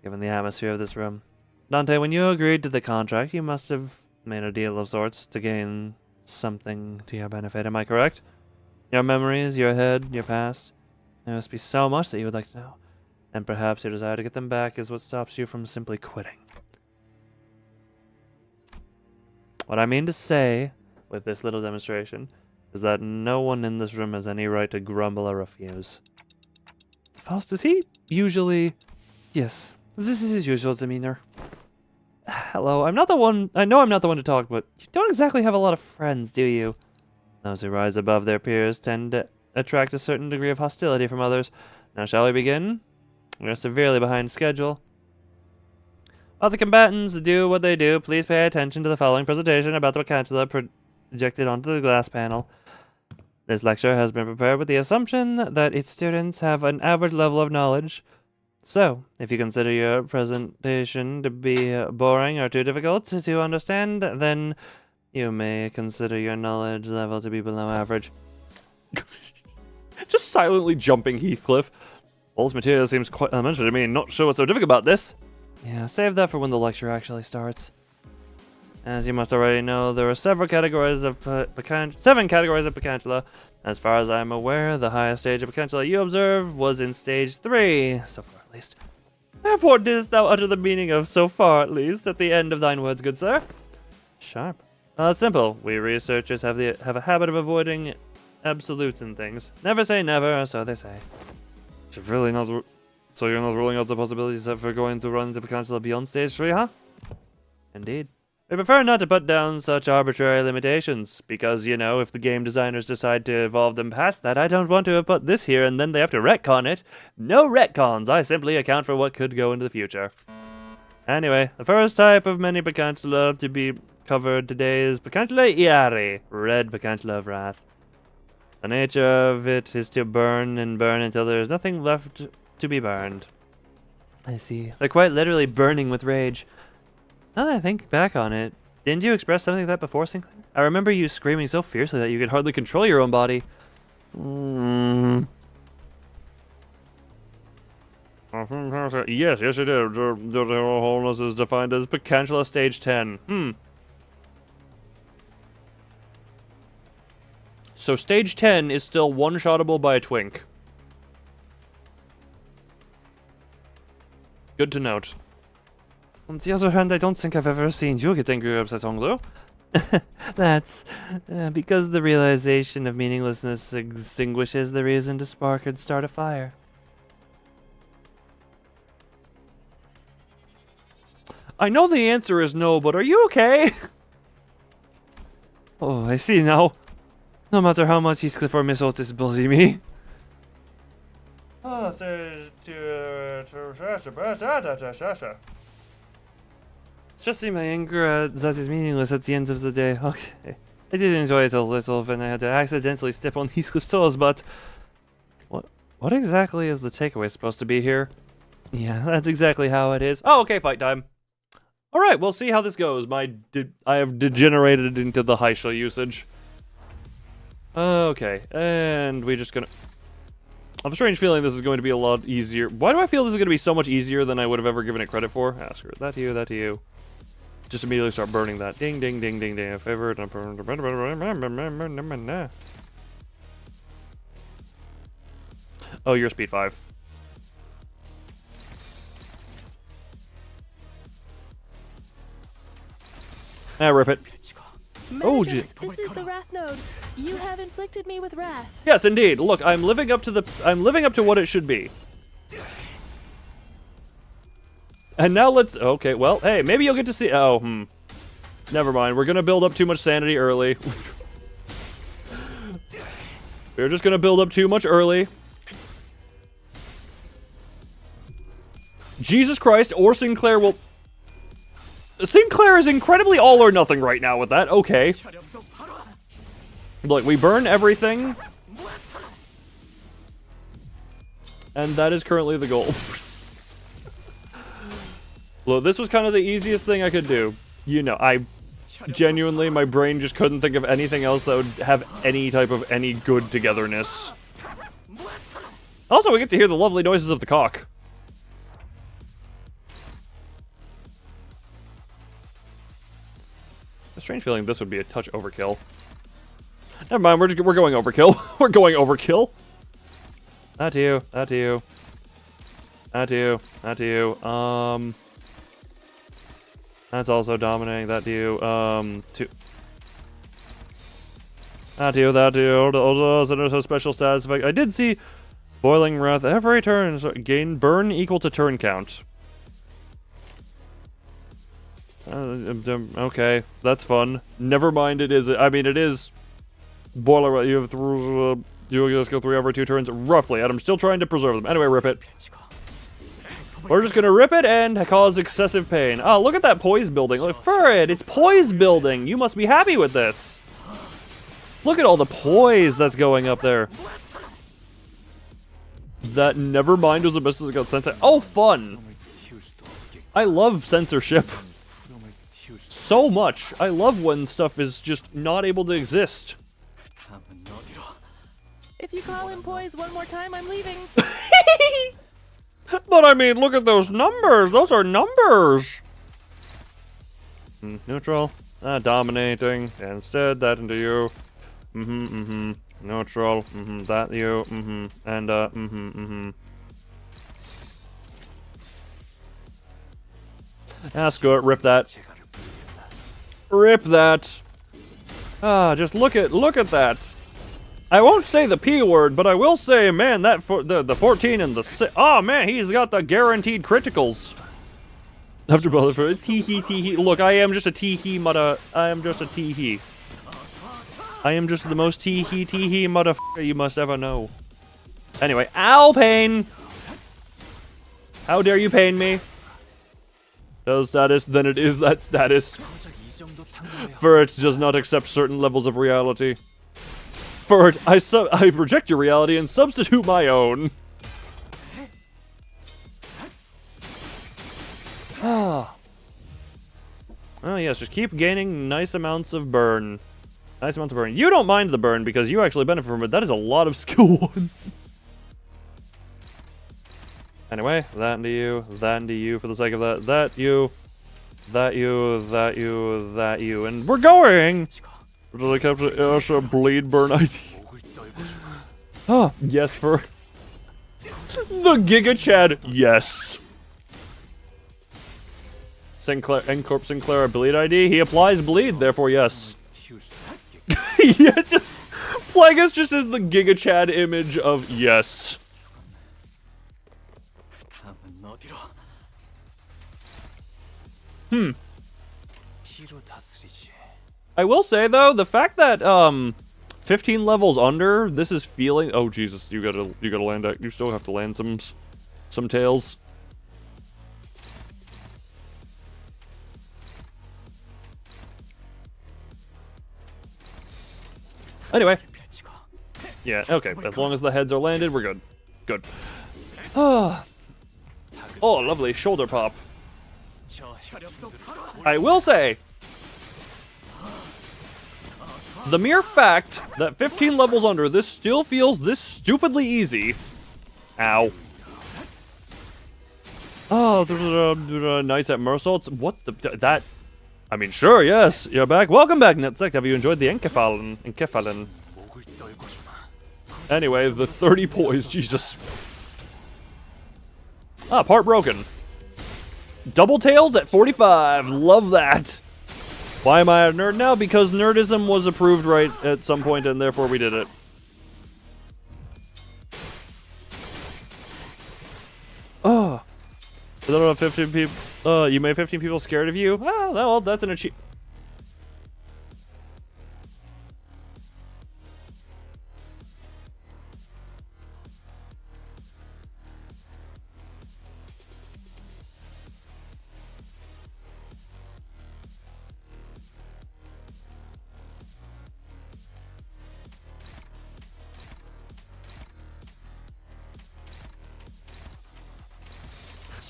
given the atmosphere of this room. Dante, when you agreed to the contract, you must have made a deal of sorts to gain something to your benefit. Am I correct? Your memories, your head, your past. There must be so much that you would like to know. And perhaps your desire to get them back is what stops you from simply quitting. What I mean to say with this little demonstration is that no one in this room has any right to grumble or refuse. Faust, is he usually... Yes, this is his usual demeanor. Hello, I'm not the one... I know I'm not the one to talk, but you don't exactly have a lot of friends, do you? Those who rise above their peers tend to attract a certain degree of hostility from others. Now shall we begin? We are severely behind schedule. While the combatants do what they do, please pay attention to the following presentation about the Bacantula projected onto the glass panel. This lecture has been prepared with the assumption that its students have an average level of knowledge. So, if you consider your presentation to be boring or too difficult to understand, then you may consider your knowledge level to be below average. Just silently jumping Heathcliff. All this material seems quite elementary to me. Not sure what's so difficult about this. Yeah, save that for when the lecture actually starts. As you must already know, there are several categories of seven categories of Bacantula. As far as I am aware, the highest stage of Bacantula you observed was in stage 3, so far at least. Wherefore didst thou utter the meaning of so far at least at the end of thine words, good sir? Sharp. It's simple. We researchers have a habit of avoiding absolutes in things. Never say never, or so they say. So you're not ruling out the possibilities that we're going to run into Bacantula beyond stage 3, huh? Indeed. We prefer not to put down such arbitrary limitations, because, you know, if the game designers decide to evolve them past that, I don't want to have put this here and then they have to retcon it. No retcons, I simply account for what could go into the future. Anyway, the first type of many Bacantula to be covered today is Bacantula Iari, red Bacantula of Wrath. The nature of it is to burn and burn until there is nothing left to be burned. I see. They're quite literally burning with rage. Now that I think back on it, didn't you express something like that before, Sinclair? I remember you screaming so fiercely that you could hardly control your own body. Yes, it is. The wholeness is defined as Bacantula stage 10. So stage 10 is still one-shottable by a twink. Good to note. On the other hand, I don't think I've ever seen you get angry or upset, Onglu. That's because the realization of meaninglessness extinguishes the reason to spark and start a fire. I know the answer is no, but are you okay? Oh, I see now. No matter how much Heathcliff or Miss Otis bully me. Stressing my anger that is meaningless at the end of the day. Okay. I did enjoy it a little when I had to accidentally step on Heathcliff's toes, but what exactly is the takeaway supposed to be here? Yeah, that's exactly how it is. Oh, okay, fight time. Alright, we'll see how this goes. I have degenerated into the Heisha usage. Okay, and we're just gonna... I have a strange feeling this is going to be a lot easier. Why do I feel this is going to be so much easier than I would have ever given it credit for? Ah, screw it. That to you, that to you. Just immediately start burning that. Ding, ding, ding, ding, ding. Favorite. Oh, you're speed 5. Ah, rip it. Oh, Manager, this is the Wrath node. You have inflicted me with wrath. Yes, indeed. Look, I'm living up to what it should be. And now let's... Okay, well, hey, maybe you'll get to see... Oh, Never mind. We're gonna build up too much sanity early. We're just gonna build up too much early. Jesus Christ, or Sinclair will... Sinclair is incredibly all or nothing right now with that. Okay. Look, we burn everything. And that is currently the goal. Look, this was kind of the easiest thing I could do. You know, I genuinely, my brain just couldn't think of anything else that would have any type of any good togetherness. Also, we get to hear the lovely noises of the cock. A strange feeling this would be a touch overkill. Never mind, we're going overkill. We're going overkill. That to you, that to you. That to you, that to you. That's also dominating, that to you. That to you, that to you. Also, special status effect. I did see Boiling Wrath every turn. So gain burn equal to turn count. Okay, that's fun. Never mind, it is. I mean, it is Boiler, you have you just go 3 over 2 turns, roughly, and I'm still trying to preserve them. Anyway, rip it. We're just gonna rip it and cause excessive pain. Oh, look at that poise building. Look, Furret, it's poise building. You must be happy with this. Look at all the poise that's going up there. That never mind was a message that got censored. Oh, fun. I love censorship. So much. I love when stuff is just not able to exist. If you call him poise one more time, I'm leaving. But I mean, look at those numbers. Those are numbers. Neutral. Dominating. Instead, that into you. Neutral. That you. And, screw it. Rip that. Rip that. Just look at that. I won't say the P word, but I will say, man, that the 14 and the 6. Oh man, he's got the guaranteed criticals. After both for tee. Look, I am just a tee mother. I am just a tee. I am just the most tee motherfucker you must ever know. Anyway, ow, pain. How dare you pain me? Does status, then it is that status. For it does not accept certain levels of reality. For it, I reject your reality and substitute my own. Oh yes, just keep gaining nice amounts of burn. Nice amounts of burn. You don't mind the burn because you actually benefit from it. That is a lot of skill ones. Anyway, that into you for the sake of that. That you, and we're going! I kept Asha Bleed Burn ID. Oh, yes, for the Giga Chad, yes. Sinclair Bleed ID, he applies bleed, therefore yes. Yeah, just Plagueis just is the Giga Chad image of yes. I will say though, the fact that 15 levels under, this is feeling. Oh Jesus, you gotta land that. You still have to land some tails. Anyway, yeah, okay. As long as the heads are landed, we're good. Good. Oh, lovely shoulder pop. I will say, the mere fact that 15 levels under, this still feels this stupidly easy. Ow. Oh, nice at Mersaults. What the, that, I mean, sure, yes, you're back. Welcome back, Netsect. Have you enjoyed the Enkephalin? Anyway, the 30 poise, Jesus. Part broken. Double tails at 45, love that. Why am I a nerd now? Because nerdism was approved right at some point, and therefore we did it. Oh. I don't know, 15 people. You made 15 people scared of you? Oh, well, that's an achievement.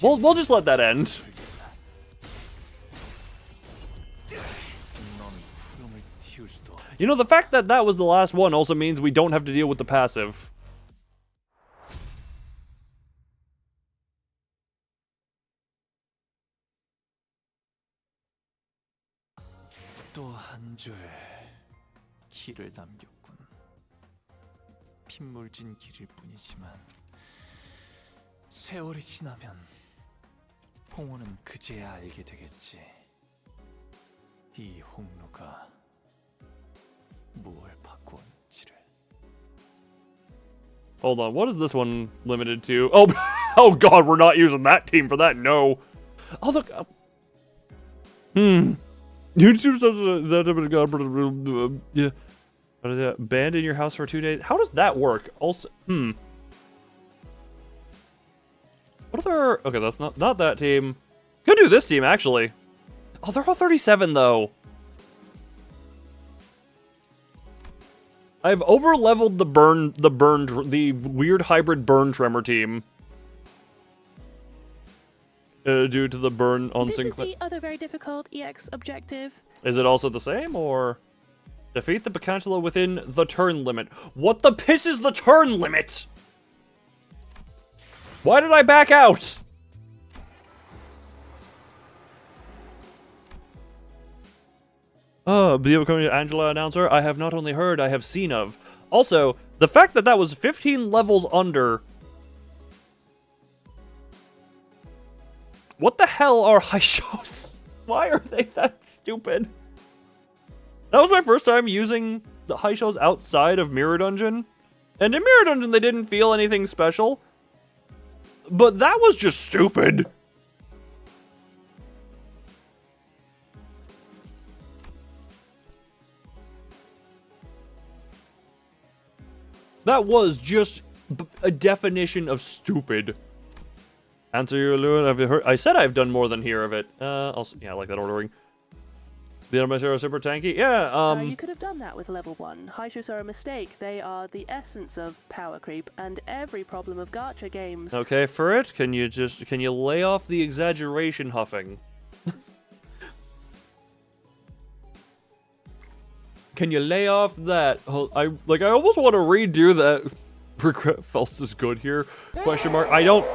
We'll just let that end. You know, the fact that that was the last one also means we don't have to deal with the passive. 또 한 줄 길을 남겼군. 핏물진 길일 뿐이지만 세월이 지나면 홍우는 그제야 알게 되겠지. 이 홍루가 무엇을 바꾸었는지를. Hold on, what is this one limited to? Oh, oh God, we're not using that team for that. No. Oh look. YouTube says that. Yeah. Banned in your house for 2 days. How does that work? Also, What other... Okay, that's not that team. Could do this team, actually. Oh, they're all 37, though. I've over-leveled the weird hybrid burn tremor team. Due to the burn on This Sinclair. is the other very difficult EX objective. Is it also the same, or... Defeat the Picantula within the turn limit. What the piss is the turn limit? Why did I back out? Becoming Angela announcer, I have not only heard, I have seen of. Also, the fact that that was 15 levels under... What the hell are high shows? Why are they that stupid? That was my first time using the high shows outside of Mirror Dungeon. And in Mirror Dungeon, they didn't feel anything special. But that was just stupid. That was just a definition of stupid. Answer you, Lewin. Have you heard? I said I've done more than hear of it. Also, yeah, I like that ordering. The Unruly are super tanky. Yeah. You could have done that with level 1. High shows are a mistake. They are the essence of power creep and every problem of gacha games. Okay, for it, can you lay off the exaggeration huffing? Can you lay off that? I almost want to redo that. Regret Faust is good here? Question mark. I don't.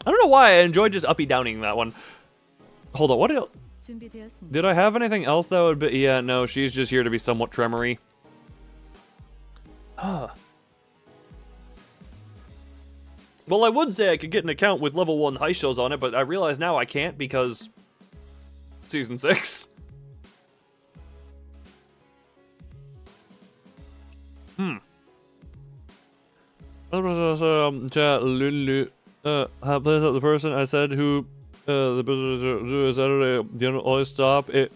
I don't know why I enjoyed just uppy downing that one. Hold on, what did I have anything else that would be? Yeah, no, she's just here to be somewhat tremory. Well, I would say I could get an account with level 1 high shows on it, but I realize now I can't because Season 6. Lulu. Plays out the person I said who the business Saturday. You know, always stop it.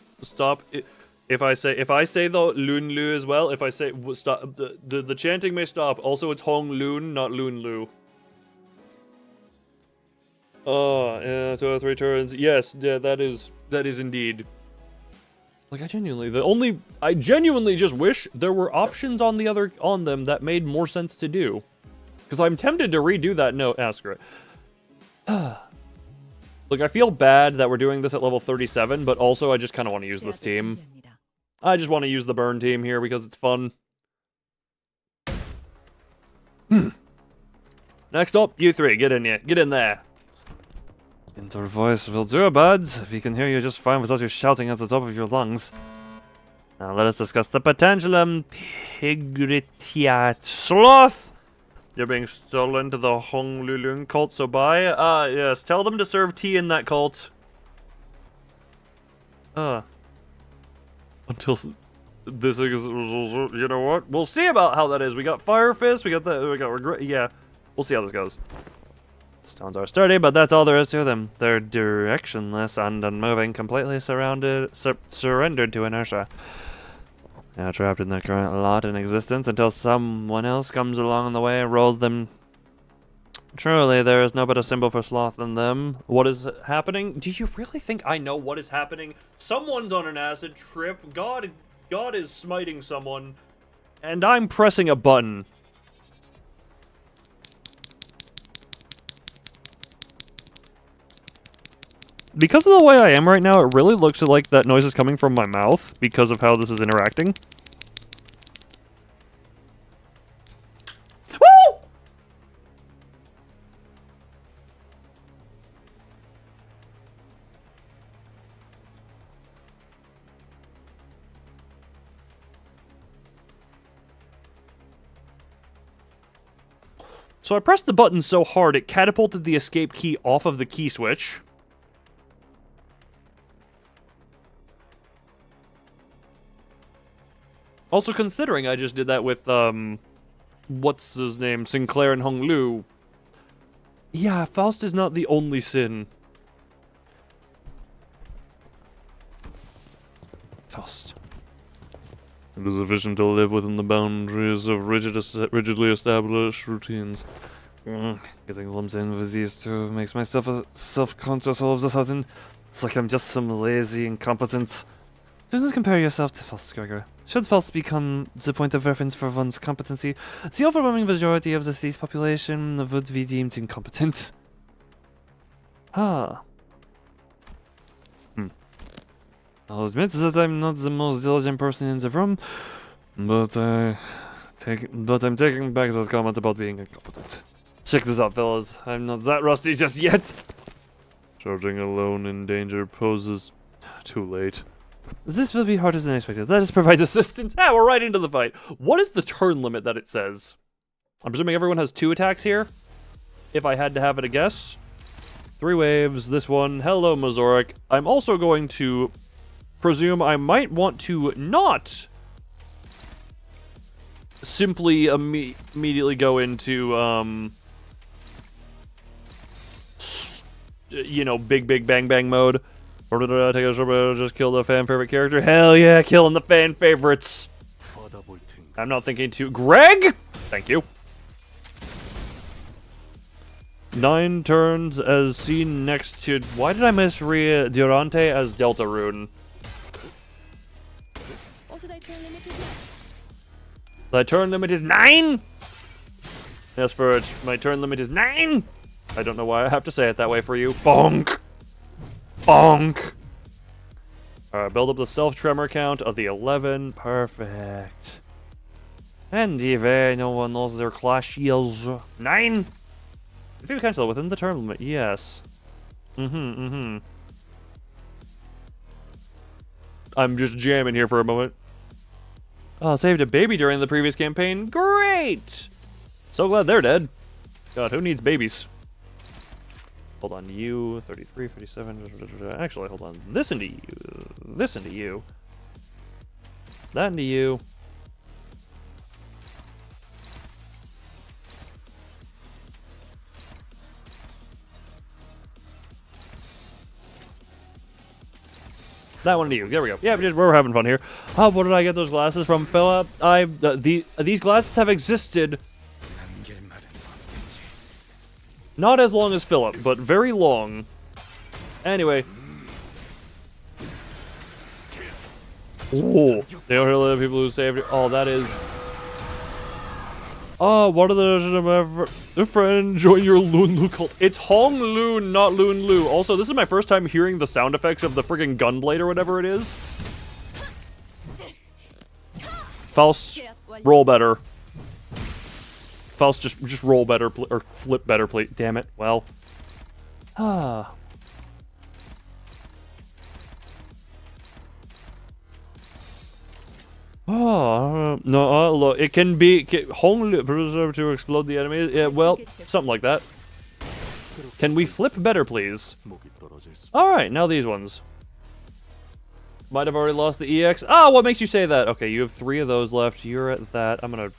If I say though Lun Lu as well. If I say stop, the chanting may stop. Also, it's Hong Lun, not Lun Lu. Oh, yeah, 2 or 3 turns. Yes, yeah, that is indeed. Like I genuinely just wish there were options on them that made more sense to do. Because I'm tempted to redo that note. Screw it. Look, I feel bad that we're doing this at level 37, but also I just kind of want to use this team. I just want to use the burn team here because it's fun. Next up, you 3. Get in here. Get in there. Inter voice will do, buds. We can hear you just fine without you shouting at the top of your lungs. Now let us discuss the potentialum pigritiat sloth. You're being stolen to the Hong Lulung cult, so bye. Yes, tell them to serve tea in that cult. Until this is, you know what? We'll see about how that is. We got Fire Fist, we got Regret. Yeah, we'll see how this goes. Stones are sturdy, but that's all there is to them. They're directionless and unmoving, completely surrendered to inertia. They are trapped in their current lot in existence until someone else comes along the way and rolls them. Truly, there is no better symbol for sloth than them. What is happening? Do you really think I know what is happening? Someone's on an acid trip. God is smiting someone. And I'm pressing a button. Because of the way I am right now, it really looks like that noise is coming from my mouth because of how this is interacting. Woo! So I pressed the button so hard it catapulted the escape key off of the key switch. Also, considering I just did that with, what's his name, Sinclair and Hong Lu. Yeah, Faust is not the only sin. It is efficient to live within the boundaries of rigidly established routines. Getting lumped in with these two makes myself self-conscious all of a sudden. It's like I'm just some lazy incompetent. Do not compare yourself to Faust, Gregor. Should Faust become the point of reference for one's competency, the overwhelming majority of the thief population would be deemed incompetent. Ah. I'll admit that I'm not the most diligent person in the room, but I'm taking back that comment about being incompetent. Check this out, fellas. I'm not that rusty just yet. Charging alone in danger poses too late. This will be harder than expected. Let us provide assistance. Ah, we're right into the fight. What is the turn limit that it says? I'm presuming everyone has 2 attacks here. If I had to have it a guess. 3 waves. This one. Hello, Mazoric. I'm also going to presume I might want to not simply immediately go into, you know, big bang mode. Or did I take a short just kill the fan favorite character? Hell yeah, killing the fan favorites. I'm not thinking too. Greg? Thank you. 9 turns as seen next to. Why did I miss Ria Durante as Delta Rune? My turn limit is 9? Yes, for it. My turn limit is 9? I don't know why I have to say it that way for you. Bonk! Bonk! Alright, build up the self-tremor count of the 11. Perfect. And no one knows their clash shields. 9? If you cancel within the turn limit, yes. I'm just jamming here for a moment. Oh, saved a baby during the previous campaign. Great! So glad they're dead. God, who needs babies? Hold on, you, 33, 57, actually, hold on. This into you, this into you. That into you. That one to you. There we go. Yeah, we're having fun here. Oh, where did I get those glasses from, Philip? These glasses have existed not as long as Philip, but very long. Anyway. Oh, they don't hear the people who saved it. Oh, that is. Oh, what are the friend join your Loon Lu cult? It's Hong Loon, not Loon Lu. Also, this is my first time hearing the sound effects of the friggin' gunblade or whatever it is. Faust, roll better. Faust, just roll better, or flip better, please. Damn it. Well. Ah. Oh, no, look, it can be Hong preserve to explode the enemy. Yeah, well, something like that. Can we flip better, please? Alright, now these ones. Might have already lost the EX. Ah, what makes you say that? Okay, you have 3 of those left. You're at that. I'm gonna...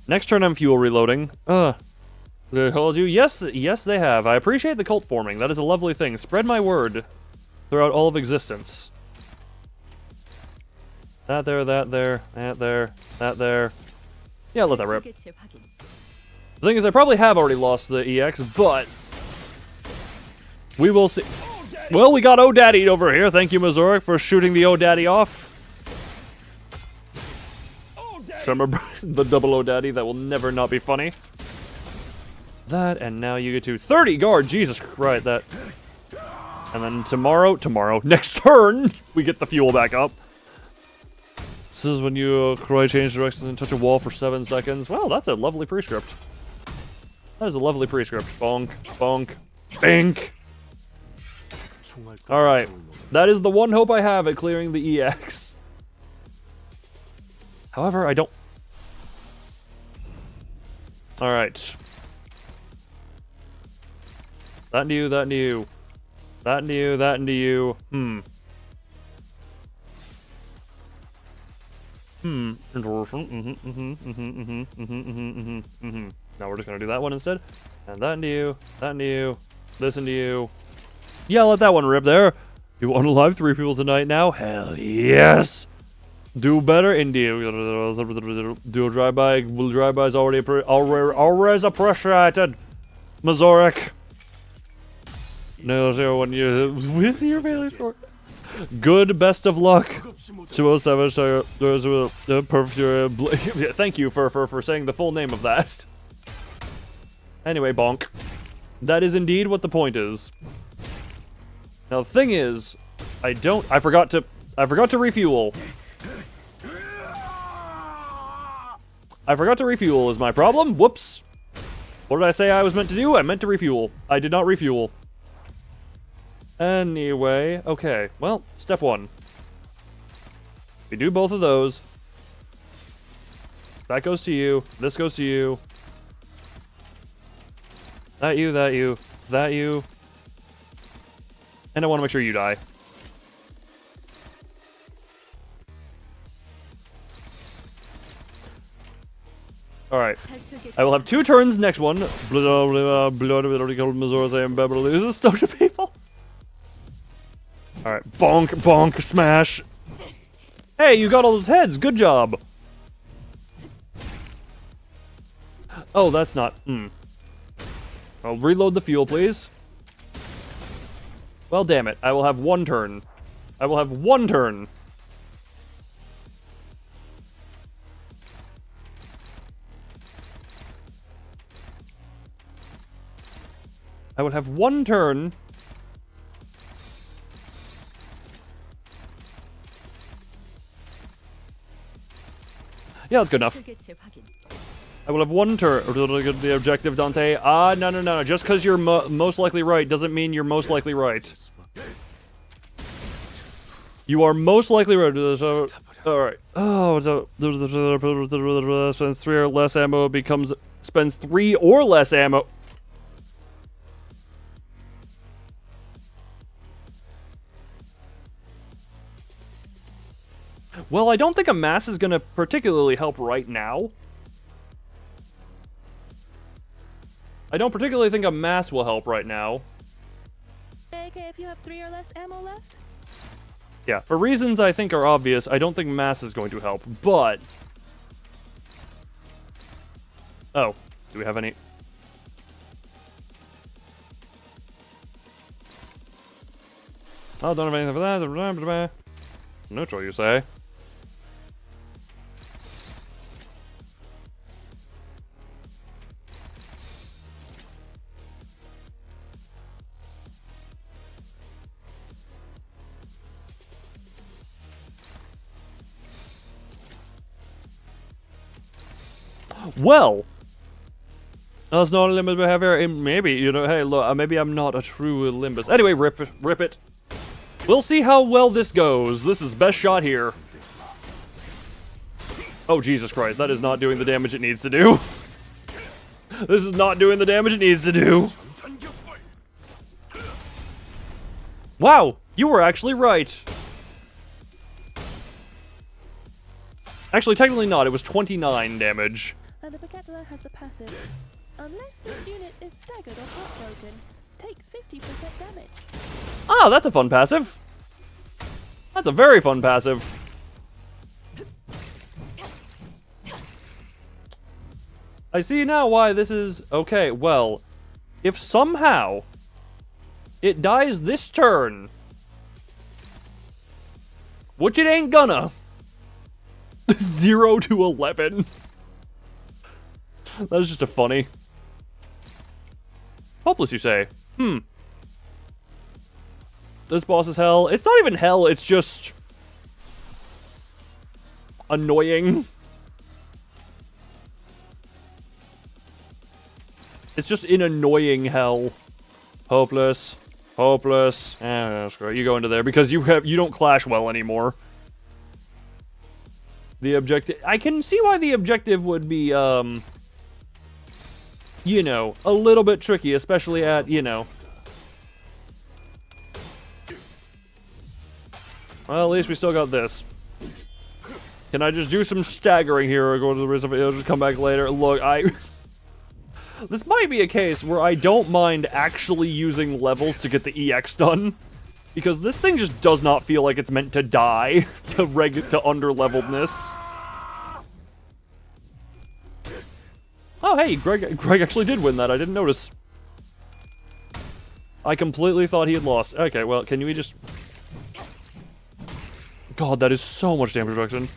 Next turn, I'm fuel reloading. They told you? Yes, they have. I appreciate the cult forming. That is a lovely thing. Spread my word throughout all of existence. That there, that there, that there, that there. Yeah, let that rip. The thing is, I probably have already lost the EX, but we will see. Well, we got O-Daddy over here. Thank you, Mazoric, for shooting the O-Daddy off. Remember the double O-Daddy? That will never not be funny. That, and now you get to 30 guard. Jesus Christ, that. And then tomorrow, next turn, we get the fuel back up. This is when you cry change directions and touch a wall for 7 seconds. Well, that's a lovely prescript. That is a lovely prescript. Bonk, bonk, bink. Alright. That is the one hope I have at clearing the EX. However, I don't... Alright. That into you, that into you. That into you, that into you. Interesting. Now we're just gonna do that one instead. And that into you, that into you, this into you. Yeah, let that one rip there. You want to live 3 people tonight now? Hell yes! Do better, indeed. Do a drive-by. Will drive-by is already appreciated. Mazoric. No, 0 you. Where's your Bailey score? Good, best of luck. 207, perfect. Thank you for saying the full name of that. Anyway, bonk. That is indeed what the point is. Now the thing is, I forgot to refuel. I forgot to refuel is my problem. Whoops. What did I say I was meant to do? I meant to refuel. I did not refuel. Anyway, okay. Well, step 1. We do both of those. That goes to you. This goes to you. That you, that you, that you. And I want to make sure you die. Alright. I will have 2 turns next one. Blood, Beverly. Is this Stoja people? Alright. Bonk, bonk, smash. Hey, you got all those heads. Good job. Oh, that's not. I'll reload the fuel, please. Well, damn it. I will have 1 turn. I will have 1 turn. I would have 1 turn. Yeah, that's good enough. I will have 1 turn. The objective, Dante. No. Just because you're most likely right doesn't mean you're most likely right. You are most likely right. Alright. Oh, spends 3 or less ammo spends 3 or less ammo. Well, I don't think a mass is going to particularly help right now. I don't particularly think a mass will help right now. Okay, if you have 3 or less ammo left? Yeah, for reasons I think are obvious, I don't think mass is going to help, but... Oh, do we have any... Oh, don't have anything for that. Neutral, you say? Well, that's not a Limbus behavior. Maybe, you know, hey, look, maybe I'm not a true Limbus. Anyway, rip it. We'll see how well this goes. This is best shot here. Oh, Jesus Christ. That is not doing the damage it needs to do. This is not doing the damage it needs to do. Wow, you were actually right. Actually, technically not. It was 29 damage. The Paquetla has the passive. Unless this unit is staggered or heartbroken, take 50% damage. Ah, that's a fun passive. That's a very fun passive. I see now why this is... Okay, well, if somehow it dies this turn, which it ain't gonna, 0 to 11. That was just a funny. Hopeless, you say? This boss is hell. It's not even hell, it's just... annoying. It's just in annoying hell. Hopeless. Hopeless. Screw it. You go into there because you don't clash well anymore. The objective... I can see why the objective would be, you know, a little bit tricky, especially at, you know... Well, at least we still got this. Can I just do some staggering here or go to the reserve? It'll just come back later. Look, This might be a case where I don't mind actually using levels to get the EX done. Because this thing just does not feel like it's meant to die to under-leveledness. Oh, hey, Greg actually did win that. I didn't notice. I completely thought he had lost. Okay, well, can we just... God, that is so much damage reduction.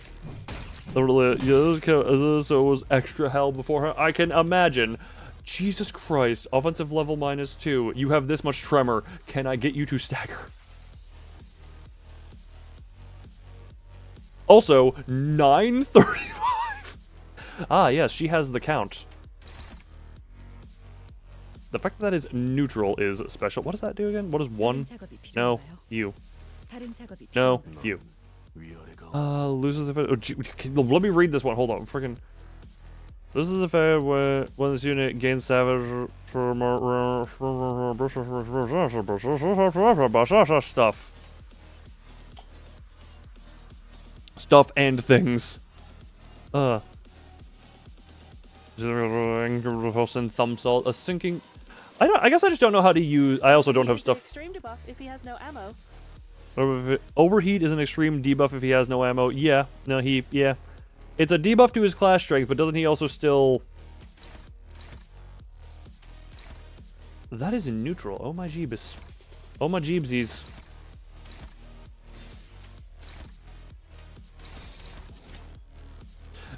So it was extra hell before her. I can imagine. Jesus Christ. Offensive level -2. You have this much tremor. Can I get you to stagger? Also, 935. Ah, yes, she has the count. The fact that that is neutral is special. What does that do again? What is 1? No, you. No, you. Loses if it... Oh, let me read this one. Hold on. Freaking... This is a fair when this unit gains savage stuff. Stuff and things. Thumb salt. A sinking... I guess I just don't know how to use... I also don't have stuff... Extreme debuff if he has no ammo. Overheat is an extreme debuff if he has no ammo. Yeah. No, yeah. It's a debuff to his class strength, but doesn't he also still... That is in neutral. Oh my jeebus. Oh my jeebsies.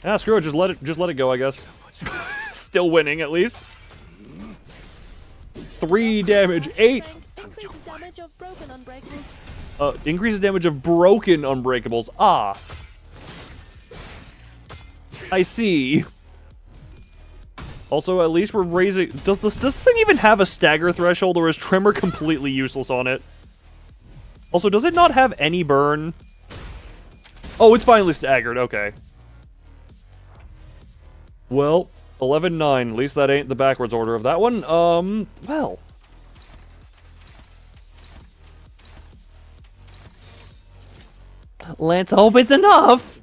Ah, screw it. Just let it go, I guess. Still winning, at least. 3 damage. 8. Increases damage of broken unbreakables. Increases damage of broken unbreakables. Ah. I see. Also, at least we're raising... Does this thing even have a stagger threshold, or is Tremor completely useless on it? Also, does it not have any burn? Oh, it's finally staggered. Okay. Well, 11-9. At least that ain't the backwards order of that one. Well... Let's hope it's enough!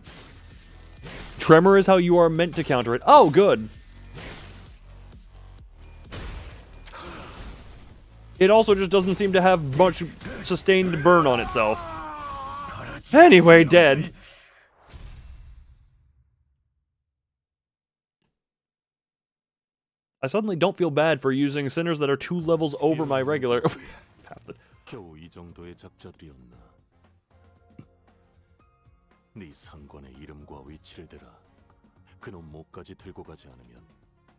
Tremor is how you are meant to counter it. Oh, good. It also just doesn't seem to have much sustained burn on itself. Anyway, dead. I suddenly don't feel bad for using sinners that are 2 levels over my regular. 겨우 이 정도의 작자들이었나. 네 상관의 이름과 위치를 대라. 그놈 목까지 들고 가지 않으면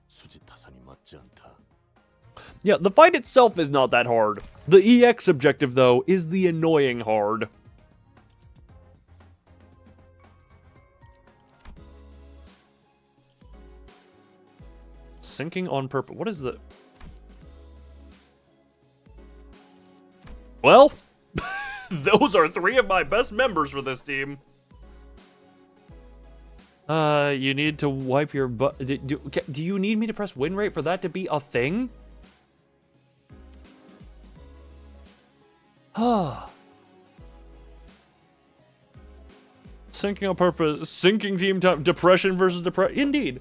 수지 타산이 맞지 않다. Yeah, the fight itself is not that hard. The EX objective, though, is the annoying hard. Sinking on purpose. What is the... Well, those are 3 of my best members for this team. You need to wipe your butt. Do you need me to press win rate for that to be a thing? Sinking on purpose. Sinking team time. Depression versus depression. Indeed.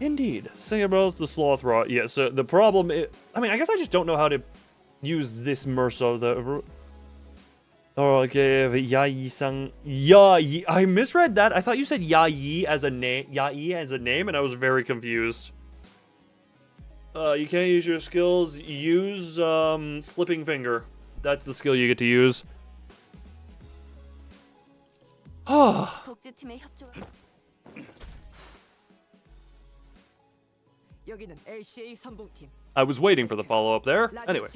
Indeed. Sing about the sloth rot. Yeah, so the problem is... I mean, I guess I just don't know how to use this Merso. Oh, okay. Yai-sang. Ya-yi. I misread that. I thought you said Ya-yi as a name. Ya-yi as a name, and I was very confused. You can't use your skills. Use, Slipping Finger. That's the skill you get to use. I was waiting for the follow-up there. Anyway.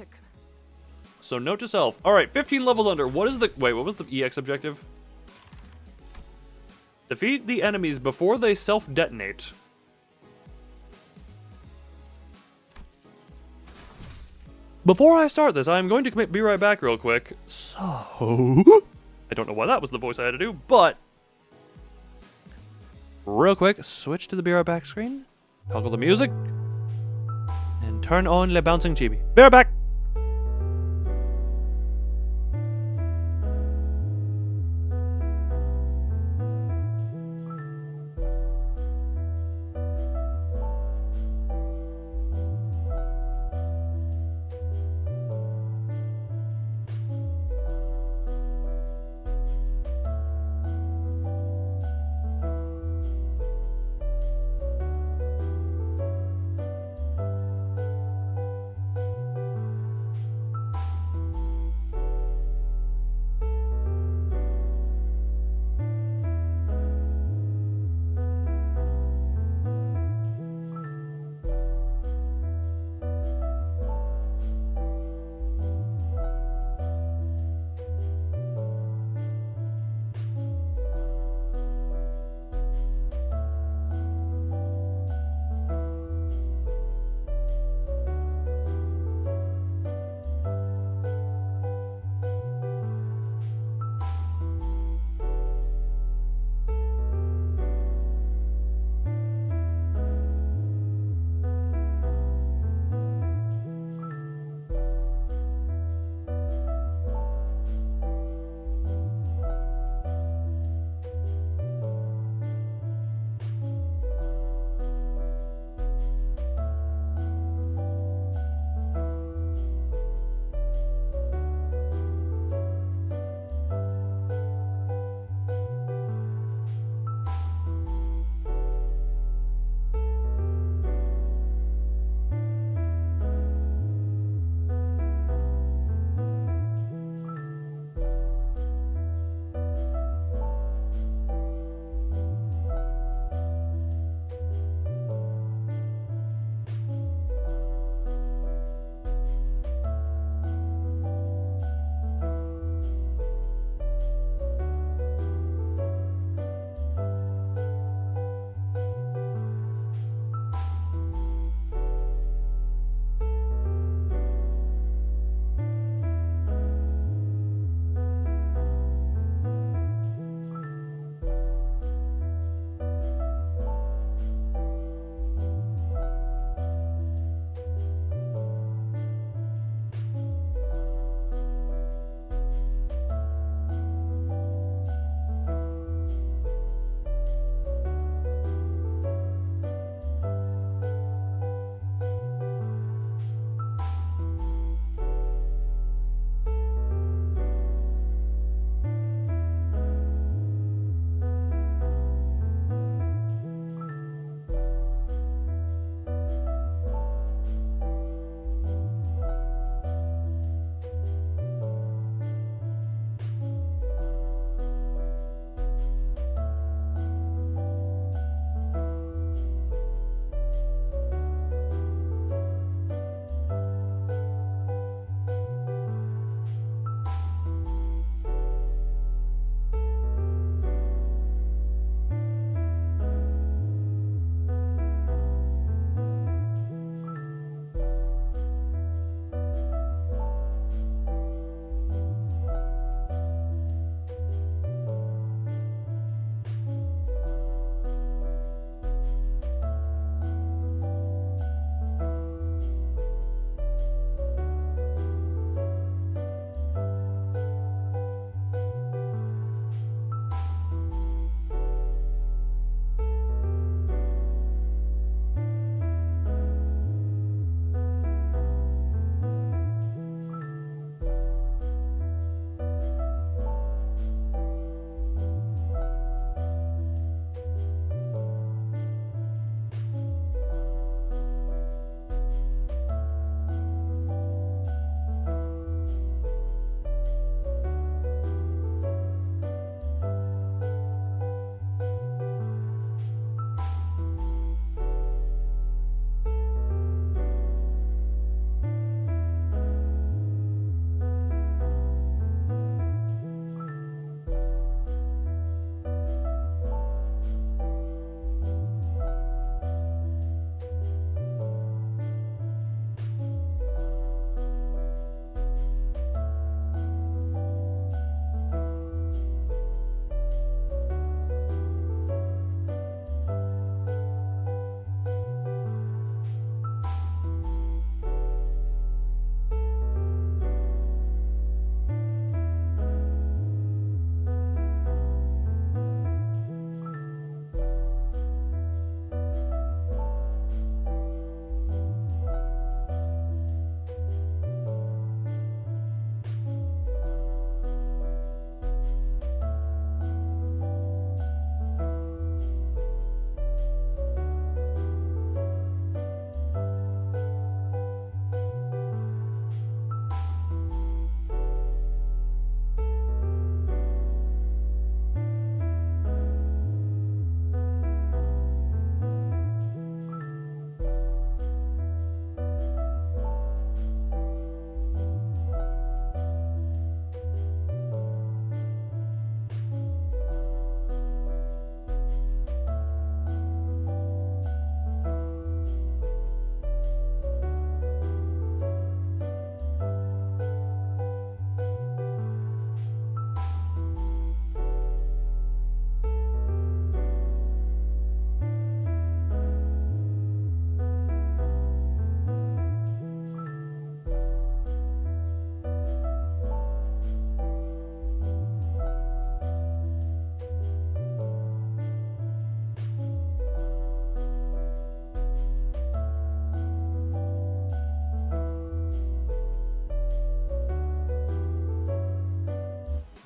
So, note to self. Alright, 15 levels under. What is the... Wait, what was the EX objective? Defeat the enemies before they self-detonate. Before I start this, I'm going to be right back real quick. So... I don't know why that was the voice I had to do, but... Real quick, switch to the be right back screen. Toggle the music. And turn on Le Bouncing Chibi. Be right back!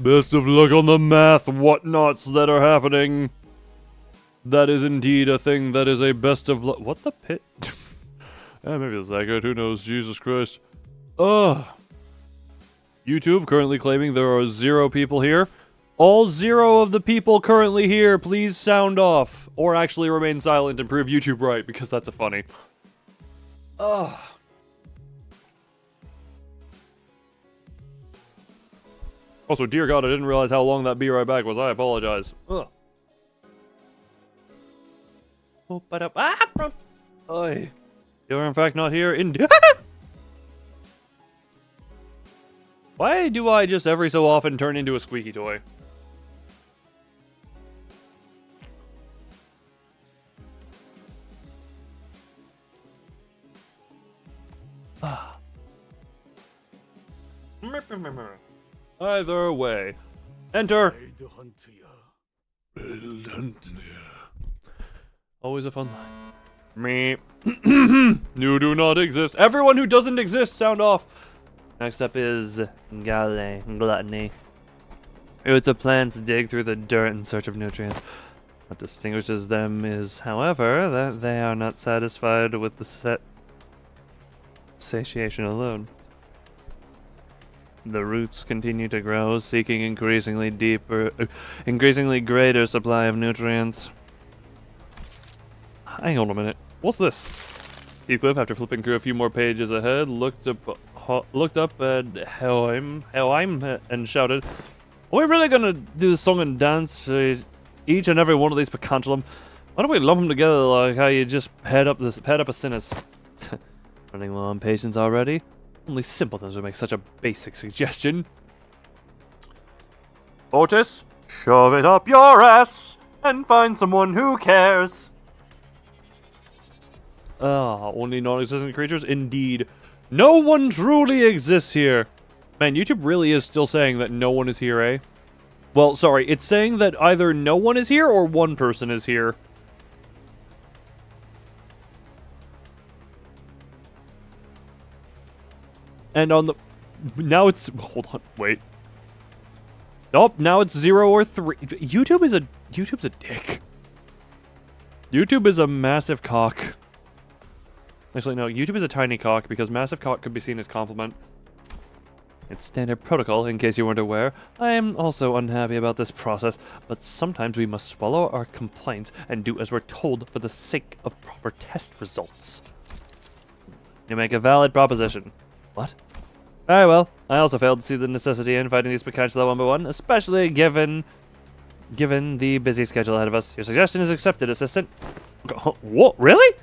Best of luck on the math whatnots that are happening. That is indeed a thing that is a best of luck. What the pit? Maybe it's that good. Who knows? Jesus Christ. YouTube currently claiming there are 0 people here. All 0 of the people currently here, please sound off. Or actually remain silent and prove YouTube right, because that's a funny. Also, dear God, I didn't realize how long that Be Right Back was. I apologize. Oi. You're in fact not here. Why do I just every so often turn into a squeaky toy? Either way. Enter! Always a fun line. Me. You do not exist. Everyone who doesn't exist, sound off. Next up is gluttony. It's a plant's dig through the dirt in search of nutrients. What distinguishes them is, however, that they are not satisfied with the satiation alone. The roots continue to grow, seeking increasingly greater supply of nutrients. Hang on a minute. What's this? Heathcliff, after flipping through a few more pages ahead, looked up at Helheim and shouted, "Are we really gonna do the song and dance for each and every one of these pecantilum? Why don't we lump them together like how you just paired up a sinners?" Running low on patience already? Only simpletons would make such a basic suggestion. Otis, shove it up your ass and find someone who cares. Only non-existent creatures? Indeed. No one truly exists here. Man, YouTube really is still saying that no one is here, eh? Well, sorry, it's saying that either no one is here or one person is here. And on the... Now it's... Hold on, wait. Nope, now it's 0 or 3. YouTube's a dick. YouTube is a massive cock. Actually, no, YouTube is a tiny cock because massive cock could be seen as compliment. It's standard protocol, in case you weren't aware. I am also unhappy about this process, but sometimes we must swallow our complaints and do as we're told for the sake of proper test results. You make a valid proposition. What? Very well. I also failed to see the necessity in fighting these Picantula one by one, especially given the busy schedule ahead of us. Your suggestion is accepted, assistant. What? Really?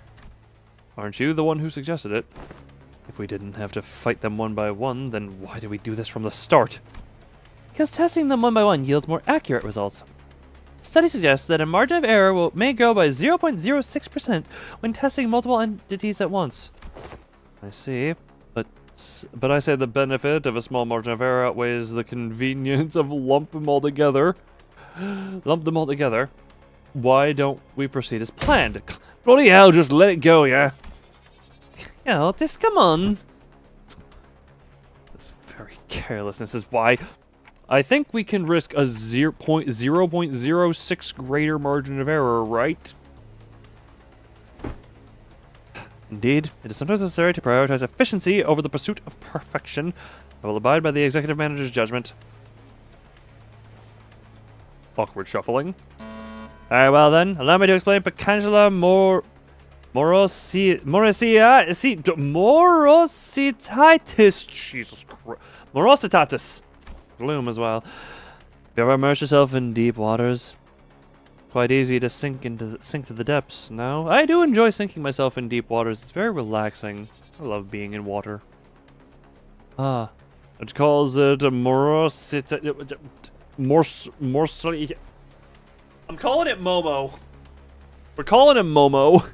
Aren't you the one who suggested it? If we didn't have to fight them one by one, then why did we do this from the start? Because testing them one by one yields more accurate results. The study suggests that a margin of error may grow by 0.06% when testing multiple entities at once. I see, but I say the benefit of a small margin of error outweighs the convenience of lump them all together. Why don't we proceed as planned? Bloody hell, just let it go, yeah? Yeah, just come on. This very carelessness is why I think we can risk a 0.06 greater margin of error, right? Indeed, it is sometimes necessary to prioritize efficiency over the pursuit of perfection. I will abide by the executive manager's judgment. Awkward shuffling. Alright, well then, allow me to explain Picantula morositatis. Jesus Christ. Morositatis. Gloom as well. Have you ever immersed yourself in deep waters? Quite easy to sink to the depths, no? I do enjoy sinking myself in deep waters. It's very relaxing. I love being in water. It calls it a I'm calling it Momo. We're calling him Momo.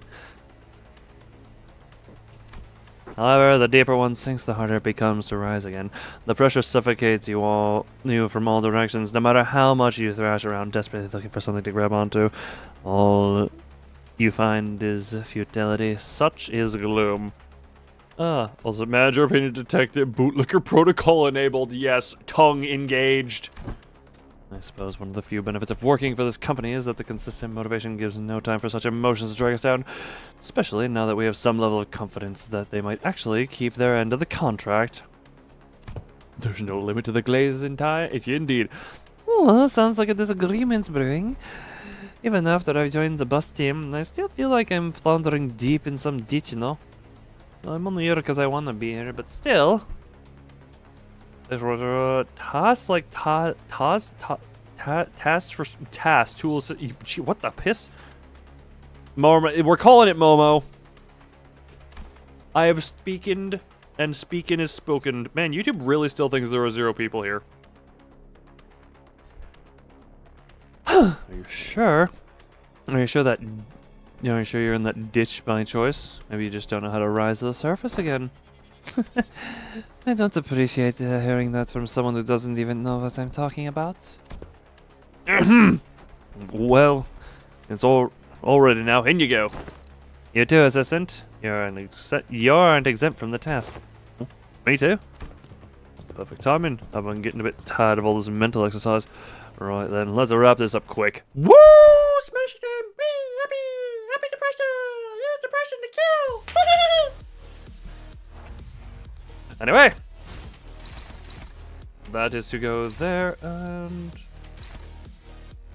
However, the deeper one sinks, the harder it becomes to rise again. The pressure suffocates you from all directions, no matter how much you thrash around, desperately looking for something to grab onto. All you find is futility. Such is gloom. Also, manager opinion detected, bootlicker protocol enabled. Yes, tongue engaged. I suppose one of the few benefits of working for this company is that the consistent motivation gives no time for such emotions to drag us down, especially now that we have some level of confidence that they might actually keep their end of the contract. There's no limit to the glazes in time. Indeed. Well, sounds like a disagreement's brewing. Even after I joined the bus team, I still feel like I'm floundering deep in some ditch, you know? Well, I'm only here because I want to be here, but still. There's task like task for task tools. What the piss? Momo, we're calling it Momo. I have speakened, and speaking is spoken. Man, YouTube really still thinks there are 0 people here. Are you sure? Are you sure that? Are you sure you're in that ditch by choice? Maybe you just don't know how to rise to the surface again. I don't appreciate hearing that from someone who doesn't even know what I'm talking about. Well, it's all ready now. In you go. You too, assistant. You aren't exempt from the task. Me too. Perfect timing. I've been getting a bit tired of all this mental exercise. Right then, let's wrap this up quick. Woo! Smash it in! Be happy depression! Use depression to kill! Anyway, that is to go there, and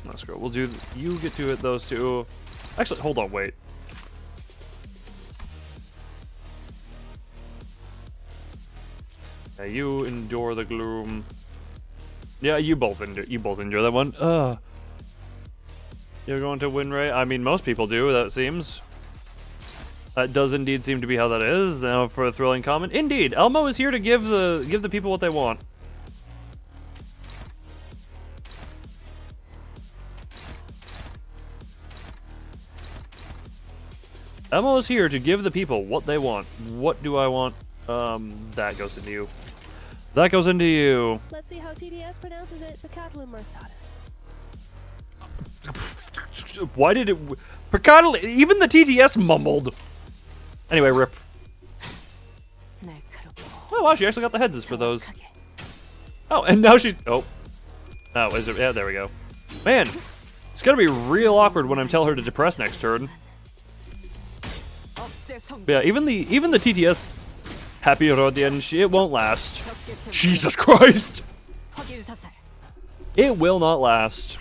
let's go. We'll do. You get to it. Those two. Actually, hold on. Wait. Yeah, you endure the gloom. Yeah, you both endure that one. You're going to win, Ray? I mean, most people do. That seems. That does indeed seem to be how that is. Now for a thrilling comment. Indeed, Elmo is here to give the people what they want. Elmo is here to give the people what they want. What do I want? That goes into you. That goes into you. Let's see how TTS pronounces it. The Catalan status. Why did it? Even the TTS mumbled. Anyway, rip. Oh wow, she actually got the heads for those. Oh, and now she's. Oh, is it? Yeah, there we go. Man, it's gonna be real awkward when I'm telling her to depress next turn. But yeah, even the TTS happy Rodian, it won't last. Jesus Christ! It will not last.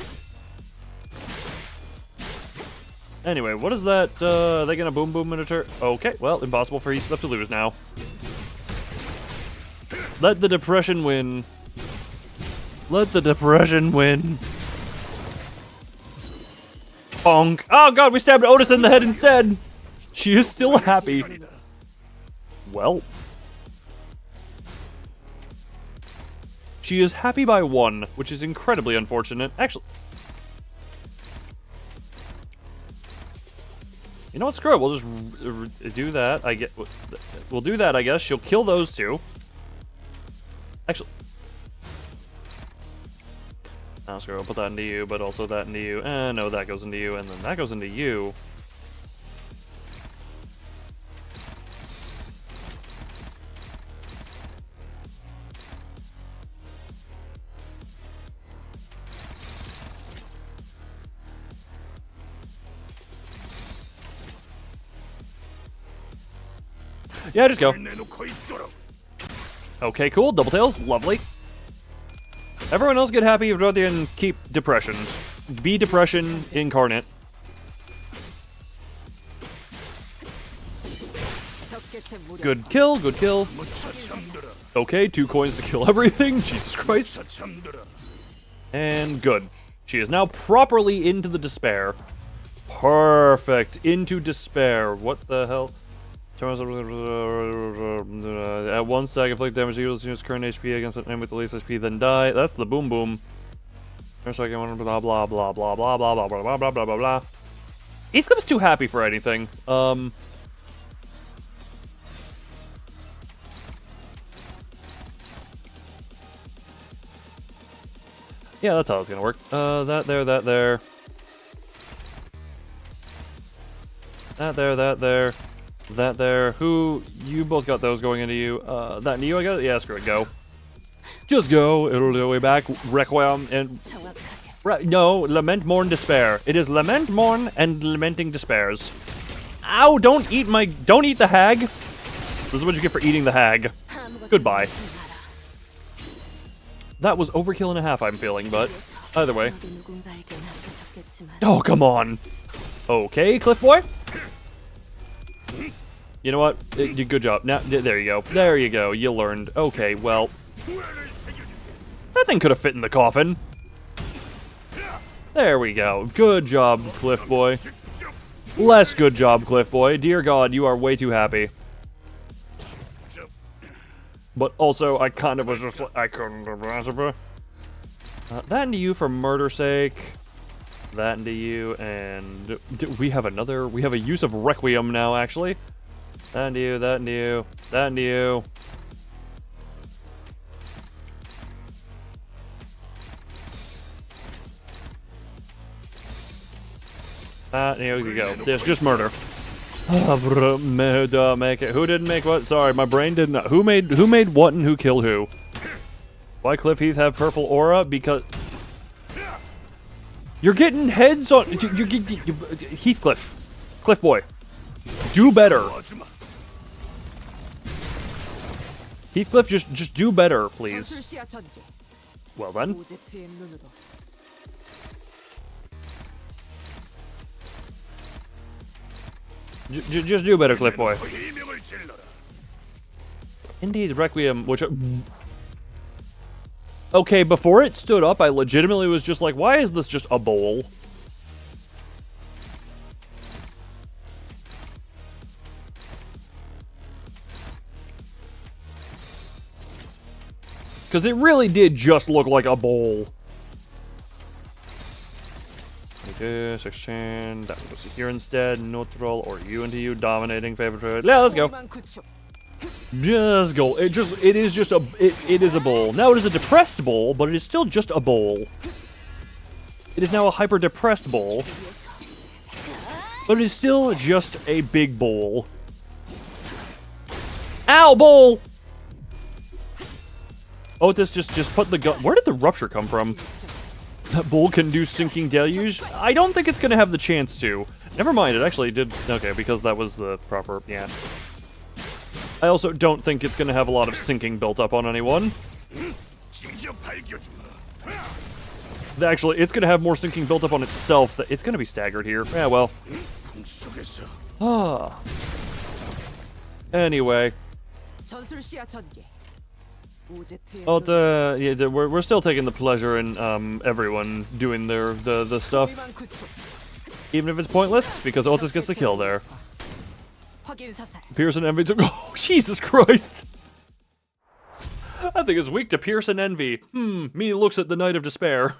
Anyway, what is that? Are they gonna boom boom in a turn? Okay, well, impossible for East left to lose now. Let the depression win. Let the depression win. Bonk. Oh god, we stabbed Otis in the head instead. She is still happy. Well. She is happy by 1, which is incredibly unfortunate. Actually. You know what? Screw it. We'll just do that. We'll do that, I guess. She'll kill those 2. Actually. No, screw it. We'll put that into you, but also that into you. And no, that goes into you, and then that goes into you. Yeah, just go. Okay, cool. Double tails. Lovely. Everyone else get happy and keep depression. Be depression incarnate. Good kill, good kill. Okay, 2 coins to kill everything. Jesus Christ. And good. She is now properly into the despair. Perfect. Into despair. What the hell? At 1 stack, inflict damage equals its current HP against an enemy with the least HP, then die. That's the boom boom. Blah blah blah blah blah blah blah blah blah blah blah blah blah. Eastcliff's too happy for anything. Yeah, that's how it's gonna work. That there, that there. That there, that there. That there. Who? You both got those going into you. That into you, I guess? Yeah, screw it. Go. Just go. It'll do way back. Requiem and Right, no, lament, mourn, despair. It is lament, mourn, and lamenting despairs. Ow, don't eat the hag. This is what you get for eating the hag. Goodbye. That was overkill and a half, I'm feeling, but either way. Oh, come on. Okay, Cliff Boy. You know what? Good job. Now, there you go. There you go. You learned. Okay, well. That thing could have fit in the coffin. There we go. Good job, Cliff Boy. Less good job, Cliff Boy. Dear God, you are way too happy. But also, I kind of was just like, I couldn't. That into you for murder's sake. That into you, and we have a use of Requiem now, actually. That into you, that into you, that into you. Here we go. There's just murder. Make it. Who didn't make what? Sorry, my brain didn't. Who made what and who killed who? Why Cliff Heath have purple aura? Because you're getting heads on. Heathcliff, Cliff Boy, do better. Heathcliff, just do better, please. Well then. Just do better, Cliff Boy. Indeed, Requiem, which... Okay, before it stood up, I legitimately was just like, why is this just a bowl? Because it really did just look like a bowl. 16, that goes here instead, neutral, or you into you, dominating, favorite. Yeah, let's go. Just go. It is a bowl. Now it is a depressed bowl, but it is still just a bowl. It is now a hyper depressed bowl, but it is still just a big bowl. Ow, bowl! Oh, this just put the gun. Where did the rupture come from? That bowl can do sinking deluge? I don't think it's gonna have the chance to. Never mind, it actually did. Okay, because that was the proper. Yeah. I also don't think it's gonna have a lot of sinking built up on anyone. Actually, it's gonna have more sinking built up on itself. That it's gonna be staggered here. Yeah, well. Ah. Anyway. Yeah, we're still taking the pleasure in everyone doing the stuff, even if it's pointless, because Otis gets the kill there. Pierce and Envy took. Oh, Jesus Christ! I think it's weak to Pierce and Envy. Me looks at the Knight of Despair.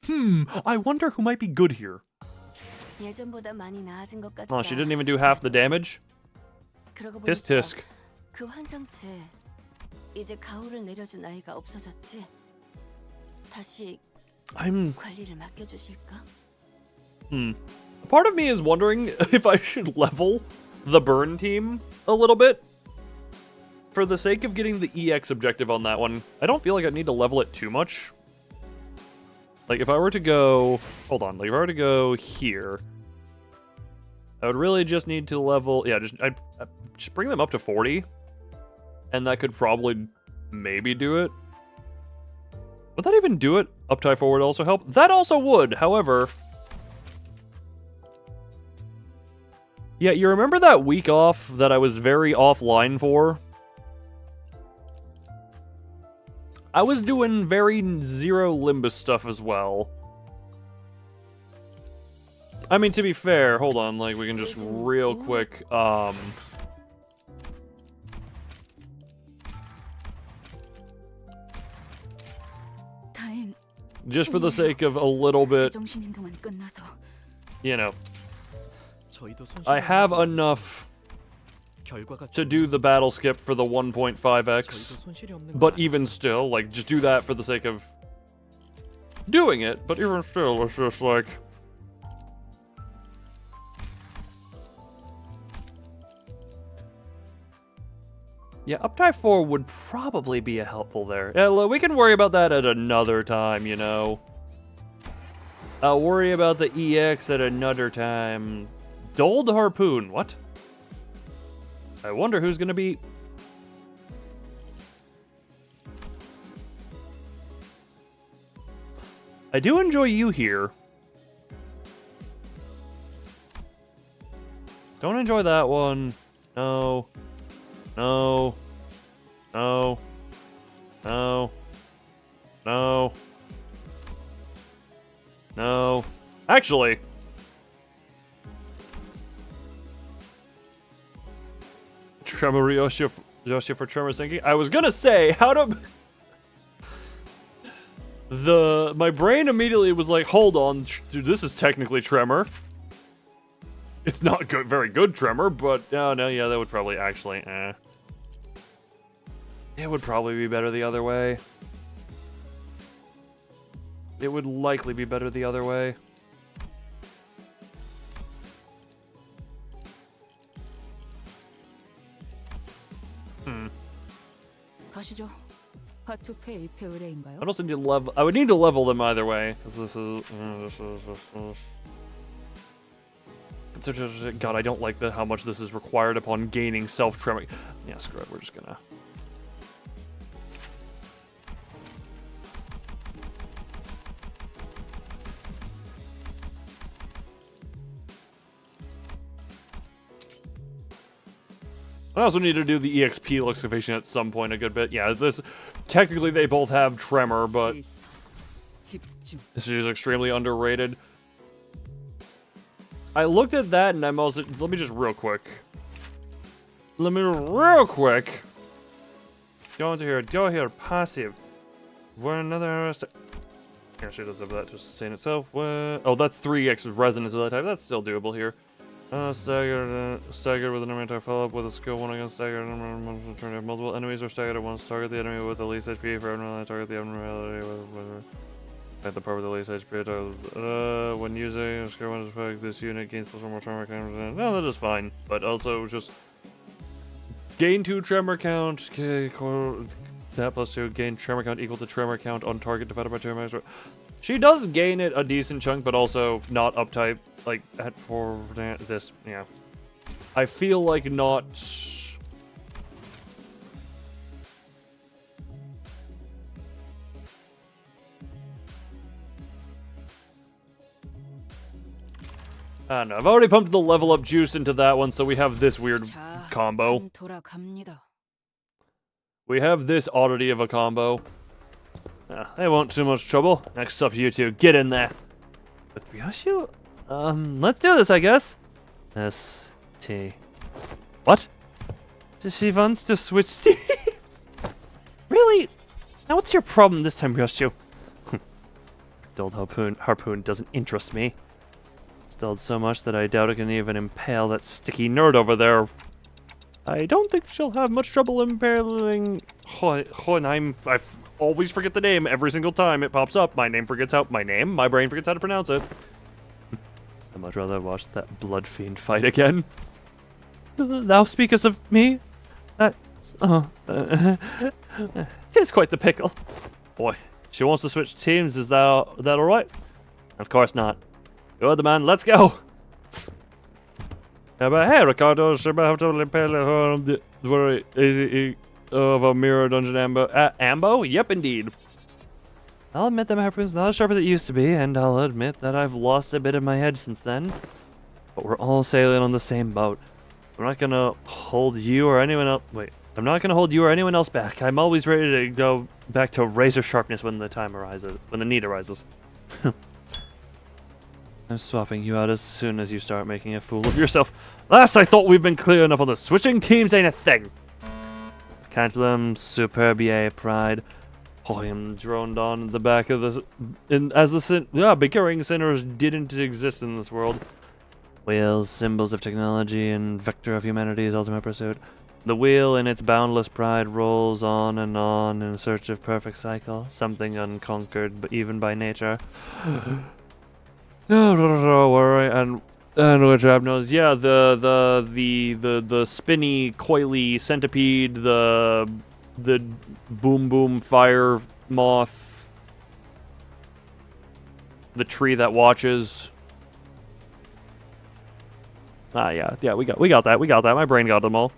I wonder who might be good here. Oh, she didn't even do half the damage. Tisk tisk. 이제 가호를 내려준 아이가 없어졌지. 다시 I'm 관리를 맡겨주실까? Part of me is wondering if I should level the burn team a little bit for the sake of getting the EX objective on that one. I don't feel like I need to level it too much. Like if I were to go, hold on, like if I were to go here, I would really just need to level. Yeah, I'd just bring them up to 40. And that could probably maybe do it. Would that even do it? Up tie forward also help? That also would, however. Yeah, you remember that week off that I was very offline for? I was doing very zero Limbus stuff as well. I mean, to be fair, hold on, like we can just real quick, just for the sake of a little bit, you know, I have enough to do the battle skip for the 1.5x, but even still, like, just do that for the sake of doing it, but even still, it's just like... Yeah, up tie 4 would probably be a helpful there. Yeah, we can worry about that at another time, you know. I'll worry about the EX at another time. Dulled harpoon. What? I wonder who's gonna be... I do enjoy you here. Don't enjoy that one. No. No. No. No. No. No. Actually. Tremor Yoshi for Tremor thinking. I was gonna say, how to... My brain immediately was like, hold on, dude, this is technically Tremor. It's not good, very good Tremor, but no, yeah, that would probably actually, It would probably be better the other way. It would likely be better the other way. 가시죠. 파투페 입회 의뢰인가요? I also need to level. I would need to level them either way, because this is. God, I don't like how much this is required upon gaining self-tremor. Yeah, screw it. We're just gonna. I also need to do the EXP excavation at some point a good bit. Yeah, this technically they both have Tremor, but this is extremely underrated. I looked at that and I'm also... Let me just real quick. Go into here. Go here. Passive. One another... Actually, it does have that to sustain itself. Oh, that's 3x resonance of that type. That's still doable here. Staggered with an enemy follow-up with a skill 1 against staggered turn if multiple enemies are staggered at once. Target the enemy with the least HP for abnormality. Target the abnormality with at the part with the least HP. When using a skill 1 effect, this unit gains plus 1 more tremor count. No, that is fine. But also just gain 2 tremor count. That plus 2 gain tremor count equal to tremor count on target divided by 2 master. She does gain it a decent chunk, but also not uptype, like, for this, yeah. I feel like not... I don't know, I've already pumped the level up juice into that one, so we have this weird combo. We have this oddity of a combo. They won't too much trouble. Next up, you two, get in there. With Ryoshu? Let's do this, I guess. S-T. What? She wants to switch teams? Really? Now what's your problem this time, Ryoshu? Dulled harpoon doesn't interest me. It's dulled so much that I doubt it can even impale that sticky nerd over there. I don't think she'll have much trouble impaling Hohenheim. I always forget the name every single time it pops up. My brain forgets how to pronounce it. I'd much rather watch that blood fiend fight again. Thou speakest of me? That's, tis quite the pickle. Boy, she wants to switch teams. Is that alright? Of course not. You're the man. Let's go. But hey, Ricardo, should have to impale of a mirror dungeon ambo. Ambo? Yep, indeed. I'll admit that my harpoon's not as sharp as it used to be, and I'll admit that I've lost a bit of my head since then. But we're all sailing on the same boat. I'm not gonna hold you or anyone else. Wait, I'm not gonna hold you or anyone else back. I'm always ready to go back to razor sharpness when the time arises, when the need arises. I'm swapping you out as soon as you start making a fool of yourself. Last I thought we've been clear enough on the switching teams ain't a thing. Cancel them, superbia pride. I am droned on the back of the... bickering sinners didn't exist in this world. Wheels, symbols of technology, and vector of humanity's ultimate pursuit. The wheel in its boundless pride rolls on in search of perfect cycle. Something unconquered, but even by nature. Don't worry, and which Ab knows, yeah, the spinny, coily centipede, the boom fire moth. the tree that watches. Ah, yeah, we got that. My brain got them all.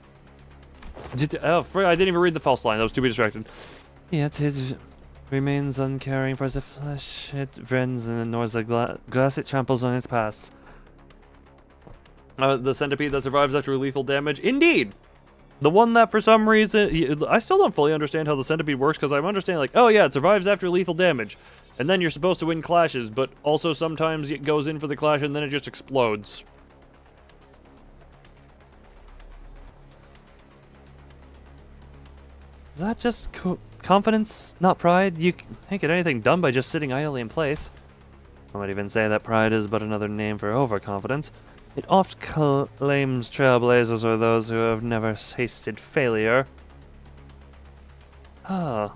I didn't even read the false line. I was too distracted. Yet it remains uncaring for the flesh it rends and ignores the grass it tramples on its past. The centipede that survives after lethal damage? Indeed! The one that for some reason... I still don't fully understand how the centipede works, because I'm understanding like, oh yeah, it survives after lethal damage. And then you're supposed to win clashes, but also sometimes it goes in for the clash and then it just explodes. Is that just confidence, not pride? You can't get anything done by just sitting idly in place. I might even say that pride is but another name for overconfidence. It oft claims trailblazers are those who have never tasted failure. Ah.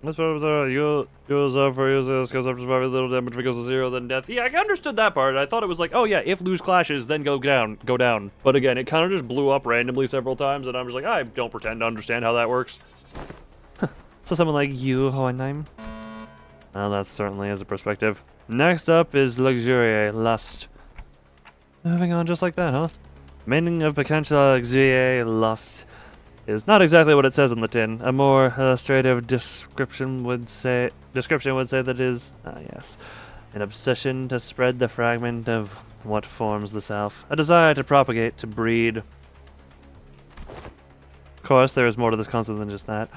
That's what you use up for using this goes up to surviving little damage because of 0, then death. Yeah, I understood that part. I thought it was like, oh yeah, if lose clashes, then go down. But again, it kind of just blew up randomly several times, and I was like, I don't pretend to understand how that works. So someone like you, Hohenheim? Well, that certainly is a perspective. Next up is luxury, lust. Moving on just like that, huh? Meaning of potential luxury, lust, is not exactly what it says on the tin. A more illustrative description would say that it is, yes, an obsession to spread the fragment of what forms the self. A desire to propagate, to breed. Of course, there is more to this concept than just that.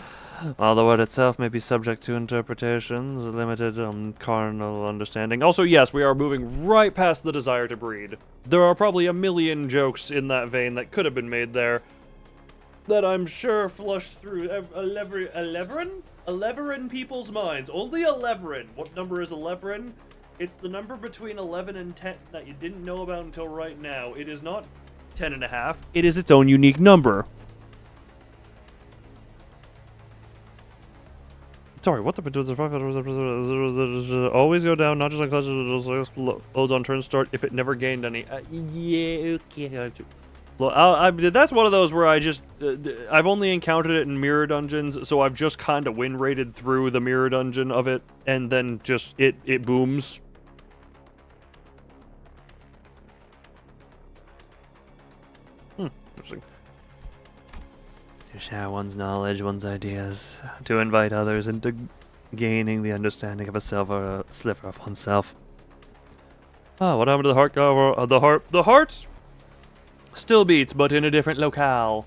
While the word itself may be subject to interpretations, limited on carnal understanding. Also, yes, we are moving right past the desire to breed. There are probably a million jokes in that vein that could have been made there that I'm sure flushed through 11 people's minds. Only 11. What number is 11? It's the number between 11 and 10 that you didn't know about until right now. It is not 10 and a half. It is its own unique number. Sorry, what the always go down, not just on clutches, loads on turn start if it never gained any. Yeah, okay. Well, that's one of those where I've only encountered it in mirror dungeons, so I've just kind of win rated through the mirror dungeon of it, and then just it booms. Interesting. To share one's knowledge, one's ideas, to invite others into gaining the understanding of a sliver of oneself. Oh, what happened to the heart? The heart still beats, but in a different locale.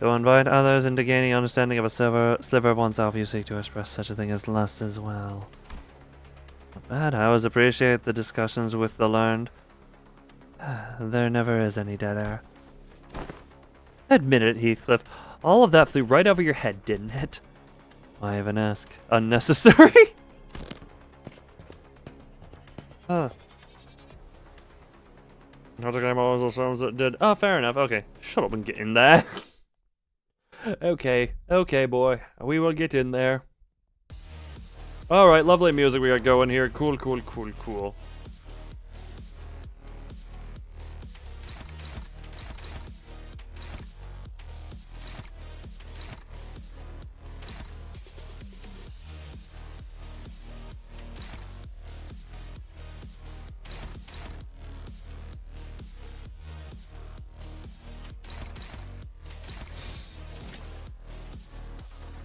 To invite others into gaining understanding of a sliver of oneself, you seek to express such a thing as lust as well. Not bad. I always appreciate the discussions with the learned. There never is any dead air. Admit it, Heathcliff. All of that flew right over your head, didn't it? Why even ask? Unnecessary? Huh. Not the game always assumes it did. Oh, fair enough. Okay. Shut up and get in there. Okay, boy. We will get in there. Alright, lovely music we got going here. Cool.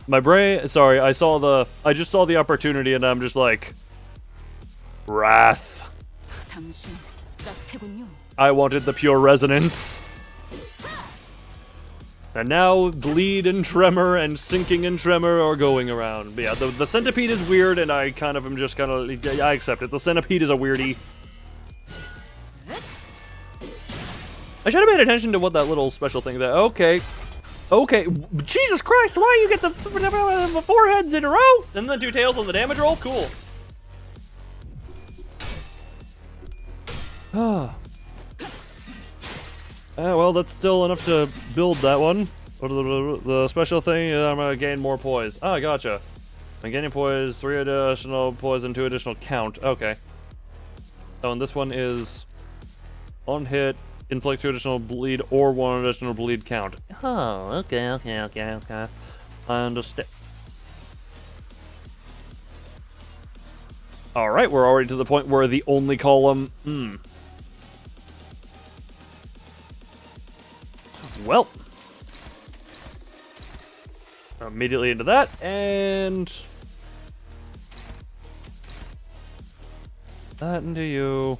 My brain, sorry, I just saw the opportunity and I'm just like, wrath. I wanted the pure resonance. And now bleed and tremor and sinking and tremor are going around. But yeah, the centipede is weird and I kind of am just kind of, I accept it. The centipede is a weirdie. I should have paid attention to what that little special thing there. Okay, Jesus Christ, why you get the 4 heads in a row? And then 2 tails on the damage roll? Cool. Well, that's still enough to build that one. The special thing is I'm gonna gain more poise. Ah, gotcha. I'm gaining poise, 3 additional poise and 2 additional count. Okay. Oh, and this one is on hit, inflict 2 additional bleed or 1 additional bleed count. Oh, okay. I understand. Alright, we're already to the point where the only column... Well. Immediately into that, and... that into you.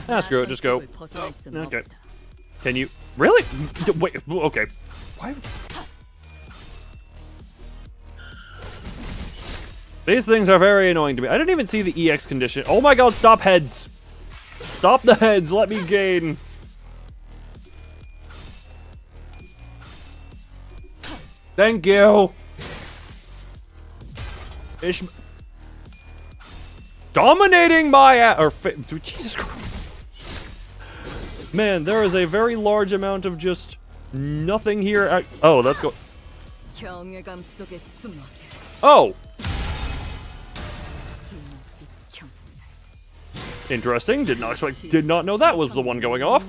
Ah, screw it, just go. Okay. Can you... Really? Wait, okay. Why... These things are very annoying to me. I didn't even see the EX condition. Oh my god, stop heads! Stop the heads, let me gain. Thank you! Dominating my Jesus Christ. Man, there is a very large amount of just nothing here. Oh, let's go. Oh! Interesting. Did not know that was the one going off.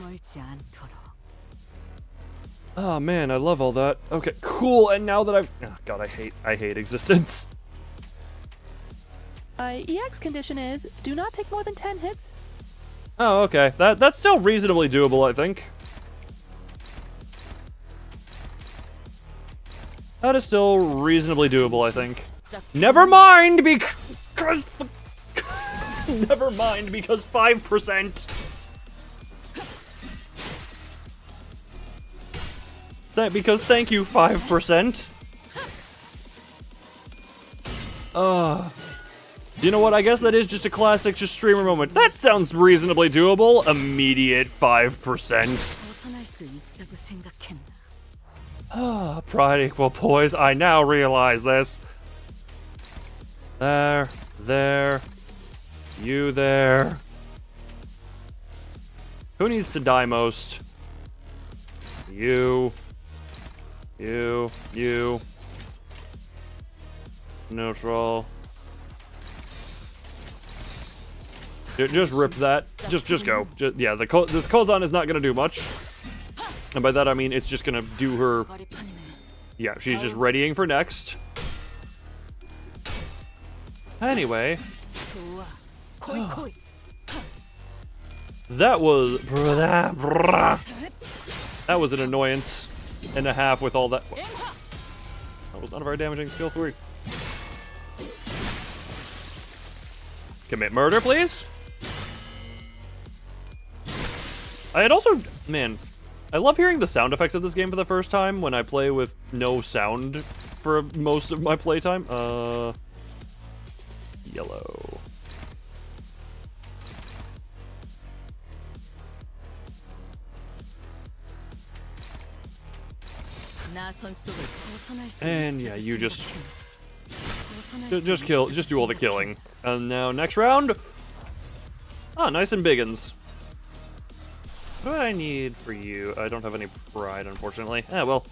Oh man, I love all that. Okay, cool. And now that I've... oh god, I hate existence. EX condition is, do not take more than 10 hits. Oh, okay. That's still reasonably doable, I think. That is still reasonably doable, I think. Never mind, because... Never mind, because 5%. Because thank you, 5%. You know what? I guess that is just a classic just streamer moment. That sounds reasonably doable. Immediate 5%. Pride equal poise. I now realize this. There. You there. Who needs to die most? You. Neutral. Just rip that. Just go. Yeah, this Kozan is not gonna do much. And by that I mean it's just gonna do her... yeah, she's just readying for next. Anyway. That was... that was an annoyance and a half with all that... that was not a very damaging skill 3. Commit murder, please. I had also... man, I love hearing the sound effects of this game for the first time when I play with no sound for most of my playtime. Yellow. And yeah, you just kill, just do all the killing. And now next round. Ah, nice and biggins. What do I need for you? I don't have any pride, unfortunately. Ah, well.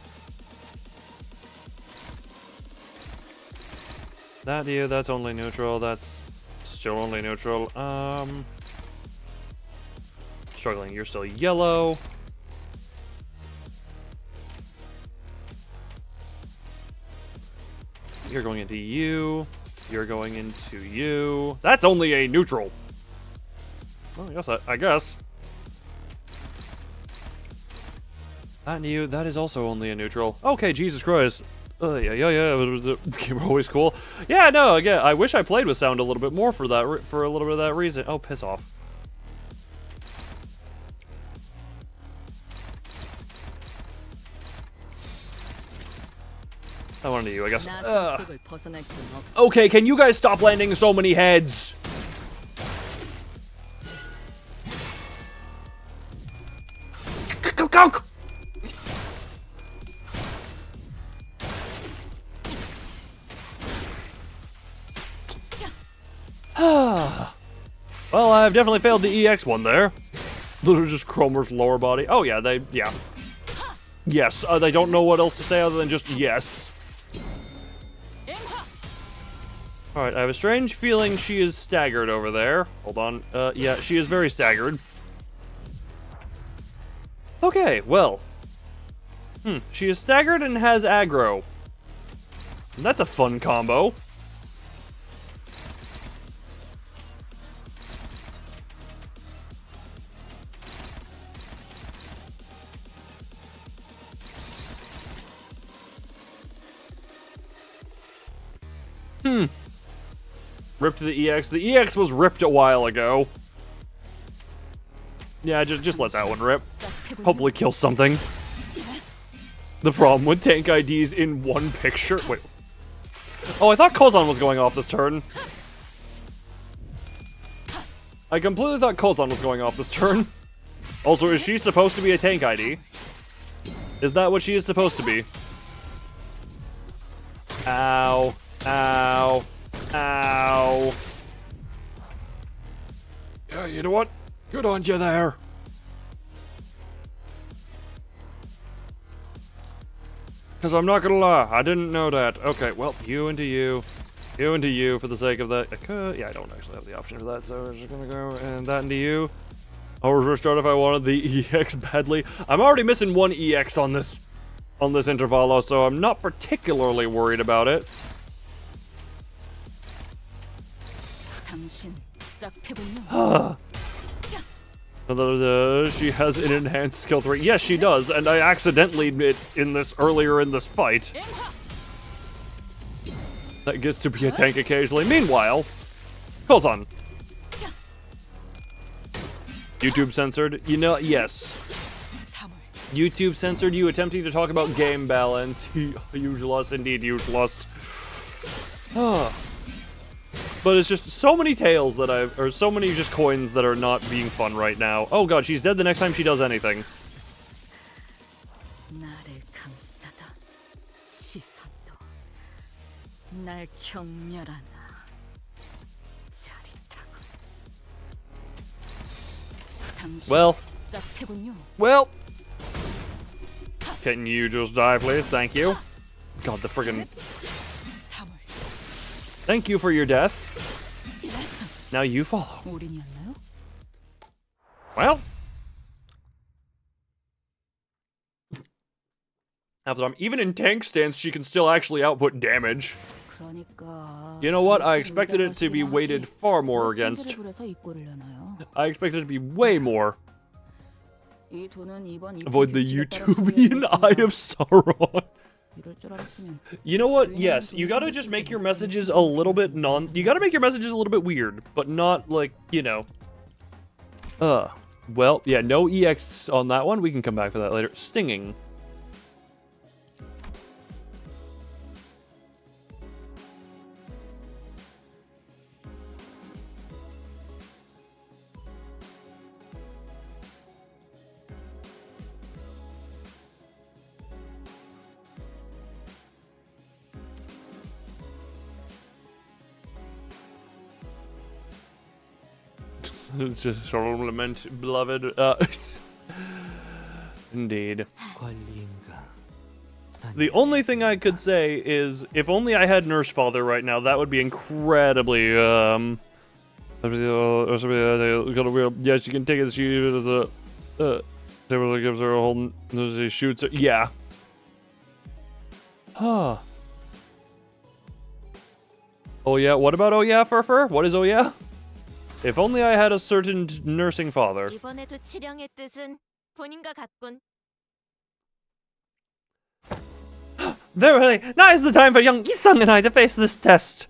That you, that's only neutral. That's still only neutral. Struggling, you're still yellow. You're going into you. You're going into you. That's only a neutral. Well, I guess. That and you, that is also only a neutral. Okay, Jesus Christ. Yeah. We're always cool. Yeah, no, again, I wish I played with sound a little bit more for that, for a little bit of that reason. Oh, piss off. I wanted you, I guess. Okay, can you guys stop landing so many heads? Go! Well, I've definitely failed the EX one there. Literally just Cromer's lower body. Oh yeah, yeah. Yes, I don't know what else to say other than just yes. Alright, I have a strange feeling she is staggered over there. Hold on. Yeah, she is very staggered. Okay, well. She is staggered and has aggro. That's a fun combo. Ripped the EX. The EX was ripped a while ago. Yeah, just let that one rip. Hopefully kill something. The problem with tank IDs in one picture... Wait. Oh, I thought Kozan was going off this turn. I completely thought Kozan was going off this turn. Also, is she supposed to be a tank ID? Is that what she is supposed to be? Ow. Ow. Ow. Yeah, you know what? Good on you there. Because I'm not gonna lie, I didn't know that. Okay, well, you into you. You into you for the sake of that. Yeah, I don't actually have the option for that, so we're just gonna go and that into you. I'll reverse start if I wanted the EX badly. I'm already missing one EX on this intervalo, so I'm not particularly worried about it. She has an enhanced skill 3. Yes, she does, and I accidentally did in this earlier in this fight. That gets to be a tank occasionally. Meanwhile, Kozan. YouTube censored. You know, yes. YouTube censored you attempting to talk about game balance. Useless, indeed useless. But it's just so many tails that or so many just coins that are not being fun right now. Oh god, she's dead the next time she does anything. Well. Can you just die, please? Thank you. God, the friggin'... Thank you for your death. Now you follow. Well. Even in tank stance, she can still actually output damage. You know what? I expected it to be weighted far more against. I expected it to be way more. Avoid the Utopian Eye of Sauron. You know what? Yes, you gotta just make your messages a little bit you gotta make your messages a little bit weird, but not like, you know. Well, yeah, no EX on that one. We can come back for that later. Stinging. Just lament, beloved. Indeed. The only thing I could say is, if only I had Nurse Father right now, that would be incredibly, yeah, she can take it, she gives her a whole, she shoots her, yeah. Huh. Oh yeah, what about oh yeah, Furfur? What is oh yeah? If only I had a certain nursing father. Verily, now is the time for young Isang and I to face this test.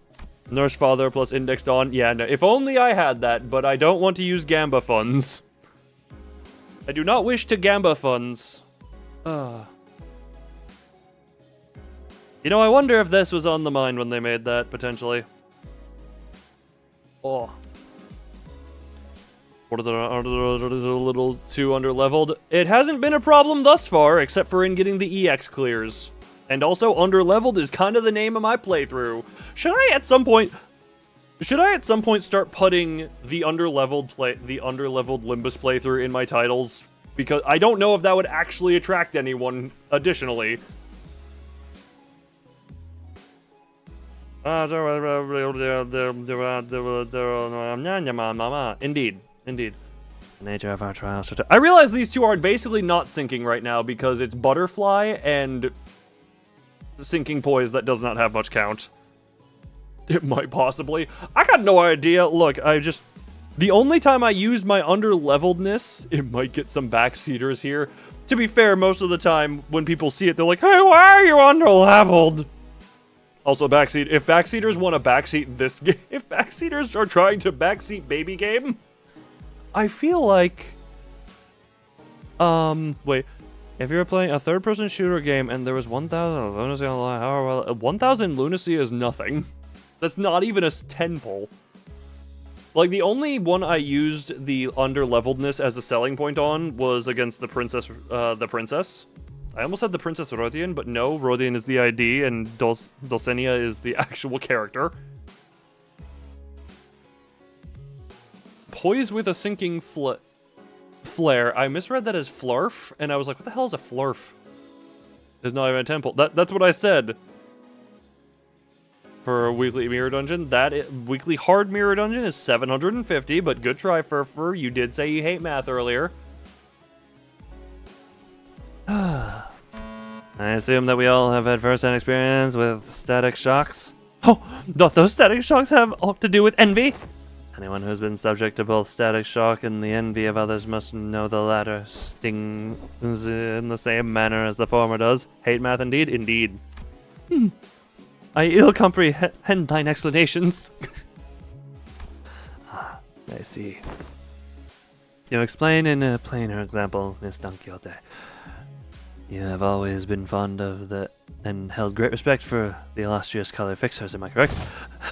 Nurse father plus indexed on. Yeah, no, if only I had that, but I don't want to use Gamba funds. I do not wish to Gamba funds. You know, I wonder if this was on the mind when they made that, potentially. Oh. What are they a little too underleveled? It hasn't been a problem thus far, except for in getting the EX clears. And also, underleveled is kind of the name of my playthrough. Should I at some point start putting the underleveled Limbus playthrough in my titles? because I don't know if that would actually attract anyone additionally. Indeed. Indeed. The nature of our trials. I realize these two are basically not syncing right now because it's Butterfly and Sinking Poise that does not have much count. It might possibly. I got no idea. Look, the only time I used my under-leveledness, it might get some backseaters here. To be fair, most of the time when people see it, they're like, hey, why are you under-leveled? Also, backseat. If backseaters want to backseat this game, if backseaters are trying to backseat baby game, I feel like, wait, if you were playing a third-person shooter game and there was 1,000 lunacy online, however, 1,000 lunacy is nothing. That's not even a 10 pull. Like, the only one I used the under-leveledness as a selling point on was against the princess, I almost said the Princess Rodion, but no, Rodion is the ID and Dulcinea is the actual character. Poise with a sinking flare. I misread that as flarf, and I was like, what the hell is a flarf? It's not even a temple. That's what I said. For a weekly mirror dungeon, weekly hard mirror dungeon is 750, but good try, Furfur. You did say you hate math earlier. I assume that we all have had first-hand experience with static shocks. Oh, don't those static shocks have all to do with envy? Anyone who's been subject to both static shock and the envy of others must know the latter stings in the same manner as the former does. Hate math indeed? Indeed. I ill comprehend thine explanations. I see. You explain in a plainer example, Miss Don Quixote. You have always been fond of and held great respect for the illustrious color fixers, am I correct?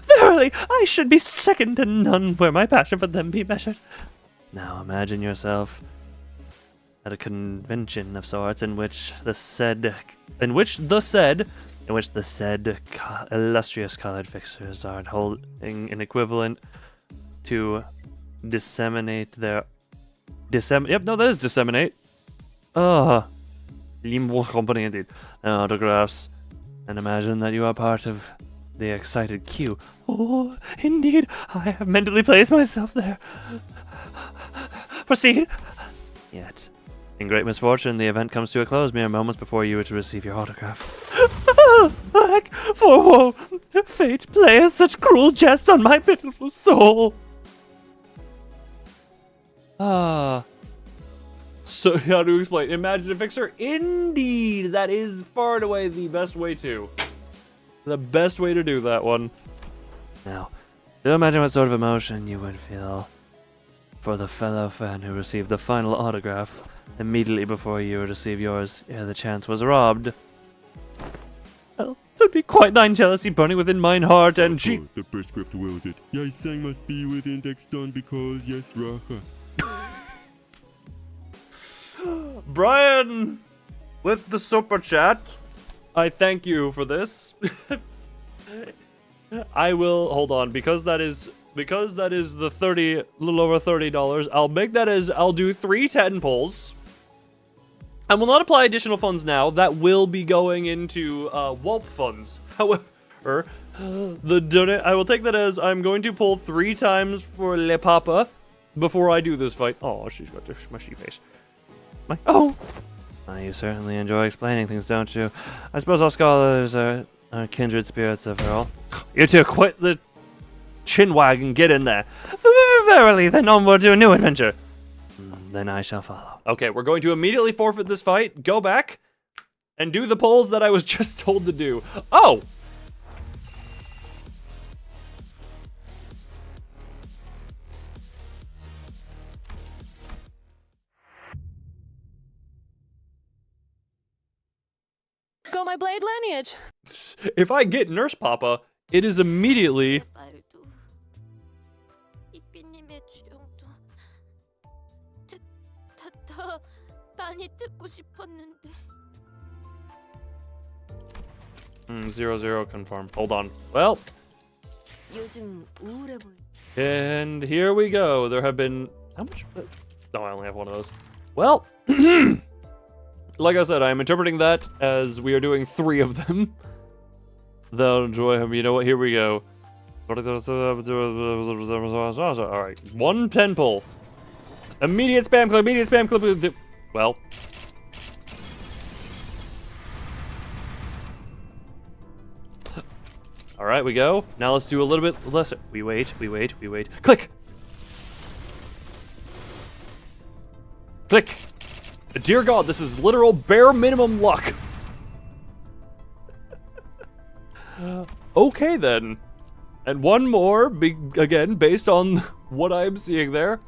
Verily, I should be second to none where my passion for them be measured. Now imagine yourself at a convention of sorts in which the said illustrious colored fixers are holding an equivalent to disseminate their disseminate. Limbus company indeed. Autographs. And imagine that you are part of the excited queue. Oh, indeed, I have mentally placed myself there. Proceed. Yet, in great misfortune, the event comes to a close mere moments before you are to receive your autograph. Like, for woe, fate playeth such cruel jest on my pitiful soul. So, how to explain? Imagine a fixer? Indeed! That is far and away the best way to. The best way to do that one. Now, do imagine what sort of emotion you would feel for the fellow fan who received the final autograph immediately before you would receive yours ere the chance was robbed. Well, it would be quite thine jealousy burning within mine heart, and The prescript wills it. Yes, sang must be with index done because yes, raha. Brian, with the super chat, I thank you for this. I will hold on because that is the little over $30. I'll make that as I'll do 3 10 pulls. I will not apply additional funds now. That will be going into Wulp funds. However, I will take that as I'm going to pull 3 times for Le Papa before I do this fight. Oh, she's got this mushy face. Oh! You certainly enjoy explaining things, don't you? I suppose all scholars are kindred spirits after all. You two, quit the chin wag and get in there. Verily, then onward to a new adventure. Then I shall follow. Okay, we're going to immediately forfeit this fight, go back, and do the polls that I was just told to do. Oh! Got my blade lineage. If I get Nurse Papa, it is immediately... 말도 이삐님의 주령도 더 많이 듣고 싶었는데 0-0 confirm. Hold on. Well, 요즘 우울해 보이. and here we go. There have been... How much... Oh, I only have one of those. Well, like I said, I am interpreting that as we are doing 3 of them. They'll enjoy him. You know what? Here we go. Alright, 1 pen pull. Immediate spam clip, well. Alright, we go. Now let's do a little bit less. We wait. Click! Click! Dear God, this is literal bare minimum luck. Okay then. And one more, again, based on what I'm seeing there.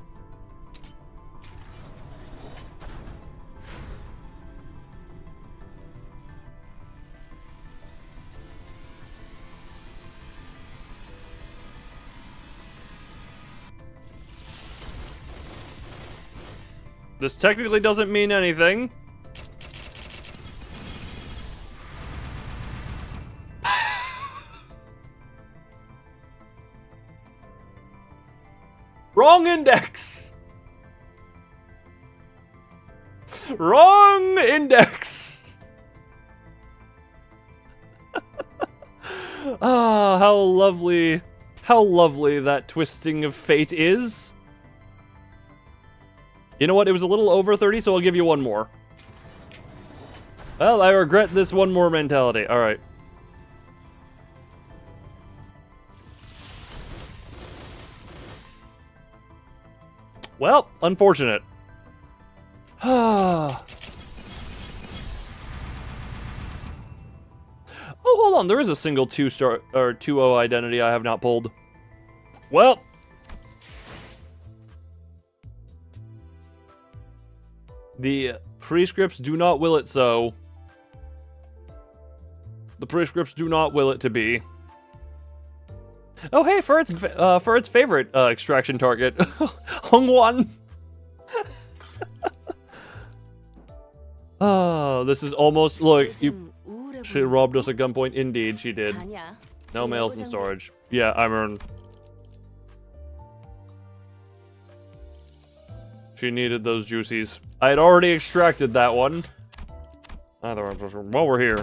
This technically doesn't mean anything. Wrong index! Wrong index! Ah, how lovely that twisting of fate is. You know what? It was a little over 30, so I'll give you one more. Well, I regret this one more mentality. All right. Well, unfortunate. Oh, hold on. There is a single 2-star or 2-0 identity I have not pulled. Well. The prescripts do not will it so. The prescripts do not will it to be. Oh hey, for its favorite extraction target, Hongwan. Oh, this is almost look. She robbed us at gunpoint. Indeed, she did. No mails in storage. Yeah, I'm earned. She needed those juicies. I had already extracted that one. While we're here.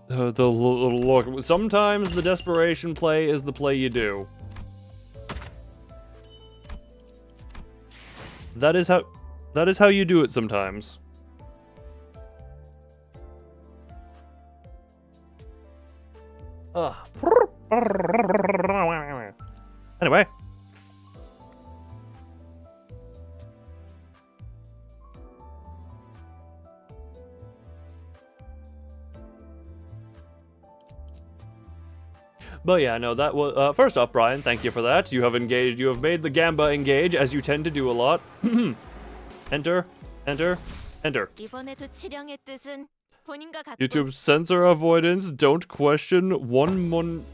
Look, sometimes the desperation play is the play you do. That is how you do it sometimes. Anyway. But yeah, no, that was, first off, Brian, thank you for that. You have made the Gamba engage, as you tend to do a lot. Enter. YouTube censor avoidance, don't question, one monant.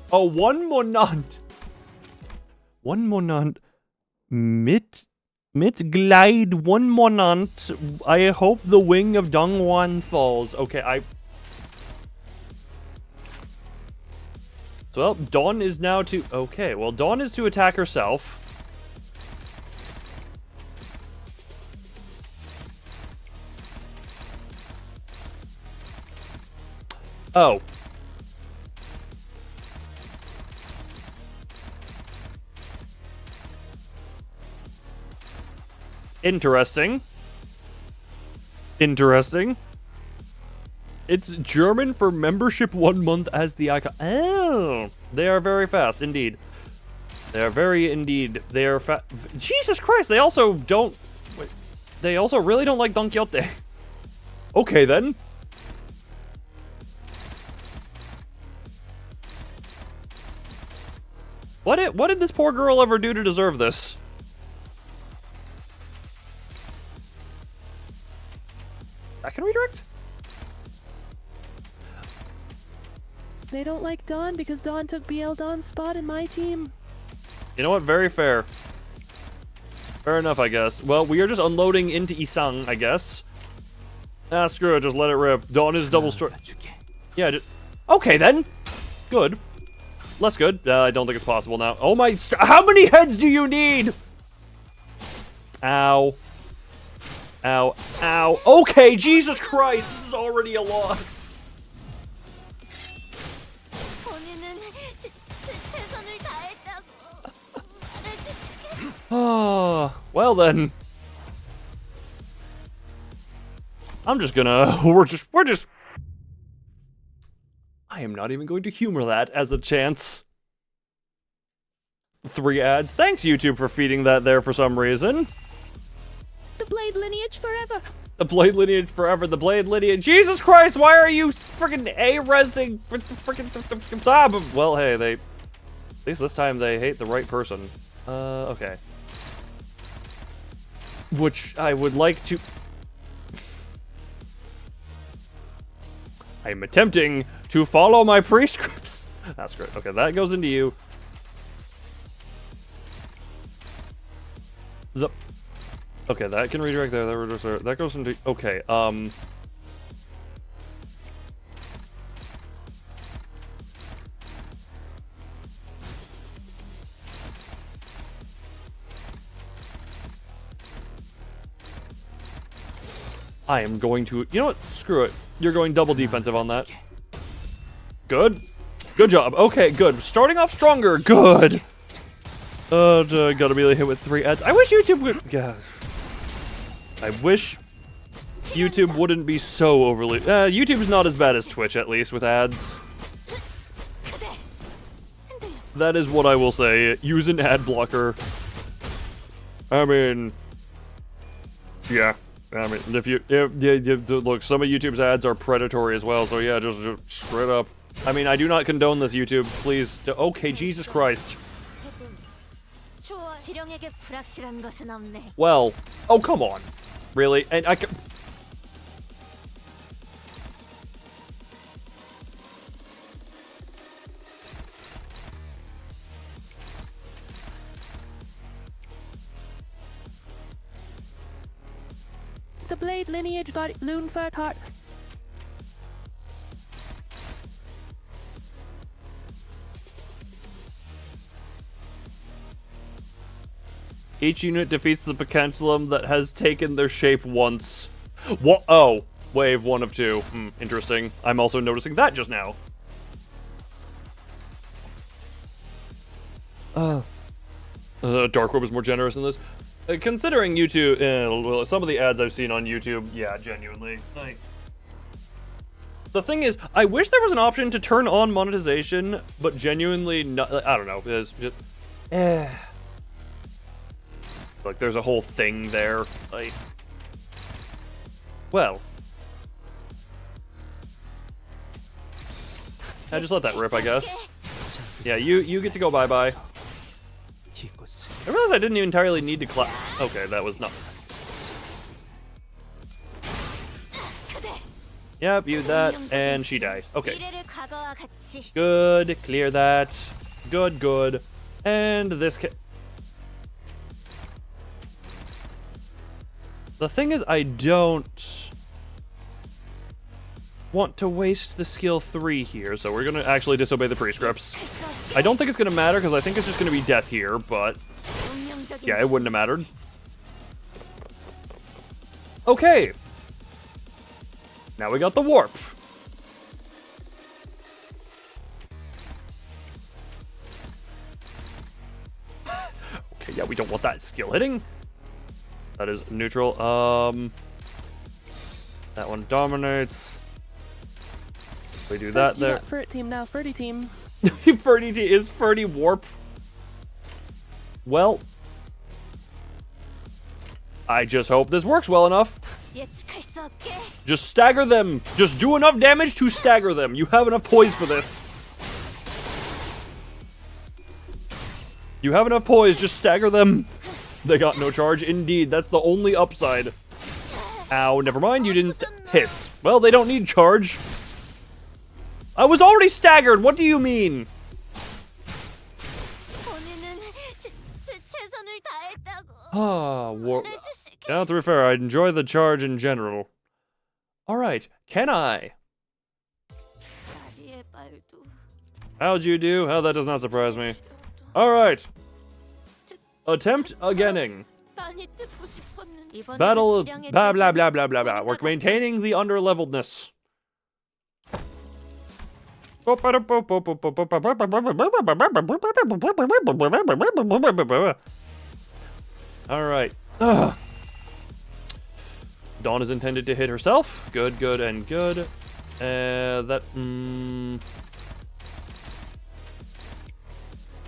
One monant. Glide one monant. I hope the wing of Dongwan falls. Okay, well, Dawn is now to... Okay, well, Dawn is to attack herself. Oh. Interesting. It's German for membership 1 month as the icon. Oh, they are very fast, indeed. They are very, indeed. They are fast. Jesus Christ, they also don't... Wait, they also really don't like Don Quixote. Okay, then. What did this poor girl ever do to deserve this? I can redirect? They don't like Dawn because Dawn took BL Dawn's spot in my team. You know what? Very fair. Fair enough, I guess. Well, we are just unloading into Isang, I guess. Ah, screw it. Just let it rip. Dawn is double story. Yeah, okay then. Good. less good. I don't think it's possible now. Oh my, how many heads do you need? Ow. Ow. Ow. Okay, Jesus Christ, this is already a loss. Oh, well then. I'm just gonna, we're just. I am not even going to humor that as a chance. 3 ads. Thanks, YouTube, for feeding that there for some reason. The blade lineage forever. The blade lineage forever. The blade lineage. Jesus Christ, why are you freaking A-resing? Freaking. Well, hey, they. At least this time they hate the right person. Okay. Which I would like to. I am attempting to follow my prescripts. That's great. Okay, that goes into you. Okay, that can redirect there. That goes into. Okay. I am going to. You know what? Screw it. You're going double defensive on that. Good. Good job. Okay, good. Starting off stronger. Good. Gotta be hit with 3 ads. I wish YouTube would. Yeah. I wish YouTube wouldn't be so overly. YouTube's not as bad as Twitch, at least, with ads. That is what I will say. Use an ad blocker. I mean, yeah. I mean, if you look, some of YouTube's ads are predatory as well. So yeah, just straight up. I mean, I do not condone this, YouTube. Please. Okay, Jesus Christ. Well, oh come on, really? And I can. The blade lineage got loon fur tart. Each unit defeats the potentialum that has taken their shape once. What? Oh, wave 1 of 2. Interesting. I'm also noticing that just now. Dark Orb is more generous in this. Considering YouTube, well, some of the ads I've seen on YouTube, yeah, genuinely. The thing is, I wish there was an option to turn on monetization, but genuinely, I don't know. It's just, like, there's a whole thing there. Like, well, I just let that rip, I guess. Yeah, you get to go bye-bye. I realized I didn't entirely need to clap. Okay, that was not. Yep, you that, and she dies. Okay. Good, clear that. Good, good. And this the thing is, I don't want to waste the skill 3 here, so we're gonna actually disobey the prescripts. I don't think it's gonna matter, because I think it's just gonna be death here, but yeah, it wouldn't have mattered. Okay. Now we got the warp. Okay, yeah, we don't want that skill hitting. That is neutral. That one dominates. We do that there. Furt team now, Furdy team. Furdy is Furdy warp. Well, I just hope this works well enough. Just stagger them. Just do enough damage to stagger them. You have enough poise for this. You have enough poise. Just stagger them. They got no charge. Indeed, that's the only upside. Ow, never mind. You didn't hiss. Well, they don't need charge. I was already staggered. What do you mean? Ah, yeah, to be fair, I enjoy the charge in general. Alright, can I? How'd you do? Oh, that does not surprise me. Alright. Attempt againin. 많이 듣고 싶었는데. Battle of blah blah blah blah blah blah. We're maintaining the underleveledness. Alright. Dawn is intended to hit herself. Good, good, and good.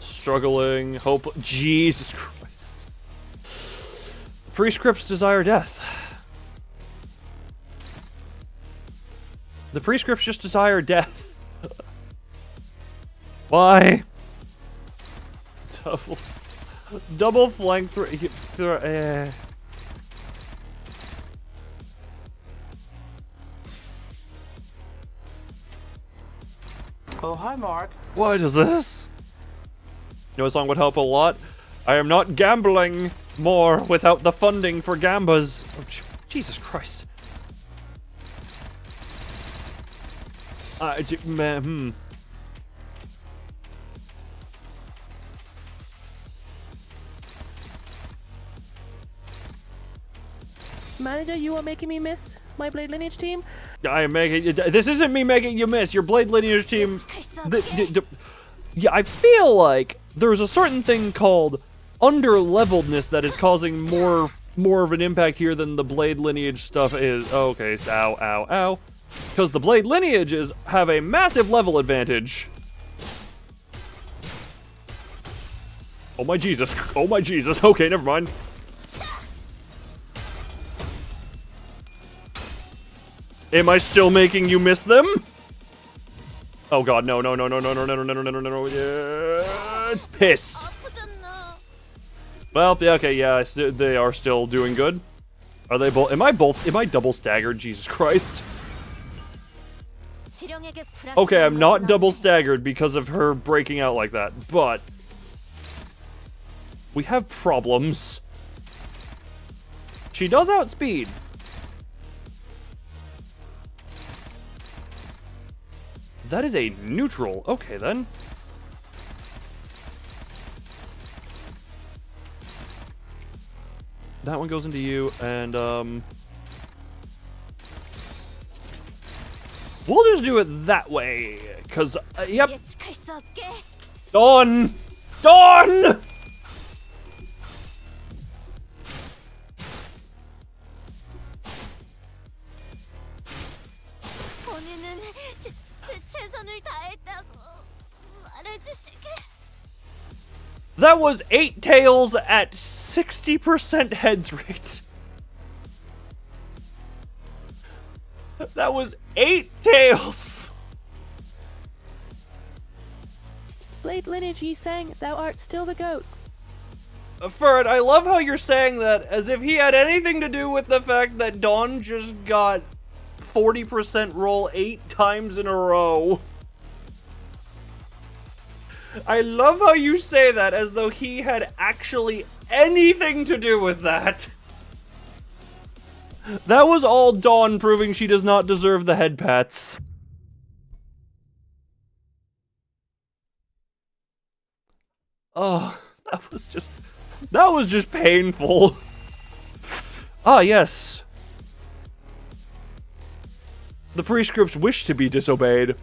Struggling. Hope. Jesus Christ. Prescripts desire death. The prescripts just desire death. Why? Double flank Oh, hi, Mark. What is this? You know, a song would help a lot. I am not gambling more without the funding for gambas. Oh, Jesus Christ. Manager, you are making me miss my Blade Lineage team. I am making. This isn't me making you miss. Your Blade Lineage team. Yeah, I feel like there's a certain thing called underleveledness that is causing more of an impact here than the Blade Lineage stuff is. Oh, okay, ow, ow, ow. Because the Blade Lineages have a massive level advantage. Oh my Jesus. Oh my Jesus. Okay, never mind. Am I still making you miss them? Oh god, no, no, no, no, no, no, no, no, no, no, no, no, yeah. Piss. Well, yeah, okay, yeah, they are still doing good. Are they both? Am I double staggered? Jesus Christ. Okay, I'm not double staggered because of her breaking out like that, but we have problems. She does outspeed. That is a neutral. Okay, then. That one goes into you, and, we'll just do it that way, because, yep. Dawn! Dawn! That was 8 tails at 60% heads rate. That was 8 tails. Blade Lineage, ye sang, thou art still the goat. Ferd, I love how you're saying that as if he had anything to do with the fact that Dawn just got 40% roll 8 times in a row. I love how you say that as though he had actually anything to do with that. That was all Dawn proving she does not deserve the head pats. Oh, that was just painful. Ah, yes. The prescripts wish to be disobeyed.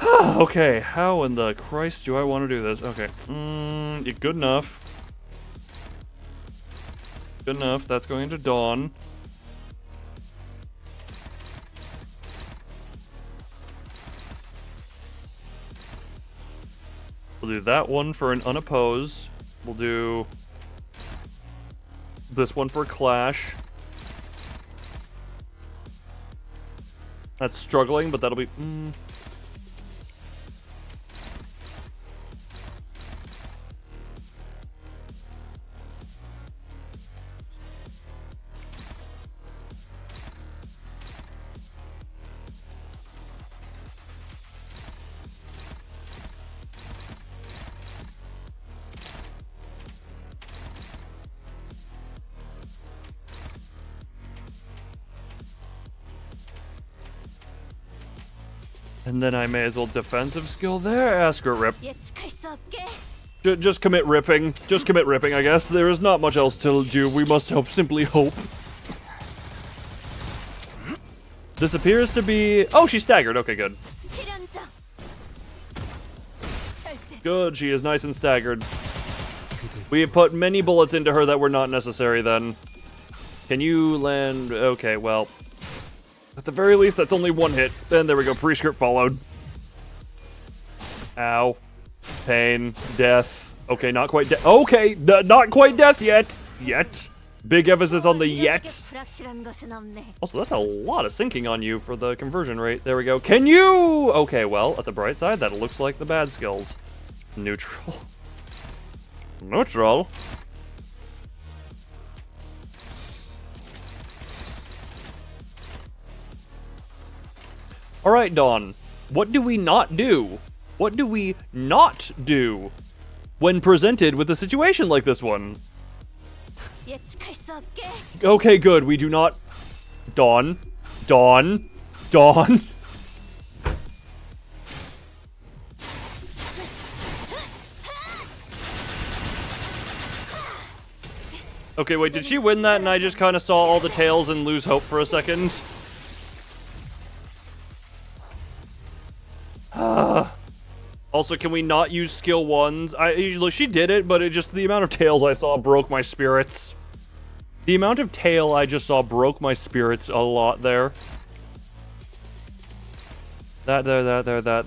Okay, how in the Christ do I want to do this? Okay, good enough. Good enough, that's going to Dawn. We'll do that one for an unopposed. We'll do this one for Clash. That's struggling, but that'll be... And then I may as well defensive skill there. Ask her rip. Just commit ripping. Just commit ripping, I guess. There is not much else to do. We must hope, simply hope. This appears to be... Oh, she's staggered. Okay, good. Good, she is nice and staggered. We have put many bullets into her that were not necessary then. Can you land... Okay, well... At the very least, that's only one hit. Then there we go, pre-script followed. Ow. Pain. Death. Okay, not quite death. Okay, not quite death yet. Yet. Big emphasis on the yet. Also, that's a lot of sinking on you for the conversion rate. There we go. Can you... Okay, well, at the bright side, that looks like the bad skills. Neutral. Neutral. Alright, Dawn. What do we not do? What do we not do when presented with a situation like this one? Okay, good. We do not... Dawn. Dawn. Dawn. Okay, wait, did she win that and I just kind of saw all the tails and lose hope for a second? Also, can we not use skill ones? Look, she did it, but it just, the amount of tails I saw broke my spirits. The amount of tail I just saw broke my spirits a lot there. That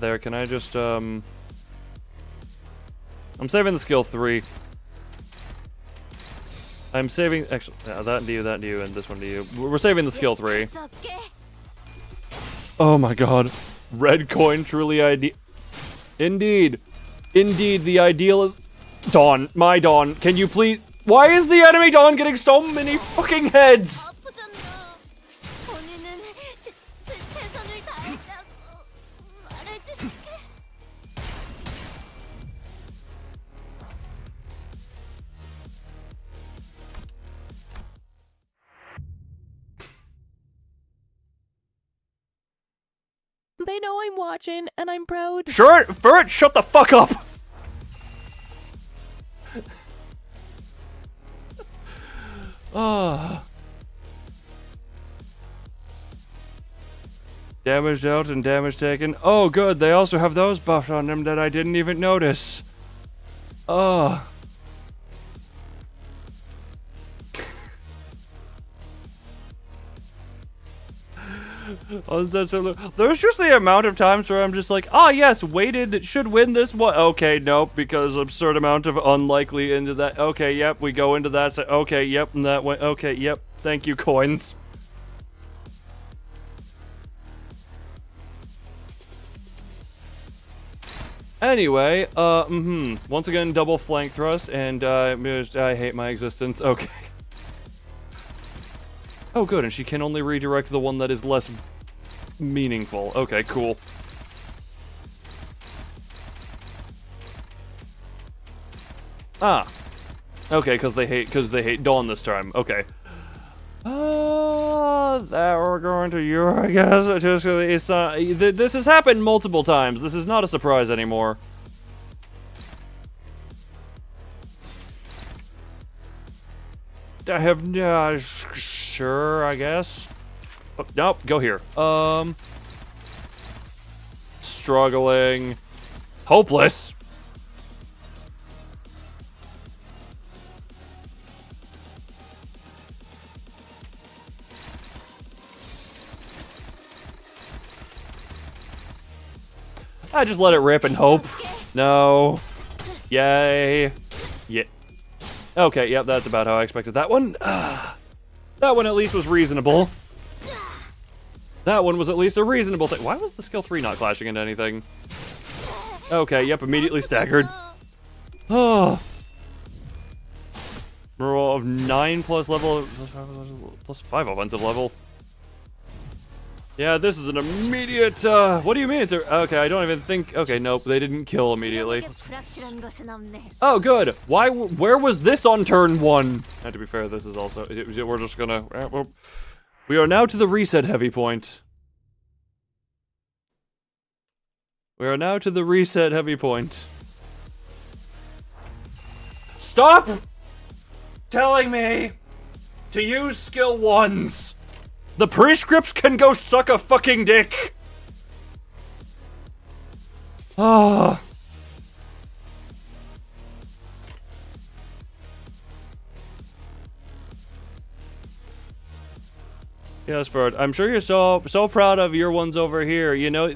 there. Can I just, I'm saving the skill 3. I'm saving, actually, that to you, and this one to you. We're saving the skill 3. Oh my god. Red coin truly ideal. Indeed. Indeed, the ideal is... Dawn. My Dawn. Can you please... Why is the enemy Dawn getting so many fucking heads? They know I'm watching, and I'm proud. Sure, Ferret, shut the fuck up! Damage out and damage taken. Oh, good, they also have those buffs on them that I didn't even notice. There's just the amount of times where I'm just like, ah, yes, weighted should win this one. Okay, nope, because absurd amount of unlikely into that. Okay, yep, we go into that. So, okay, yep, and that went. Okay, yep. Thank you, coins. Anyway, once again, double flank thrust, and I hate my existence. Okay. Oh, good, and she can only redirect the one that is less meaningful. Okay, cool. Ah. Okay, because they hate Dawn this time. Okay. That we're going to you, I guess. It's this has happened multiple times. This is not a surprise anymore. I have, sure, I guess. Oh, nope, go here. Struggling. Hopeless. I just let it rip and hope. No. Yay. Yeah. Okay, yep, that's about how I expected that one. That one at least was reasonable. That one was at least a reasonable thing. Why was the skill 3 not clashing into anything? Okay, yep, immediately staggered. Oh. Roll of 9 plus level, plus 5 offensive level. Yeah, this is an immediate, what do you mean? Okay, I don't even think, okay, nope, they didn't kill immediately. Oh, good. Where was this on turn 1? And to be fair, this is also, we're just gonna, we are now to the reset heavy point. We are now to the reset heavy point. Stop telling me to use skill 1s. The prescripts can go suck a fucking dick. Ah. Yes, Ferd. I'm sure you're so proud of your ones over here. You know,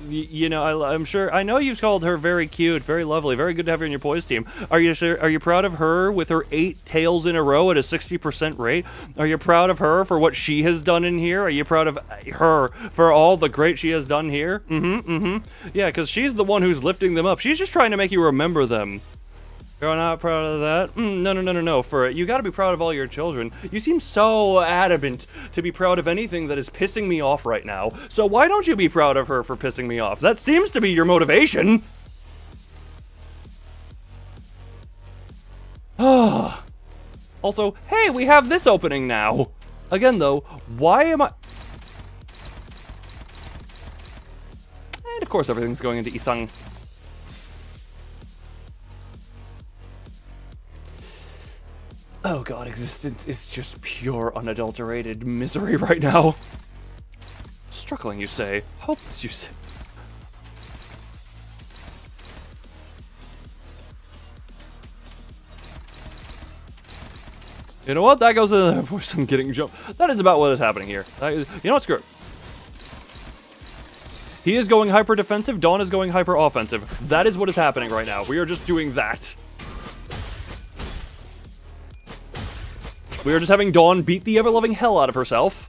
I'm sure. I know you've called her very cute, very lovely, very good to have her in your poise team. Are you proud of her with her 8 tails in a row at a 60% rate? Are you proud of her for what she has done in here? Are you proud of her for all the great she has done here? Yeah, because she's the one who's lifting them up. She's just trying to make you remember them. You're not proud of that? No. For you gotta be proud of all your children. You seem so adamant to be proud of anything that is pissing me off right now. So why don't you be proud of her for pissing me off? That seems to be your motivation. Also, hey, we have this opening now. Again, though, why am I... And of course, everything's going into Isang. Oh god, existence is just pure, unadulterated misery right now. Struggling, you say. Hopeless, you say. You know what? That goes in there for some getting jumped. That is about what is happening here. You know what? Screw it. He is going hyper defensive. Dawn is going hyper offensive. That is what is happening right now. We are just doing that. We are just having Dawn beat the ever-loving hell out of herself.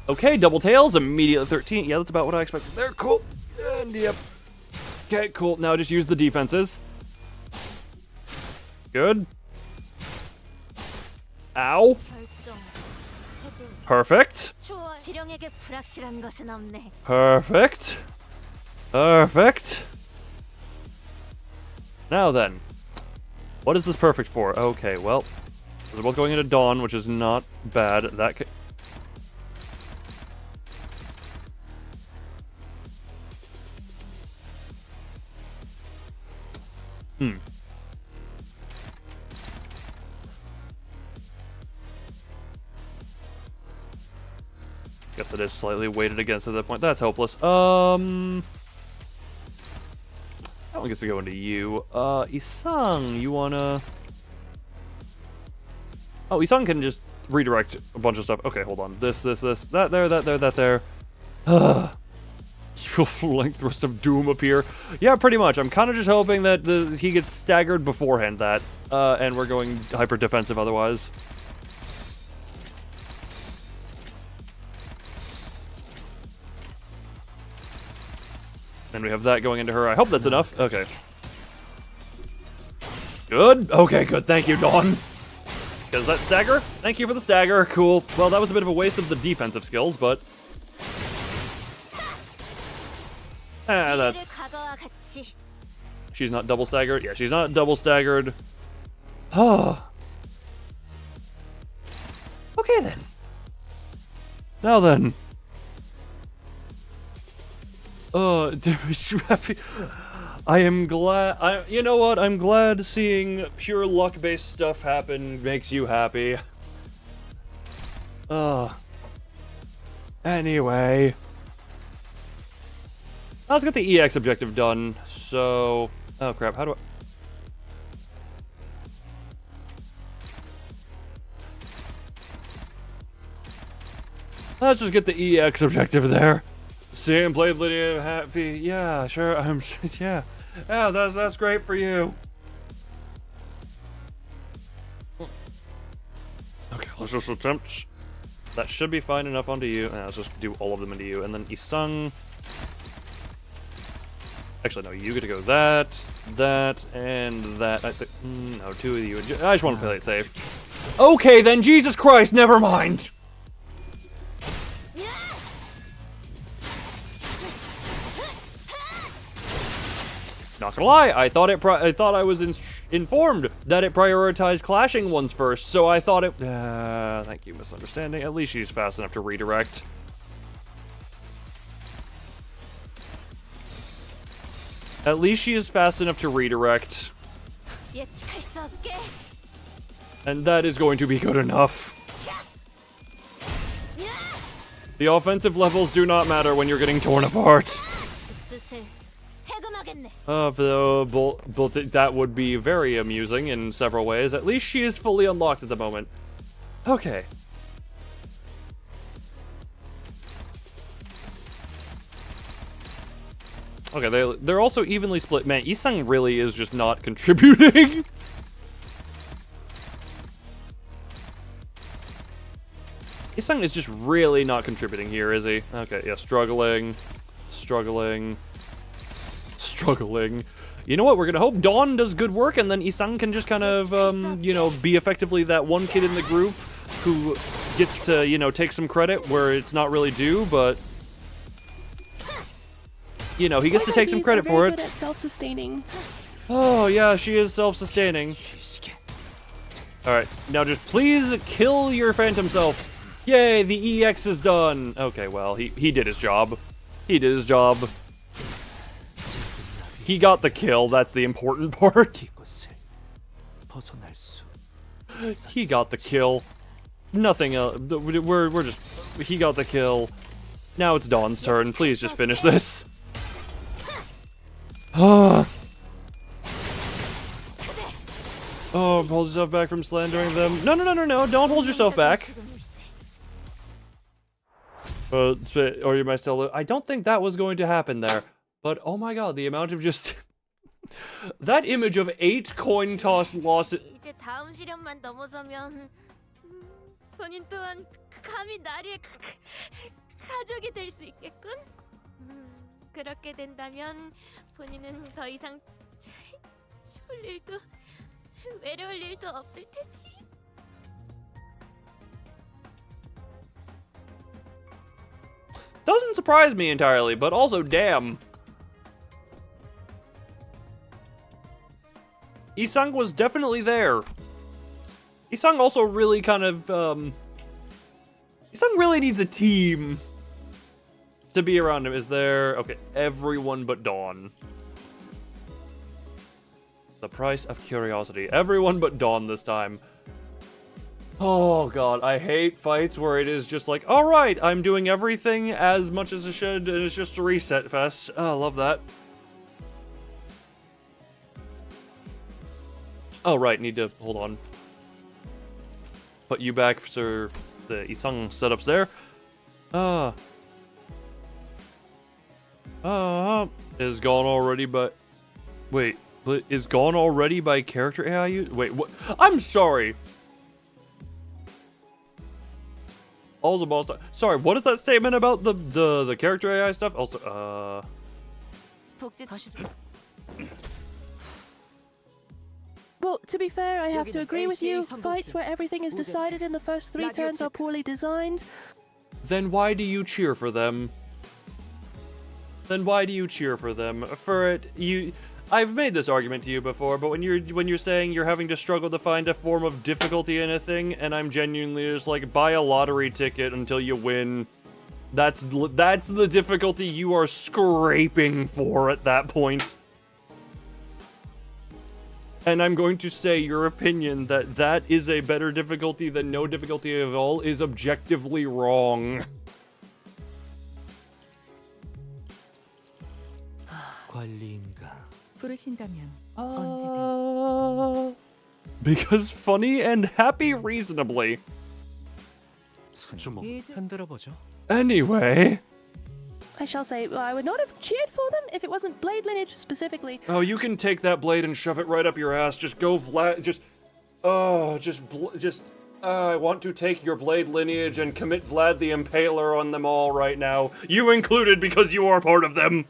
Okay, double tails, immediately 13. Yeah, that's about what I expected there. Cool. And yep. Okay, cool. Now just use the defenses. Good. Ow. Perfect. Perfect. Perfect. Now then. What is this perfect for? Okay, well. They're both going into Dawn, which is not bad. That could... Guess it is slightly weighted against at that point. That's hopeless. That one gets to go into you. Isang, you wanna... Oh, Isang can just redirect a bunch of stuff. Okay, hold on. This, that there. Flank thrust of doom appear. Yeah, pretty much. I'm kind of just hoping that he gets staggered beforehand that, and we're going hyper defensive otherwise. And we have that going into her. I hope that's enough. Okay. Good. Okay, good. Thank you, Dawn. Because that stagger? Thank you for the stagger. Cool. Well, that was a bit of a waste of the defensive skills, but... that's... She's not double staggered? Yeah, she's not double staggered. Oh. Okay, then. Now then. Happy. I am glad. You know what? I'm glad seeing pure luck-based stuff happen makes you happy. Anyway. Let's get the EX objective done. So... Oh, crap. How do I... Let's just get the EX objective there. See him played Lydia happy. Yeah, sure. Yeah. Yeah, that's great for you. Okay, let's just attempt. That should be fine enough onto you. Let's just do all of them into you. And then Isang. Actually, no, you get to go that, and that. I think. No, 2 of you. I just want to play it safe. Okay, then, Jesus Christ, never mind. Not gonna lie, I thought I was informed that it prioritized clashing ones first, so I thought it... thank you, misunderstanding. At least she's fast enough to redirect. At least she is fast enough to redirect. And that is going to be good enough. The offensive levels do not matter when you're getting torn apart. That would be very amusing in several ways. At least she is fully unlocked at the moment. Okay. Okay, they're also evenly split. Man, Isang really is just not contributing. Isang is just really not contributing here, is he? Okay, yeah, struggling. You know what? We're gonna hope Dawn does good work, and then Isang can just kind of, you know, be effectively that one kid in the group who gets to, you know, take some credit where it's not really due, but you know, he gets to take some credit for it. Good at self-sustaining. Oh yeah, she is self-sustaining. All right, now just please kill your phantom self. Yay, the EX is done. Okay, well, he did his job. He did his job. He got the kill, that's the important part. He got the kill. Nothing else. We're just... He got the kill. Now it's Dawn's turn. Please just finish this. Oh, hold yourself back from slandering them. No. Don't hold yourself back. Or you might still... I don't think that was going to happen there. But, oh my god, the amount of just... that image of 8 coin toss losses... 이제 다음 시련만 넘어서면 본인 또한 감히 나리의 가족이 될 수 있겠군. 그렇게 된다면 본인은 더 이상 죽을 일도 외로울 일도 없을 테지. Doesn't surprise me entirely, but also damn. Isang was definitely there. Isang also really kind of, Isang really needs a team to be around him. Is there... Okay, everyone but Dawn. The price of curiosity. Everyone but Dawn this time. Oh god, I hate fights where it is just like, alright, I'm doing everything as much as I should, and it's just a reset fest. Oh, I love that. Oh, right, need to... Hold on. Put you back for the Isang setups there. Is gone already, but... Wait, is gone already by character AI use? Wait, what? I'm sorry! All the boss... Sorry, what is that statement about the character AI stuff? Also, Well, to be fair, I have to agree with you. Fights where everything is decided in the first 3 turns are poorly designed. Then why do you cheer for them? For it, I've made this argument to you before, but when you're saying you're having to struggle to find a form of difficulty in a thing, and I'm genuinely just like, buy a lottery ticket until you win. That's the difficulty you are scraping for at that point. And I'm going to say your opinion that is a better difficulty than no difficulty at all is objectively wrong. 부르신다면 언제든. Because funny and happy reasonably. Anyway. I shall say, well, I would not have cheered for them if it wasn't blade lineage specifically. Oh, you can take that blade and shove it right up your ass. Just go Vlad. I want to take your blade lineage and commit Vlad the Impaler on them all right now. You included, because you are part of them.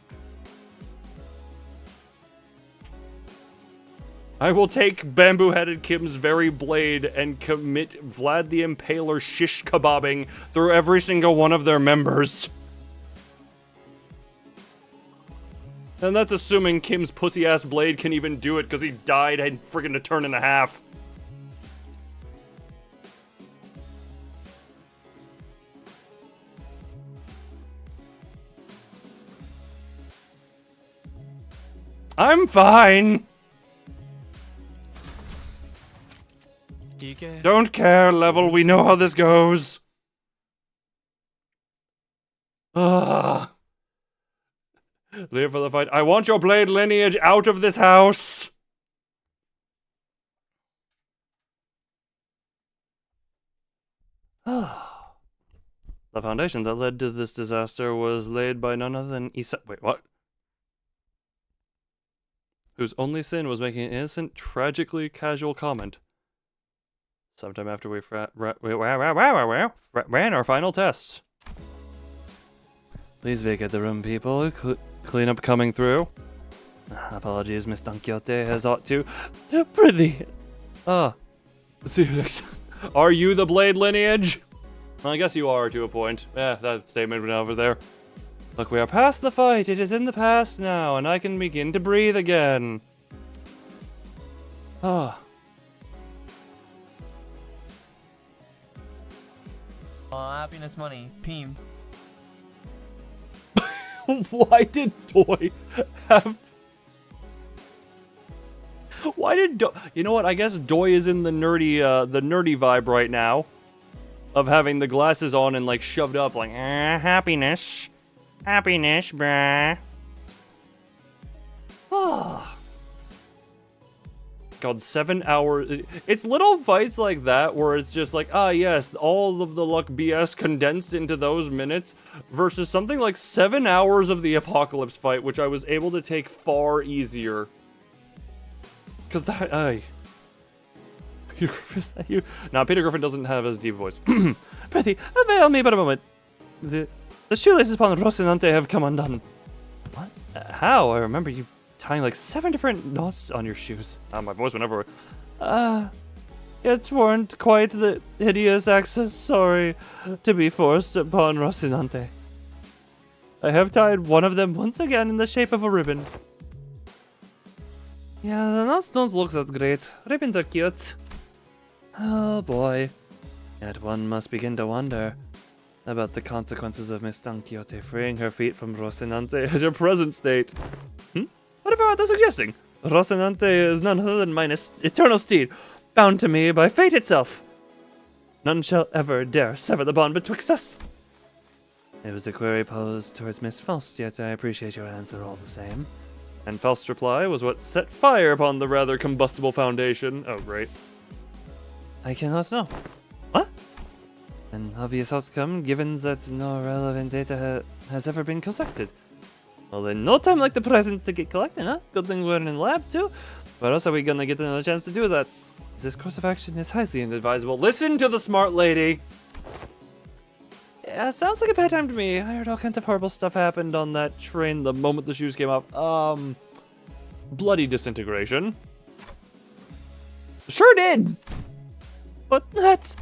I will take bamboo-headed Kim's very blade and commit Vlad the Impaler shish kebabbing through every single one of their members. And that's assuming Kim's pussy-ass blade can even do it, because he died in friggin' a turn and a half. I'm fine. Don't care, level. We know how this goes. Live for the fight. I want your blade lineage out of this house. The foundation that led to this disaster was laid by none other than Wait, what? Whose only sin was making an innocent, tragically casual comment. Sometime after we ran our final tests. Please vacate the room, people. Cleanup coming through. Apologies, Miss Don Quixote has ought to. Prithee. See you next time. Are you the blade lineage? Well, I guess you are to a point. Yeah, that statement went over there. Look, we are past the fight. It is in the past now, and I can begin to breathe again. Happiness money. Peem. Why did Doi have... Why did Doi... You know what? I guess Doi is in the nerdy vibe right now. Of having the glasses on and, like, shoved up, like, happiness. Happiness, bruh. God, 7 hours. It's little fights like that where it's just like, yes, all of the luck BS condensed into those minutes versus something like 7 hours of the apocalypse fight, which I was able to take far easier. Because that, Peter Griffin, is that you? No, Peter Griffin doesn't have his deep voice. Prithee, avail me but a moment. The shoelaces upon Rocinante have come undone. What? How? I remember you tying like 7 different knots on your shoes. My voice went everywhere. It weren't quite the hideous access, sorry, to be forced upon Rocinante. I have tied one of them once again in the shape of a ribbon. Yeah, the knots don't look that great. Ribbons are cute. Oh boy. Yet one must begin to wonder about the consequences of Miss Don Quixote freeing her feet from Rocinante at her present state. What about they're suggesting? Rocinante is none other than my eternal steed, bound to me by fate itself. None shall ever dare sever the bond betwixt us. It was a query posed towards Miss Faust, yet I appreciate your answer all the same. And Faust's reply was what set fire upon the rather combustible foundation. Oh, great. I cannot know. What? An obvious outcome, given that no relevant data has ever been collected. Well, in no time like the present to get collected, huh? Good thing we're in lab, too. Where else are we gonna get another chance to do that? This course of action is highly inadvisable. Listen to the smart lady! Yeah, sounds like a bad time to me. I heard all kinds of horrible stuff happened on that train the moment the shoes came off. Bloody disintegration. Sure did! But that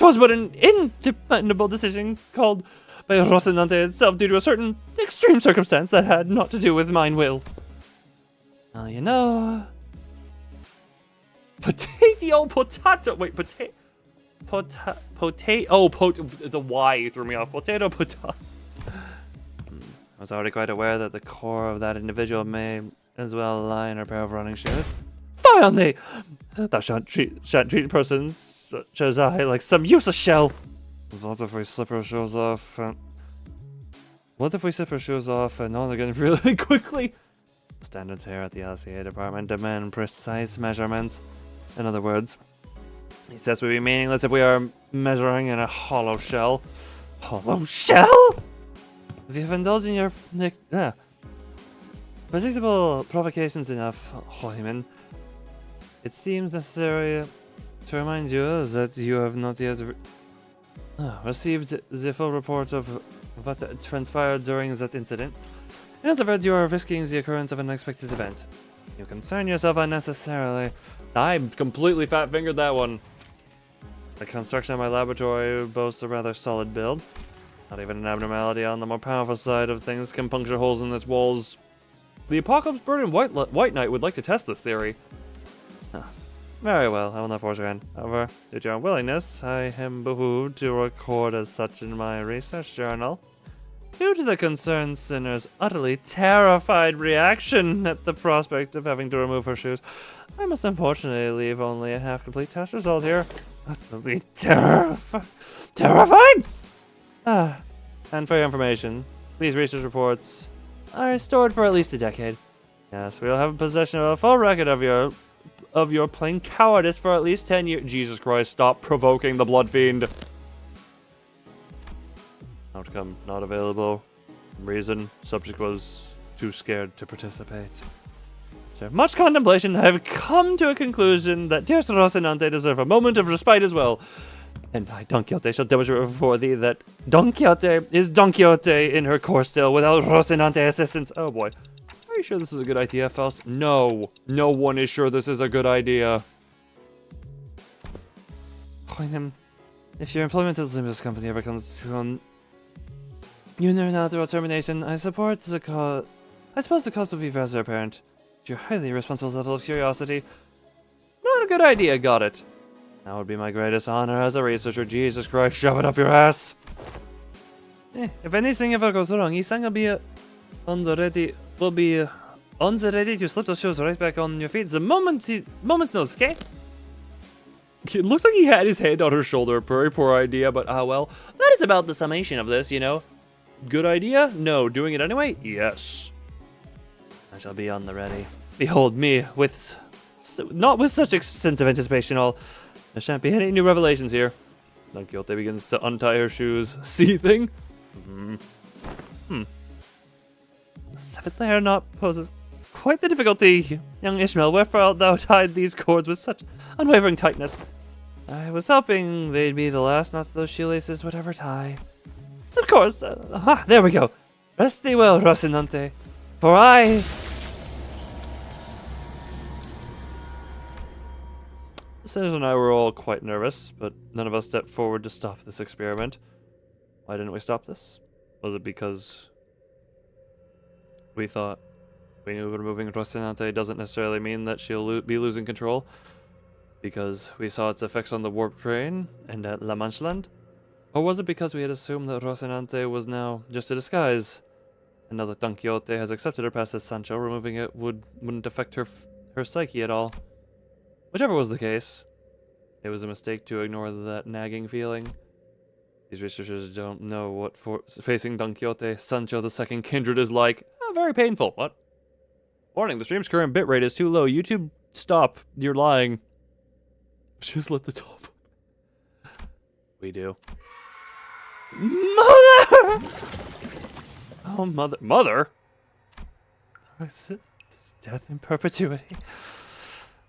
was but an independable decision called by Rocinante itself due to a certain extreme circumstance that had naught to do with mine will. Well, you know... Potato... Wait, potato... The Y threw me off. Potato. I was already quite aware that the core of that individual may as well lie in a pair of running shoes. Fie on thee! Thou shan't treat persons such as I like some useless shell. What if we slip our shoes off and... on again really quickly? Standards here at the LCA department demand precise measurements. In other words, he says we'd be meaningless if we are measuring in a hollow shell. Hollow shell? If you've indulged in your predictable provocations enough, Hoyman, it seems necessary to remind you that you have not yet received the full report of what transpired during that incident. In other words, you are risking the occurrence of an unexpected event. You concern yourself unnecessarily. I completely fat-fingered that one. The construction of my laboratory boasts a rather solid build. Not even an abnormality on the more powerful side of things can puncture holes in its walls. The Apocalypse Bird and White Knight would like to test this theory. Very well, I will not force your hand. However, due to your unwillingness, I am behooved to record as such in my research journal. Due to the concerned sinner's utterly terrified reaction at the prospect of having to remove her shoes, I must unfortunately leave only a half-complete test result here. Utterly terrified! And for your information, these research reports are stored for at least a decade. Yes, we'll have in possession of a full record of your plain cowardice for at least 10 years. Jesus Christ, stop provoking the Blood Fiend. Outcome not available. Reason, subject was too scared to participate. After much contemplation, I have come to a conclusion that dear Sir Rocinante deserve a moment of respite as well. And I, Don Quixote, shall demonstrate before thee that Don Quixote is Don Quixote in her course still without Rocinante assistance. Oh boy. Are you sure this is a good idea, Faust? No. No one is sure this is a good idea. Point him. If your employment at Limbus company ever comes to unilateral termination, I support the cause. I suppose the cause will be rather apparent. Your highly responsible level of curiosity. Not a good idea, got it. That would be my greatest honor as a researcher. Jesus Christ, shove it up your ass. If anything ever goes wrong, Isang will be on the ready to slip those shoes right back on your feet the moment's notice, okay? It looks like he had his hand on her shoulder. Very poor idea, but well. That is about the summation of this, you know. Good idea? No. Doing it anyway? Yes. I shall be on the ready. Behold me not with such extensive anticipation. There shan't be any new revelations here. Don Quixote begins to untie her shoes. Seething. The seventh layer knot poses quite the difficulty, young Ishmael. Wherefore art thou tied these cords with such unwavering tightness? I was hoping they'd be the last knots those shoelaces would ever tie. Of course. There we go. Rest thee well, Rocinante. For I... Sinners and I were all quite nervous, but none of us stepped forward to stop this experiment. Why didn't we stop this? Was it because we thought we knew removing Rocinante doesn't necessarily mean that she'll be losing control? Because we saw its effects on the warp train and at La Mancheland? Or was it because we had assumed that Rocinante was now just a disguise? And now that Don Quixote has accepted her past as Sancho, removing it wouldn't affect her psyche at all. Whichever was the case, it was a mistake to ignore that nagging feeling. These researchers don't know what facing Don Quixote, Sancho the Second Kindred is like. Very painful. What? Warning, the stream's current bitrate is too low. YouTube, stop. You're lying. Just let the top. We do. Mother! Oh, mother. Mother? It's death in perpetuity.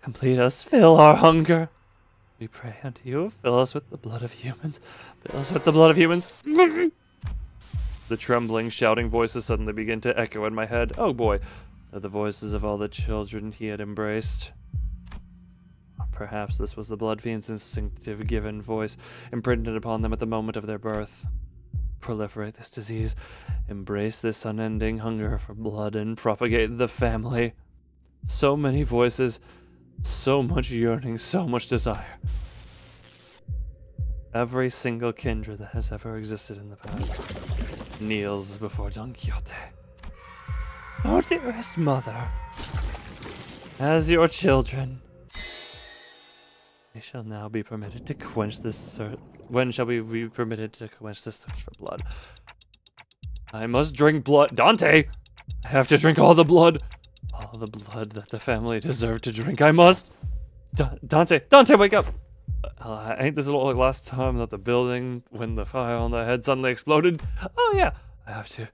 Complete us, fill our hunger. We pray unto you, fill us with the blood of humans. Fill us with the blood of humans. The trembling, shouting voices suddenly begin to echo in my head. Oh boy, they're the voices of all the children he had embraced. Perhaps this was the Blood Fiend's instinctive given voice, imprinted upon them at the moment of their birth. Proliferate this disease, embrace this unending hunger for blood, and propagate the family. So many voices, so much yearning, so much desire. Every single kindred that has ever existed in the past kneels before Don Quixote. Oh, dearest mother, as your children, we shall now be permitted to quench this when shall we be permitted to quench this thirst for blood? I must drink blood. Dante! I have to drink all the blood. All the blood that the family deserve to drink. I must. Dante, wake up! Ain't this a little like last time that the building, when the fire on the head suddenly exploded? Oh yeah, I have to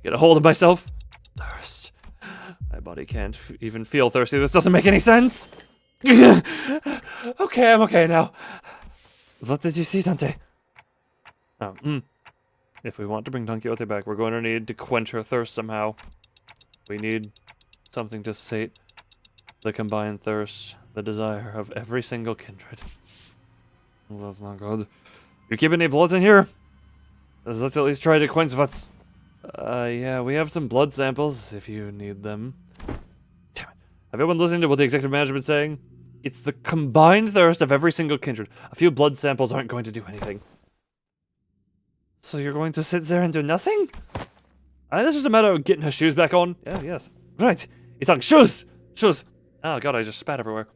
get a hold of myself. Thirst. My body can't even feel thirsty. This doesn't make any sense. Okay, I'm okay now. What did you see, Dante? If we want to bring Don Quixote back, we're going to need to quench her thirst somehow. We need something to sate the combined thirst, the desire of every single kindred. That's not good. You keep any blood in here? Let's at least try to quench what's... yeah, we have some blood samples, if you need them. Damn it. Have everyone listened to what the executive management's saying? It's the combined thirst of every single kindred. A few blood samples aren't going to do anything. So you're going to sit there and do nothing? This is a matter of getting her shoes back on. Yeah, yes. Right. Isang, shoes! Shoes! Oh god, I just spat everywhere.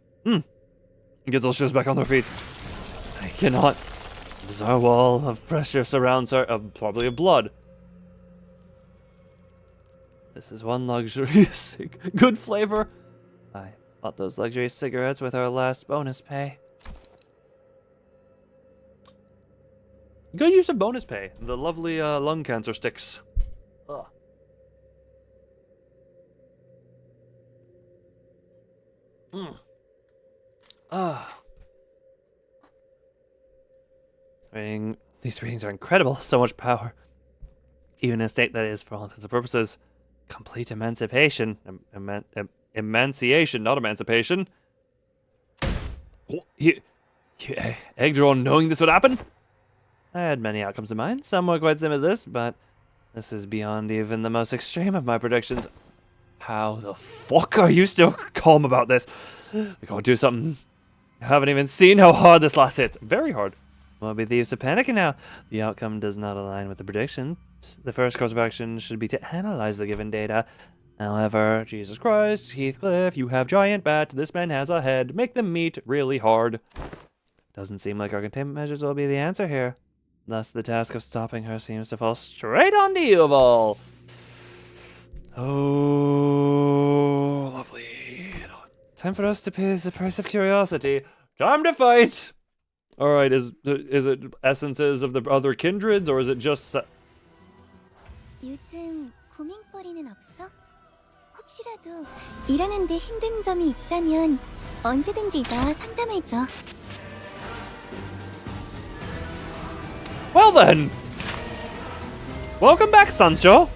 Get those shoes back on their feet. I cannot. The bizarre wall of pressure surrounds her, probably of blood. This is one luxury. Good flavor. I bought those luxury cigarettes with our last bonus pay. Good use of bonus pay. The lovely lung cancer sticks. Ugh. These readings are incredible. So much power. Even in a state that is, for all intents and purposes, complete emancipation. Emanciation, not emancipation. You egged her on knowing this would happen? I had many outcomes in mind. Some were quite similar to this, but this is beyond even the most extreme of my predictions. How the fuck are you still calm about this? We gotta do something. I haven't even seen how hard this last hits. Very hard. Won't be the use of panicking now. The outcome does not align with the predictions. The first course of action should be to analyze the given data. However, Jesus Christ, Heathcliff, you have giant bat. This man has a head. Make them meet really hard. Doesn't seem like our containment measures will be the answer here. Thus, the task of stopping her seems to fall straight onto you of all. Oh, lovely. Time for us to pay the price of curiosity. Time to fight! Alright, is it essences of the other kindreds, or is it just... 요즘 고민거리는 없어? 혹시라도 일하는데 힘든 점이 있다면 언제든지 나와 상담해줘. Well then! Welcome back, Sancho!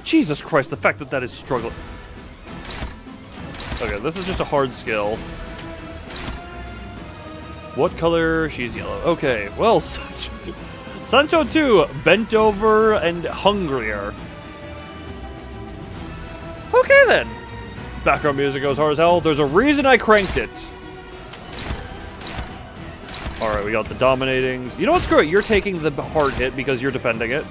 Jesus Christ, the fact that that is struggling. Okay, this is just a hard skill. What color? She's yellow. Okay, well, Sancho 2, bent over and hungrier. Okay then. Background music goes hard as hell. There's a reason I cranked it. Alright, we got the dominating. You know what? Screw it. You're taking the hard hit because you're defending it.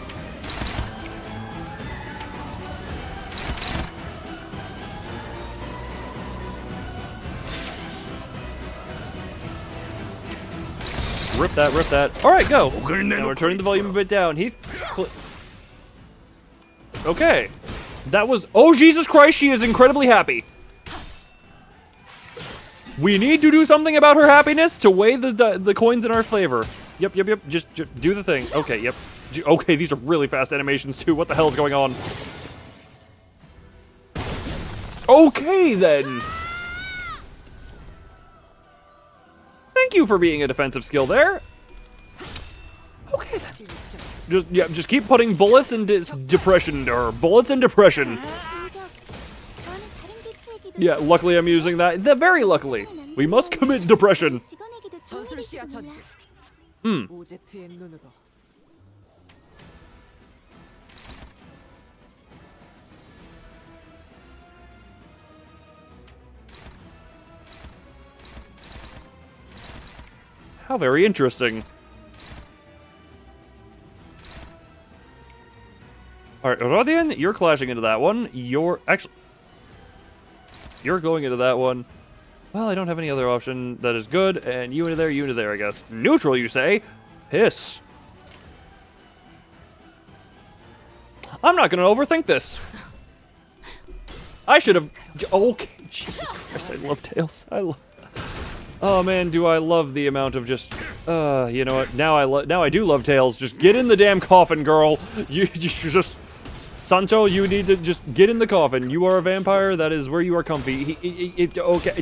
Rip that, rip that. Alright, go. Now we're turning the volume a bit down. Okay. That was... Oh, Jesus Christ, she is incredibly happy. We need to do something about her happiness to weigh the coins in our favor. Yep. Just do the thing. Okay, yep. Okay, these are really fast animations, too. What the hell is going on? Okay, then. Thank you for being a defensive skill there. Okay, then. Just keep putting bullets and depression into her. Bullets and depression. Yeah, luckily I'm using that. Very luckily. We must commit depression. How very interesting. Alright, Rodian, you're clashing into that one. You're going into that one. Well, I don't have any other option that is good, and you into there, I guess. Neutral, you say? Piss. I'm not gonna overthink this. I should have... Okay, Jesus Christ, I love Tails. Oh man, do I love the amount of just... you know what? Now I do love Tails. Just get in the damn coffin, girl. You just... Sancho, you need to just get in the coffin. You are a vampire. That is where you are comfy. Okay.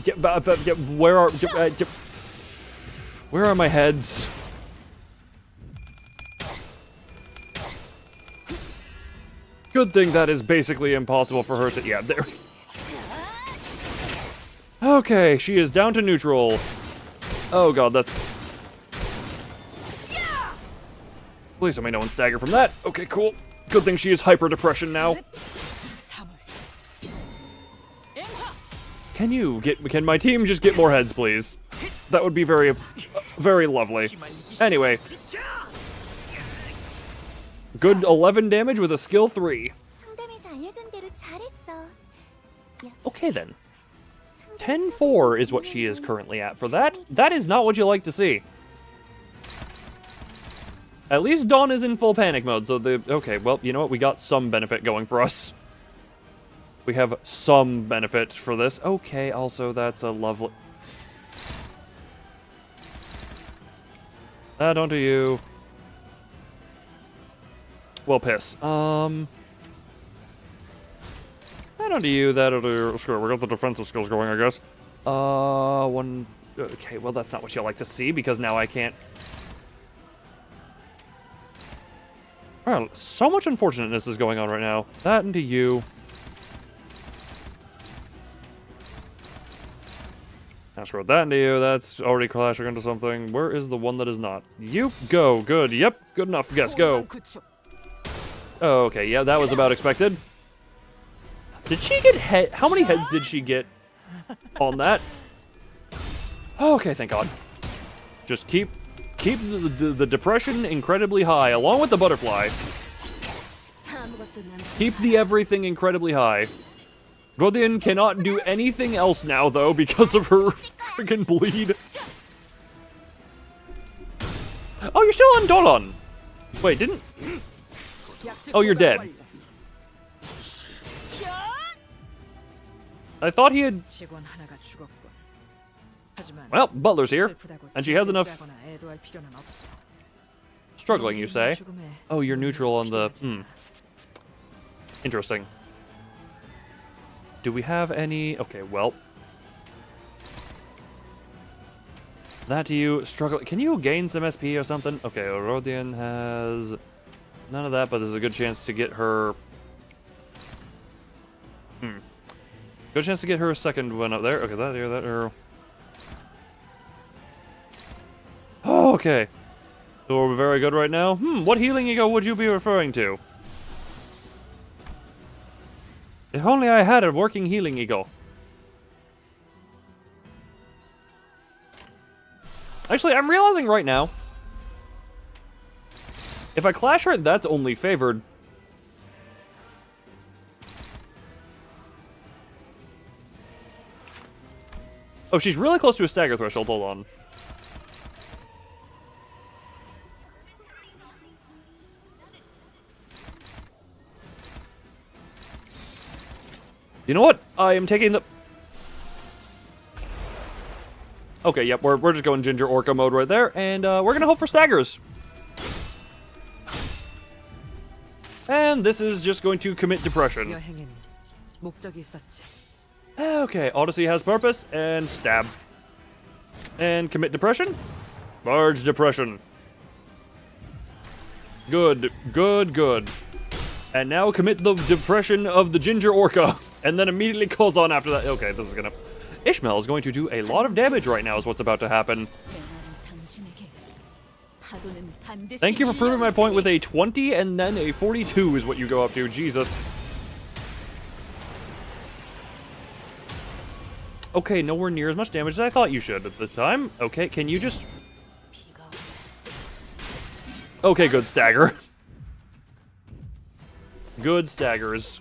Where are my heads? Good thing that is basically impossible for her to... Yeah, there. Okay, she is down to neutral. Oh god, that's... Please tell me no one stagger from that. Okay, cool. Good thing she is hyper depression now. Can my team just get more heads, please? That would be very, very lovely. Anyway. Good 11 damage with a skill 3. Okay then. 10-4 is what she is currently at for that. That is not what you like to see. At least Dawn is in full panic mode, so okay, well, you know what? We got some benefit going for us. We have some benefit for this. Okay, also, that's a lovely... That onto you. Well, piss. That onto you, that onto you. Screw it, we got the defensive skills going, I guess. One... Okay, well, that's not what you like to see, because now I can't... Well, so much unfortunateness is going on right now. That into you. Now screw that into you. That's already clashing into something. Where is the one that is not? You go. Good. Yep. Good enough. Guess go. Oh, okay. Yeah, that was about expected. Did she get head? How many heads did she get on that? Okay, thank God. Just keep the depression incredibly high, along with the butterfly. Keep the everything incredibly high. Rodion cannot do anything else now, though, because of her freaking bleed. Oh, you're still on Dolan. Wait, didn't... Oh, you're dead. I thought he had... Well, Butler's here, and she has enough... Struggling, you say? Oh, you're neutral on the... Interesting. Do we have any... Okay, well... That to you, struggle... Can you gain some SP or something? Okay, Rodion has... None of that, but there's a good chance to get her... Good chance to get her second one up there. Okay, that here, that arrow. Oh, okay. So we're very good right now. What healing ego would you be referring to? If only I had a working healing ego. Actually, I'm realizing right now, if I clash her, that's only favored. Oh, she's really close to a stagger threshold. Hold on. You know what? I am taking the... Okay, yep, we're just going Ginger Orca mode right there, and we're gonna hope for staggers. And this is just going to commit depression. Okay, Odyssey has purpose, and stab. And commit depression. Large depression. Good, good, good. And now commit the depression of the Ginger Orca. And then immediately calls on after that. Okay, this is gonna... Ishmael is going to do a lot of damage right now is what's about to happen. Thank you for proving my point with a 20 and then a 42 is what you go up to. Jesus. Okay, nowhere near as much damage as I thought you should at the time. Okay, can you just... Okay, good stagger. Good staggers.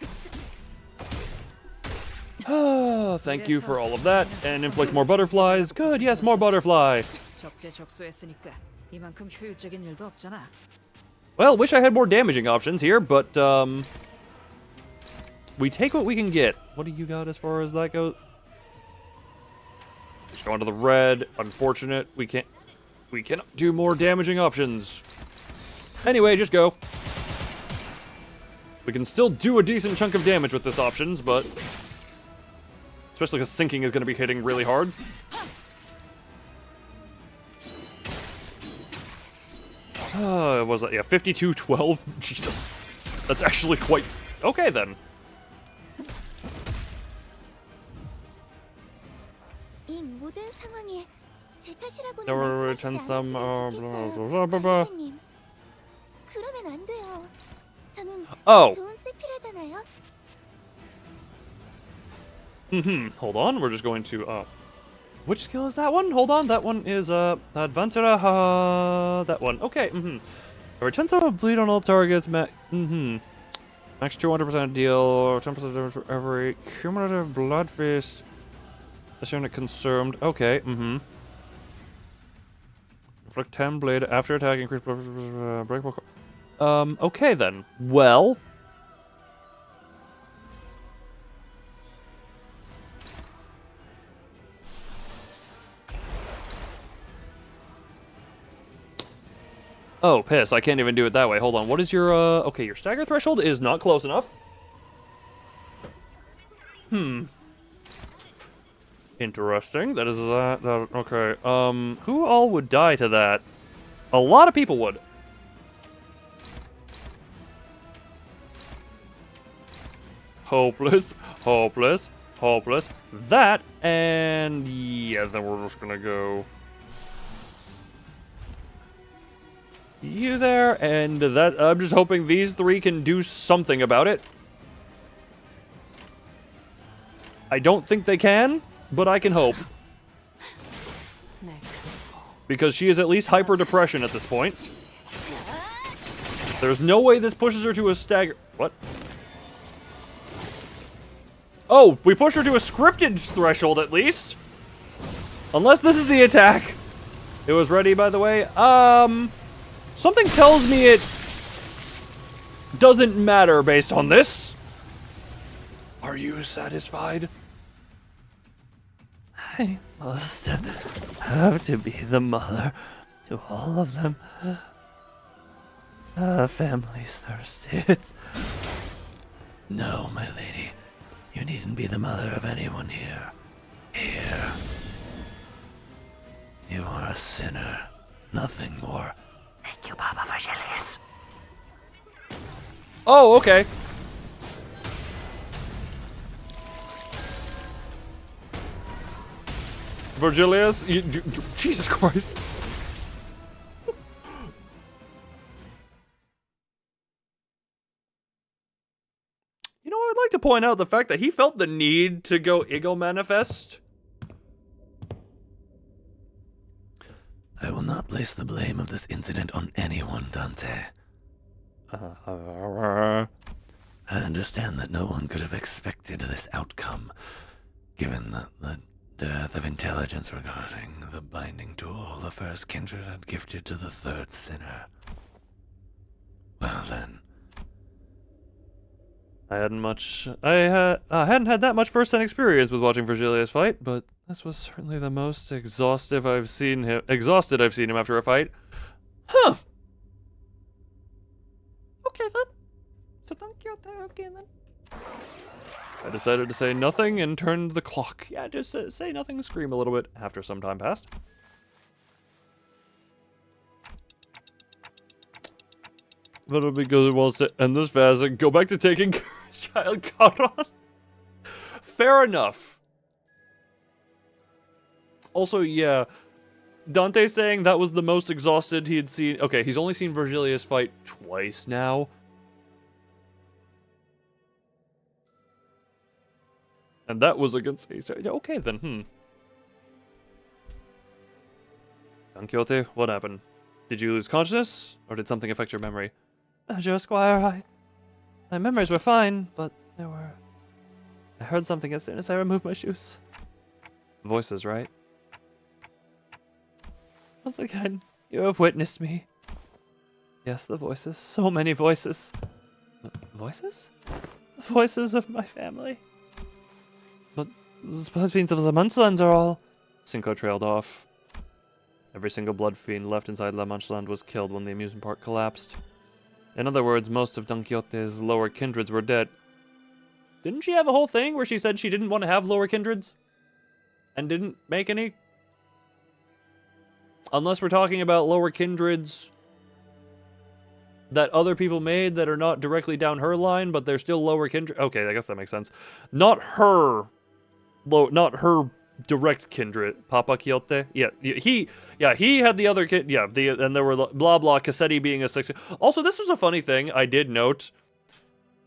Oh, thank you for all of that. And inflict more butterflies. Good, yes, more butterfly. Well, wish I had more damaging options here, but, we take what we can get. What do you got as far as that goes? Just go on to the red. Unfortunate. We cannot do more damaging options. Anyway, just go. We can still do a decent chunk of damage with this options, but... Especially because sinking is going to be hitting really hard. Was that? Yeah, 52-12? Jesus. That's actually quite... Okay, then. There were 10 some... Oh. Hold on, we're just going to, which skill is that one? Hold on, that one is, Adventura, that one. Okay, Every 10 seconds of bleed on all targets, max 200% deal, 10% for every cumulative blood feast. This unit consumed. Okay, Inflict 10 blade after attack, increase breakable. Okay then. Well. Oh, piss. I can't even do it that way. Hold on. What is your, okay, your stagger threshold is not close enough. Interesting. That is that, okay. Who all would die to that? A lot of people would. Hopeless, hopeless, hopeless. That, and yeah, then we're just gonna go you there, and that. I'm just hoping these three can do something about it. I don't think they can, but I can hope. Because she is at least hyper-depression at this point. There's no way this pushes her to a stagger. What? Oh, we push her to a scripted threshold at least. Unless this is the attack. It was ready, by the way. Something tells me it doesn't matter based on this. Are you satisfied? I must have to be the mother to all of them. Family's thirsty. No, my lady. You needn't be the mother of anyone here. Here. You are a sinner. Nothing more. Thank you, Papa Virgilius. Oh, okay. Virgilius? Jesus Christ. You know, I'd like to point out the fact that he felt the need to go ego manifest. I will not place the blame of this incident on anyone, Dante. I understand that no one could have expected this outcome, given the death of intelligence regarding the binding tool the first kindred had gifted to the third sinner. Well then. I hadn't had that much first-hand experience with watching Virgilius fight, but this was certainly the most exhausted I've seen him after a fight. Huh. Okay then. So thank you. Okay then. I decided to say nothing and turned the clock. Yeah, just say nothing and scream a little bit after some time passed. But it'll be good once to end this fast and go back to taking his child Charon. Fair enough. Also, yeah, Dante saying that was the most exhausted he had seen. Okay, he's only seen Virgilius fight twice now. And that was against... Okay, then, Don Quixote, what happened? Did you lose consciousness? Or did something affect your memory? Joe Squire, my memories were fine, but I heard something as soon as I removed my shoes. Voices, right? Once again, you have witnessed me. Yes, the voices. So many voices. Voices? The voices of my family. But the blood fiends of the Munchland are all... Cinco trailed off. Every single blood fiend left inside La Mancheland was killed when the amusement park collapsed. In other words, most of Don Quixote's lower kindreds were dead. Didn't she have a whole thing where she said she didn't want to have lower kindreds? And didn't make any? Unless we're talking about lower kindreds that other people made that are not directly down her line, but they're still lower kindred. Okay, I guess that makes sense. Not her direct kindred, Papa Quixote. Yeah, he had the other kid. Yeah, and there were blah blah Cassetti being a sexy. Also, this was a funny thing I did note.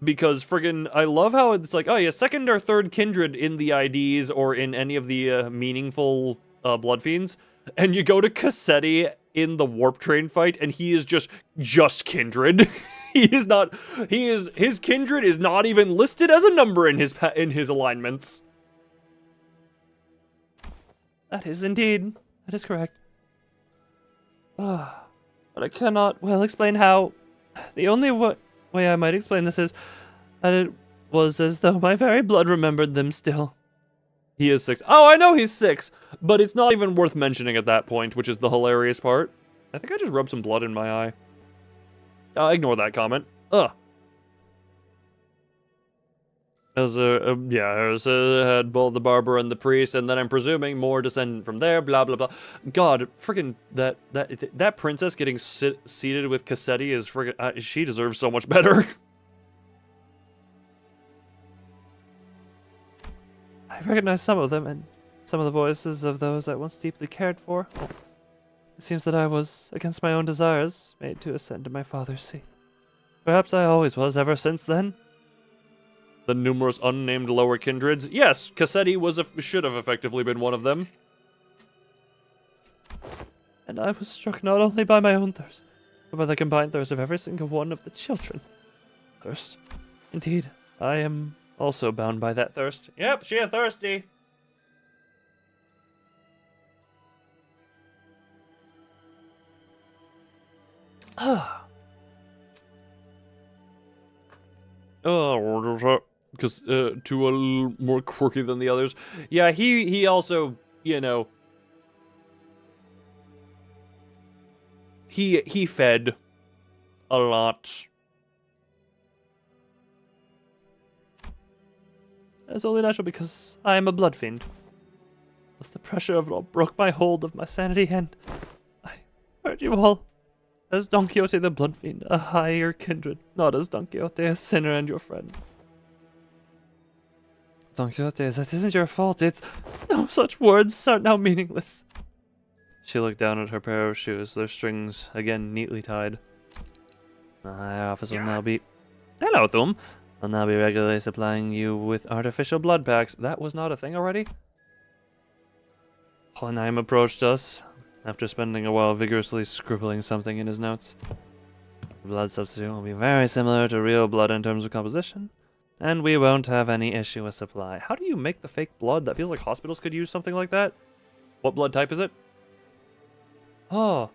Because friggin', I love how it's like, oh yeah, second or third kindred in the IDs or in any of the meaningful blood fiends, and you go to Cassetti in the warp train fight, and he is just kindred. His kindred is not even listed as a number in his alignments. That is indeed. That is correct. But I cannot well explain how. The only way I might explain this is that it was as though my very blood remembered them still. He is 6. Oh, I know he's 6, but it's not even worth mentioning at that point, which is the hilarious part. I think I just rubbed some blood in my eye. Ignore that comment. Ugh. Erza had both the barber and the priest, and then I'm presuming more descendant from there, blah, blah, blah. God, friggin' that princess getting seated with Cassetti is friggin', she deserves so much better. I recognize some of them, and some of the voices of those I once deeply cared for. It seems that I was, against my own desires, made to ascend to my father's seat. Perhaps I always was ever since then. The numerous unnamed lower kindreds. Yes, Cassetti should have effectively been one of them. And I was struck not only by my own thirst, but by the combined thirst of every single one of the children. Thirst. Indeed, I am also bound by that thirst. Yep, she a thirsty. Because too a little more quirky than the others. Yeah, he also, you know, he fed a lot. That's only natural because I am a blood fiend. Thus the pressure of it all broke my hold of my sanity, and I heard you all. As Don Quixote the blood fiend, a higher kindred, not as Don Quixote, a sinner and your friend. Don Quixote, that isn't your fault. It's no such words are now meaningless. She looked down at her pair of shoes, their strings again neatly tied. The higher office will now be... Hello, Thum. I'll now be regularly supplying you with artificial blood packs. That was not a thing already? Hohenheim approached us, after spending a while vigorously scribbling something in his notes. The blood substitute will be very similar to real blood in terms of composition, and we won't have any issue with supply. How do you make the fake blood? That feels like hospitals could use something like that. What blood type is it? Oh.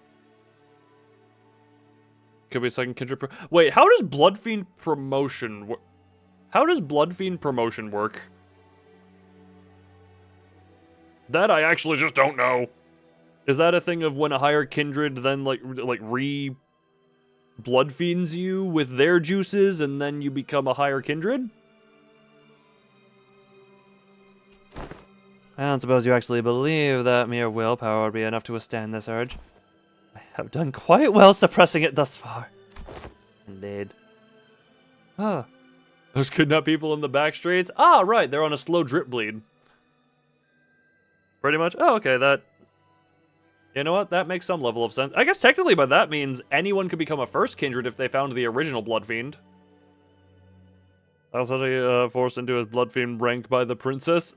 Could be second kindred. Wait, how does Blood Fiend promotion work? How does Blood Fiend promotion work? That I actually just don't know. Is that a thing of when a higher kindred then like blood fiends you with their juices and then you become a higher kindred? I don't suppose you actually believe that mere willpower would be enough to withstand this urge. I have done quite well suppressing it thus far. Indeed. Huh. Those kidnapped people in the back streets? Ah, right, they're on a slow drip bleed. Pretty much? Oh, okay, that... You know what? That makes some level of sense. I guess technically by that means anyone could become a first kindred if they found the original Blood Fiend. Also forced into his Blood Fiend rank by the princess.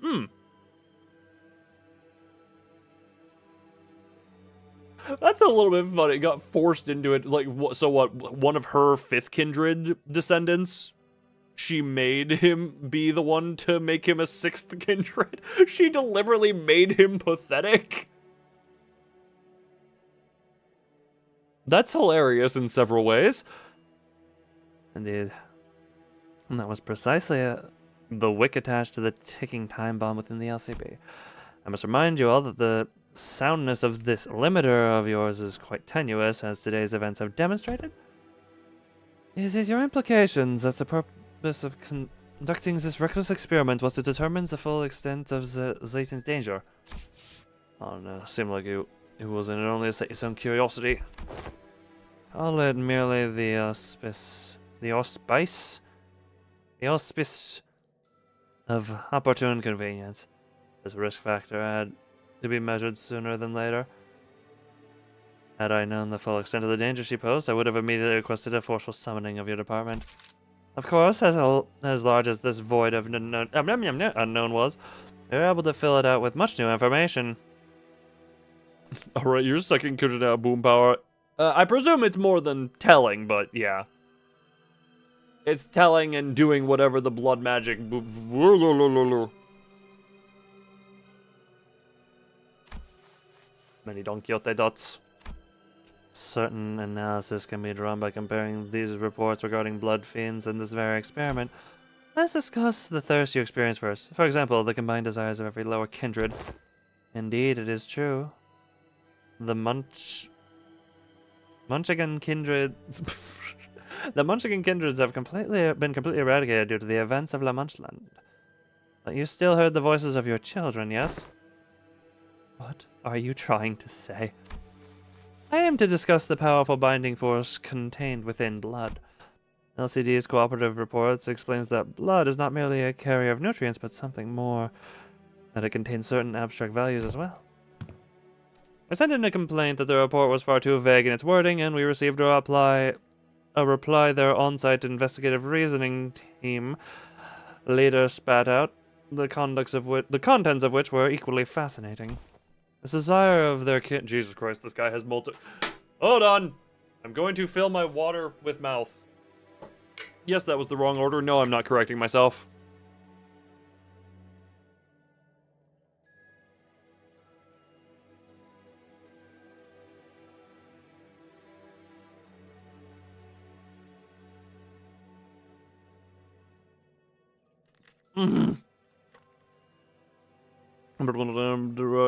That's a little bit funny. Got forced into it. Like, so what? One of her 5th kindred descendants? She made him be the one to make him a 6th kindred? She deliberately made him pathetic? That's hilarious in several ways. Indeed. And that was precisely the wick attached to the ticking time bomb within the LCB. I must remind you all that the soundness of this limiter of yours is quite tenuous, as today's events have demonstrated. Is it your implications that the purpose of conducting this reckless experiment was to determine the full extent of the latent danger? Oh no, seemed like it wasn't only to set some curiosity. Call it merely the auspice of opportune convenience. This risk factor had to be measured sooner than later. Had I known the full extent of the danger she posed, I would have immediately requested a forceful summoning of your department. Of course, as large as this void of unknown was, they were able to fill it out with much new information. Alright, your second kindred out boom power. I presume it's more than telling, but yeah. It's telling and doing whatever the blood magic. Many Don Quixote dots. Certain analysis can be drawn by comparing these reports regarding blood fiends and this very experiment. Let's discuss the thirst you experience first. For example, the combined desires of every lower kindred. Indeed, it is true. The Munchkin kindreds... the Munchkin kindreds have been completely eradicated due to the events of La Munchland. But you still heard the voices of your children, yes? What are you trying to say? I aim to discuss the powerful binding force contained within blood. LCD's cooperative reports explains that blood is not merely a carrier of nutrients, but something more, that it contains certain abstract values as well. I sent in a complaint that the report was far too vague in its wording, and we received a reply their on-site investigative reasoning team later spat out, the contents of which were equally fascinating. The desire of their Jesus Christ, this guy has Hold on! I'm going to fill my water with mouth. Yes, that was the wrong order. No, I'm not correcting myself.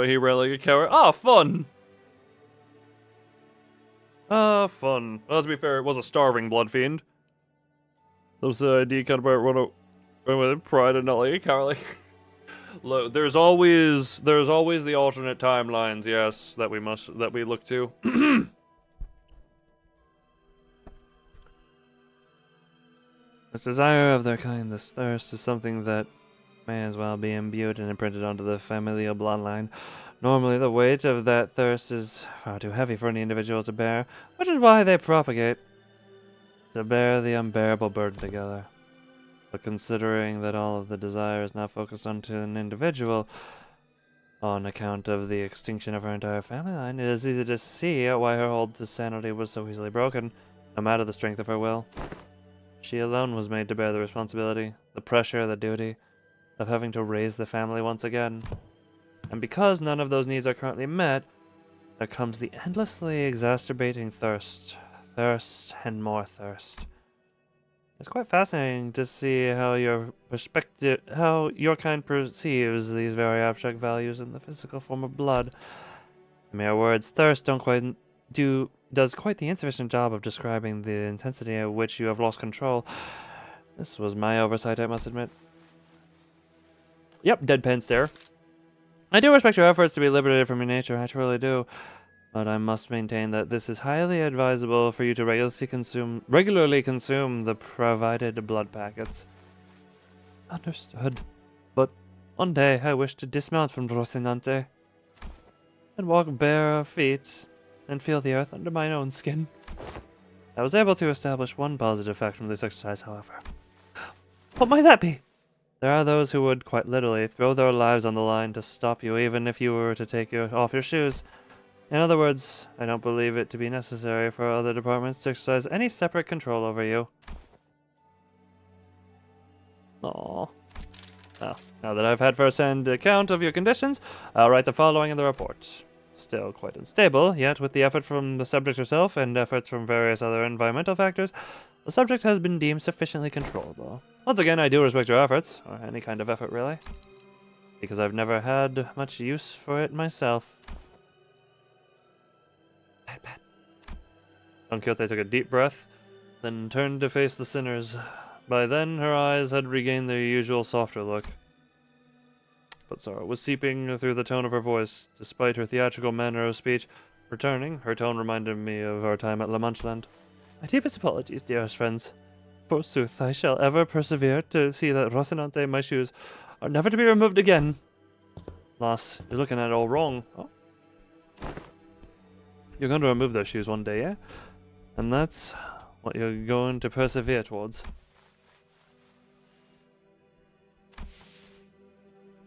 He ran like a coward. Ah, fun! Fun. Well, to be fair, it was a starving blood fiend. Those ID kind of run with pride and not like a coward. Look, there's always the alternate timelines, yes, that we look to. This desire of their kind, this thirst, is something that may as well be imbued and imprinted onto the familial bloodline. Normally, the weight of that thirst is far too heavy for any individual to bear, which is why they propagate, to bear the unbearable burden together. But considering that all of the desire is now focused onto an individual, on account of the extinction of her entire family line, it is easy to see why her hold to sanity was so easily broken, no matter the strength of her will. She alone was made to bear the responsibility, the pressure, the duty, of having to raise the family once again. And because none of those needs are currently met, there comes the endlessly exacerbating thirst. Thirst and more thirst. It's quite fascinating to see how your kind perceives these very abstract values in the physical form of blood. Mere words, thirst does quite the insufficient job of describing the intensity at which you have lost control. This was my oversight, I must admit. Yep, deadpan stare. I do respect your efforts to be liberated from your nature, I truly do. But I must maintain that this is highly advisable for you to regularly consume the provided blood packets. Understood. But one day I wish to dismount from Rocinante and walk bare feet and feel the earth under my own skin. I was able to establish one positive fact from this exercise, however. What might that be? There are those who would, quite literally, throw their lives on the line to stop you even if you were to take off your shoes. In other words, I don't believe it to be necessary for other departments to exercise any separate control over you. Aww. Well, now that I've had first-hand account of your conditions, I'll write the following in the report. Still quite unstable, yet with the effort from the subject herself and efforts from various other environmental factors, the subject has been deemed sufficiently controllable. Once again, I do respect your efforts, or any kind of effort really, because I've never had much use for it myself. Pat. Don Quixote took a deep breath, then turned to face the sinners. By then, her eyes had regained their usual softer look. But sorrow was seeping through the tone of her voice, despite her theatrical manner of speech. Returning, her tone reminded me of our time at La Munchland. My deepest apologies, dearest friends. Forsooth, I shall ever persevere to see that Rocinante, my shoes, are never to be removed again. Lass, you're looking at it all wrong. Oh. You're going to remove those shoes one day, yeah? And that's what you're going to persevere towards.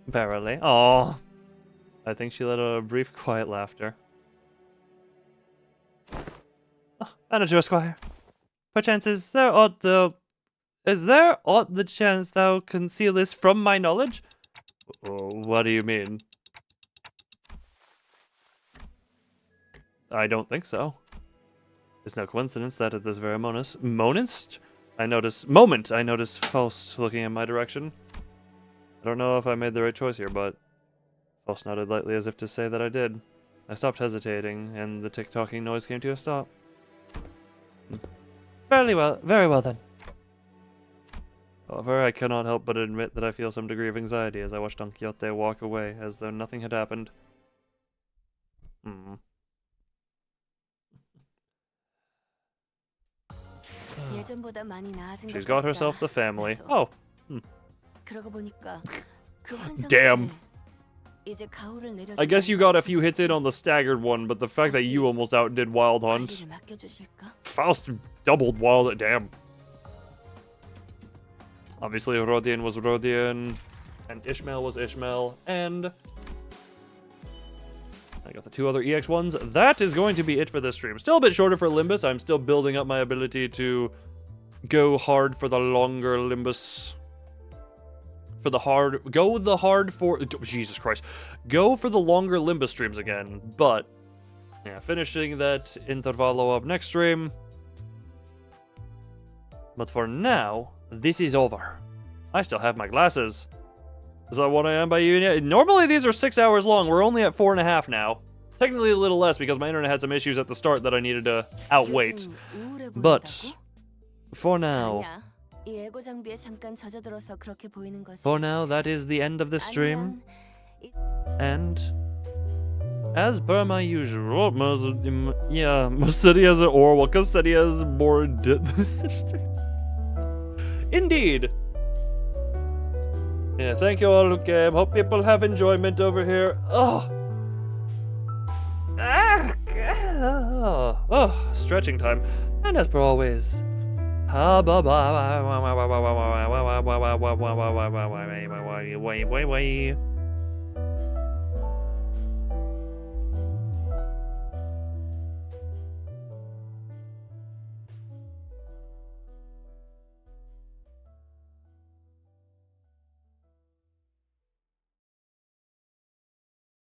Verily. Oh. I think she let out a brief, quiet laughter. Oh, Manager Esquire. Perchance is there aught the chance thou concealest from my knowledge? Oh, what do you mean? I don't think so. It's no coincidence that at this very moment I notice Faust looking in my direction. I don't know if I made the right choice here, but Faust nodded lightly as if to say that I did. I stopped hesitating, and the tick-tocking noise came to a stop. Very well then. However, I cannot help but admit that I feel some degree of anxiety as I watch Don Quixote walk away, as though nothing had happened. She's got herself the family. Oh. Damn. I guess you got a few hits in on the staggered one, but the fact that you almost outdid Wild Hunt. Faust doubled Wild. Damn. Obviously, Rodian was Rodian, and Ishmael was Ishmael, and I got the 2 other EX ones. That is going to be it for this stream. Still a bit shorter for Limbus. I'm still building up my ability to go hard for the longer Limbus. Jesus Christ. Go for the longer Limbus streams again. But, yeah, finishing that intervalo up next stream. But for now, this is over. I still have my glasses. Is that what I am by you? Normally these are 6 hours long. We're only at 4.5 now. Technically a little less because my internet had some issues at the start that I needed to outwait. But for now, that is the end of this stream. And as per my usual, Mercedes or Wakasedia's board did this. Indeed. Yeah, thank you all who came. Hope people have enjoyment over here. Stretching time. And as per always, bye-bye.